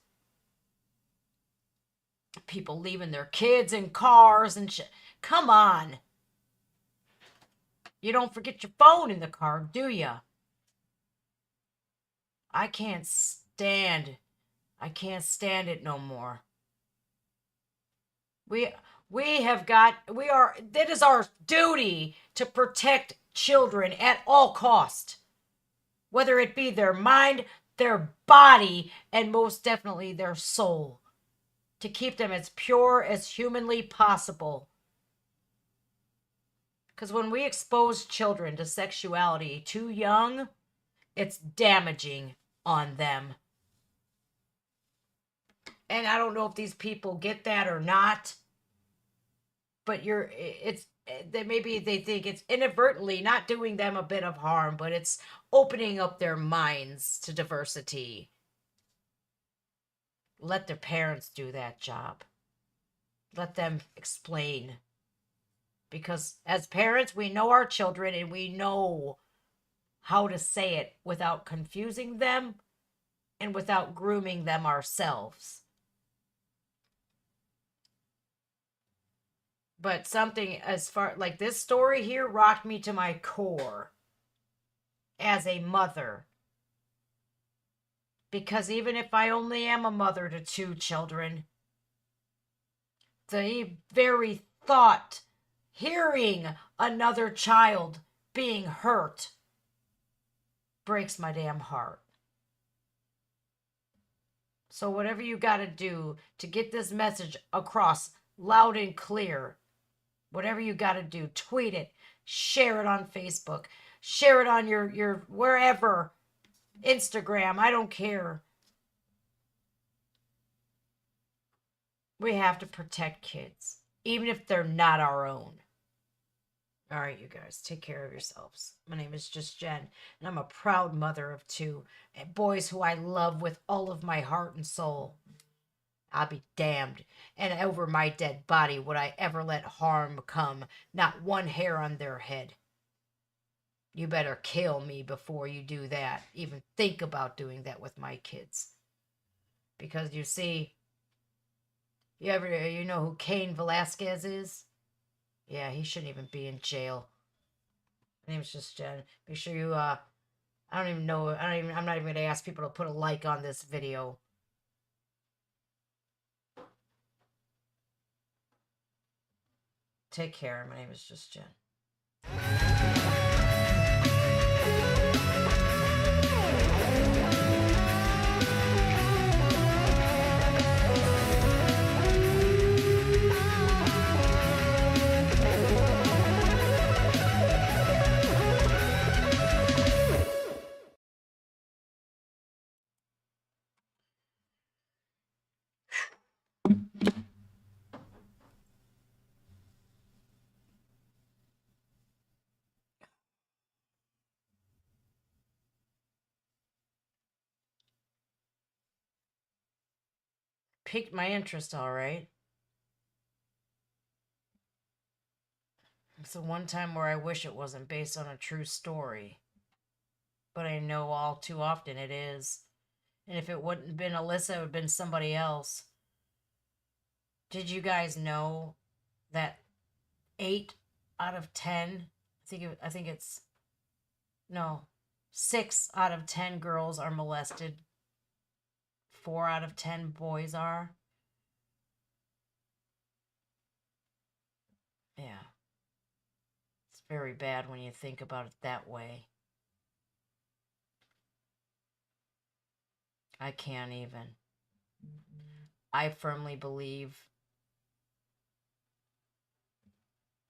People leaving their kids in cars and shit. Come on. You don't forget your phone in the car, do you? I can't stand it no more. It is our duty to protect children at all cost. Whether it be their mind, their body, and most definitely their soul. To keep them as pure as humanly possible. Because when we expose children to sexuality too young, it's damaging on them. And I don't know if these people get that or not. But maybe they think it's inadvertently not doing them a bit of harm, but it's opening up their minds to diversity. Let their parents do that job. Let them explain. Because as parents, we know our children and we know how to say it without confusing them and without grooming them ourselves. But something as far like this story here rocked me to my core as a mother. Because even if I only am a mother to 2 children, the very thought, hearing another child being hurt, breaks my damn heart. So whatever you got to do to get this message across loud and clear, whatever you got to do, tweet it, share it on Facebook, share it on your wherever, Instagram, I don't care. We have to protect kids, even if they're not our own. All right, you guys, take care of yourselves. My name is Just Jen, and I'm a proud mother of 2 boys who I love with all of my heart and soul. I'll be damned, and over my dead body would I ever let harm come, not one hair on their head. You better kill me before you do that. Even think about doing that with my kids. Because you see, you know who Cain Velasquez is? Yeah, he shouldn't even be in jail. My name's Just Jen. Make sure you, I'm not even going to ask people to put a like on this video. Take care. My name is Just Jen. Piqued my interest, all right. It's the one time where I wish it wasn't based on a true story. But I know all too often it is. And if it wouldn't have been Alyssa, it would have been somebody else. Did you guys know that 8 out of 10, I think it's, no, 6 out of 10 girls are molested. 4 out of 10 boys are. Yeah. It's very bad when you think about it that way. I can't even. I firmly believe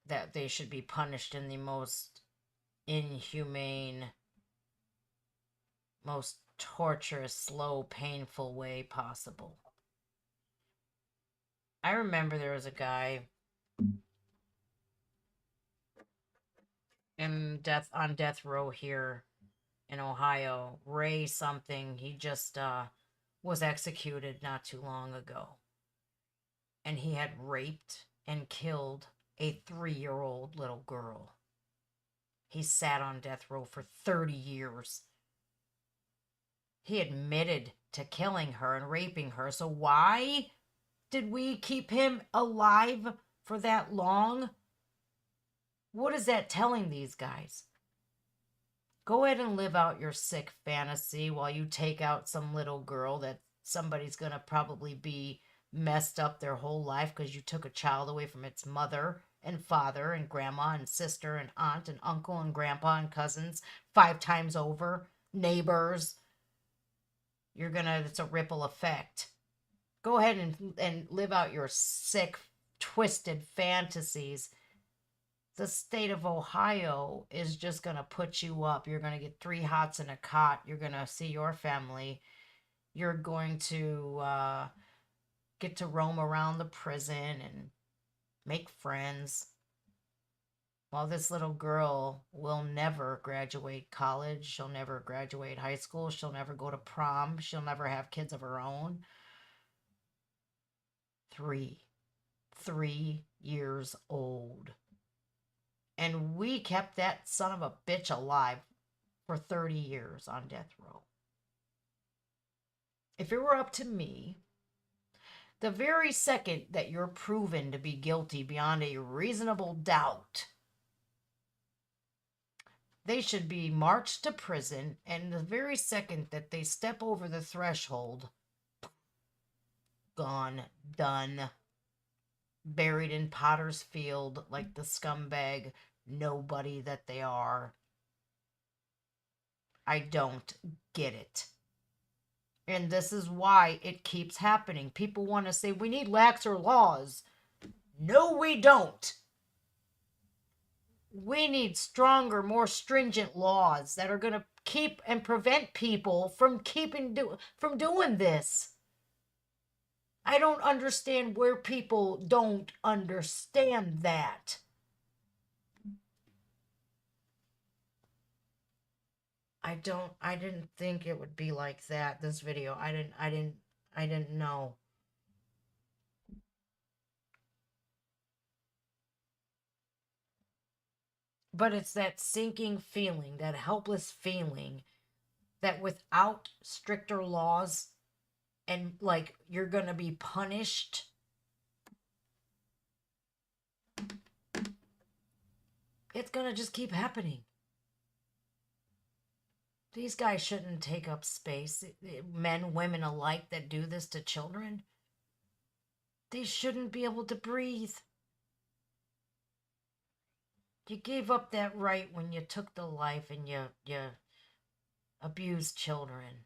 that they should be punished in the most inhumane, most torturous, slow, painful way possible. I remember there was a guy on death row here in Ohio, Ray something. He just was executed not too long ago. and he had raped and killed a 3-year-old little girl. He sat on death row for 30 years. He admitted to killing her and raping her. So why did we keep him alive for that long? What is that telling these guys? Go ahead and live out your sick fantasy while you take out some little girl that somebody's going to probably be messed up their whole life because you took a child away from its mother and father and grandma and sister and aunt and uncle and grandpa and cousins 5 times over, neighbors. It's a ripple effect. Go ahead and live out your sick, twisted fantasies. The state of Ohio is just going to put you up. You're going to get 3 hots in a cot. You're going to see your family. You're going to get to roam around the prison and make friends. While this little girl will never graduate college. She'll never graduate high school. She'll never go to prom. She'll never have kids of her own. 3 years old. And we kept that son of a bitch alive for 30 years on death row. If it were up to me, the very second that you're proven to be guilty beyond a reasonable doubt, they should be marched to prison, and the very second that they step over the threshold, gone, done, buried in Potter's Field like the scumbag nobody that they are. I don't get it. And this is why it keeps happening. People want to say we need laxer laws. No, we don't. We need stronger, more stringent laws that are going to keep and prevent people from doing this. I don't understand where people don't understand that. I didn't think it would be like that, this video. I didn't know. But it's that sinking feeling, that helpless feeling that without stricter laws and like you're gonna be punished, it's gonna just keep happening. These guys shouldn't take up space. Men, women alike that do this to children, they shouldn't be able to breathe. You gave up that right when you took the life and you abused children.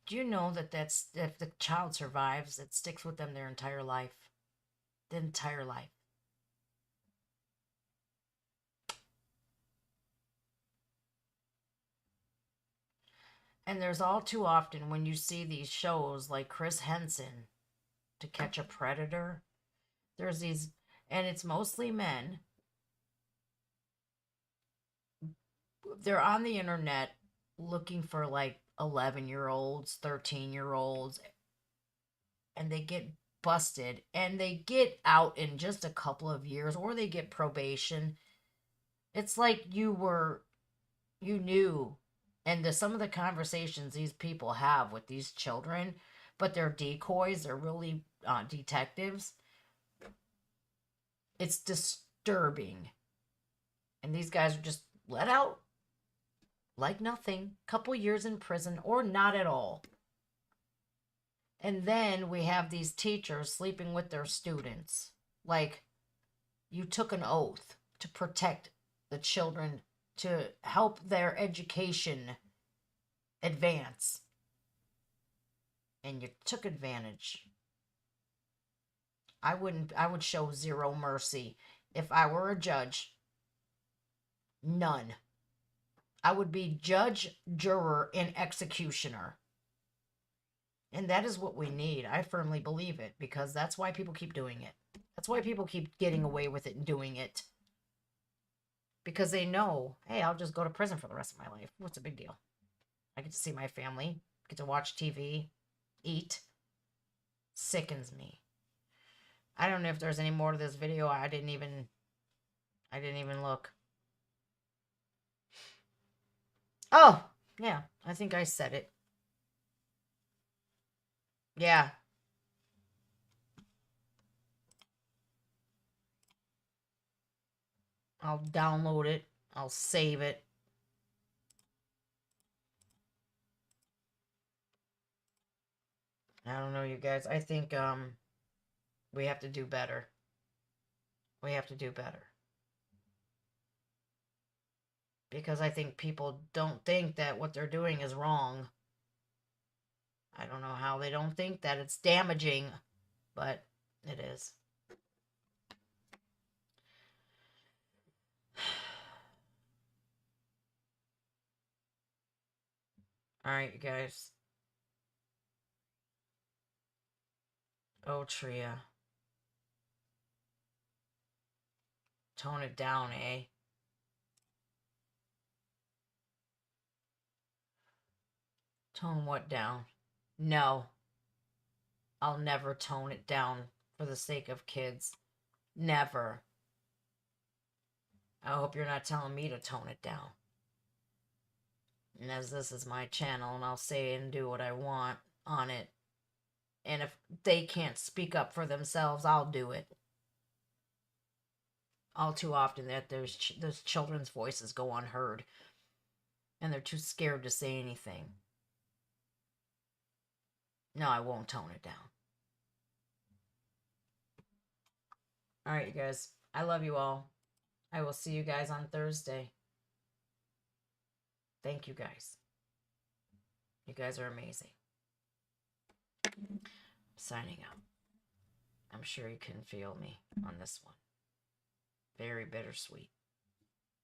Do you know that if the child survives, it sticks with them their entire life? The entire life. And there's all too often when you see these shows like Chris Henson, To Catch a Predator, there's these, and it's mostly men. They're on the internet looking for like 11-year-olds, 13-year-olds, and they get busted and they get out in just a couple of years, or they get probation. It's like you knew. And some of the conversations these people have with these children, but they're decoys, they're really detectives. It's disturbing. And these guys are just let out like nothing. Couple years in prison or not at all. And then we have these teachers sleeping with their students. Like, you took an oath to protect the children, to help their education advance. And you took advantage. I would show zero mercy. If I were a judge, none. I would be judge, juror, and executioner. And that is what we need. I firmly believe it, because that's why people keep doing it. That's why people keep getting away with it and doing it. Because they know, hey, I'll just go to prison for the rest of my life. What's a big deal? I get to see my family, get to watch TV, eat, Sickens me. I don't know if there's any more to this video. I didn't even look. Oh, yeah. I think I said it. Yeah. I'll download it. I'll save it. I don't know, you guys. I think we have to do better. We have to do better. Because I think people don't think that what they're doing is wrong. I don't know how they don't think that it's damaging, but it is. Alright, you guys. Oh, Tria. Tone it down, eh? Tone what down? No. I'll never tone it down for the sake of kids. Never. I hope you're not telling me to tone it down. And as this is my channel, and I'll say and do what I want on it. And if they can't speak up for themselves, I'll do it. All too often that those children's voices go unheard. And they're too scared to say anything. No, I won't tone it down. Alright, you guys. I love you all. I will see you guys on Thursday. Thank you, guys. You guys are amazing. Signing out. I'm sure you can feel me on this one. Very bittersweet.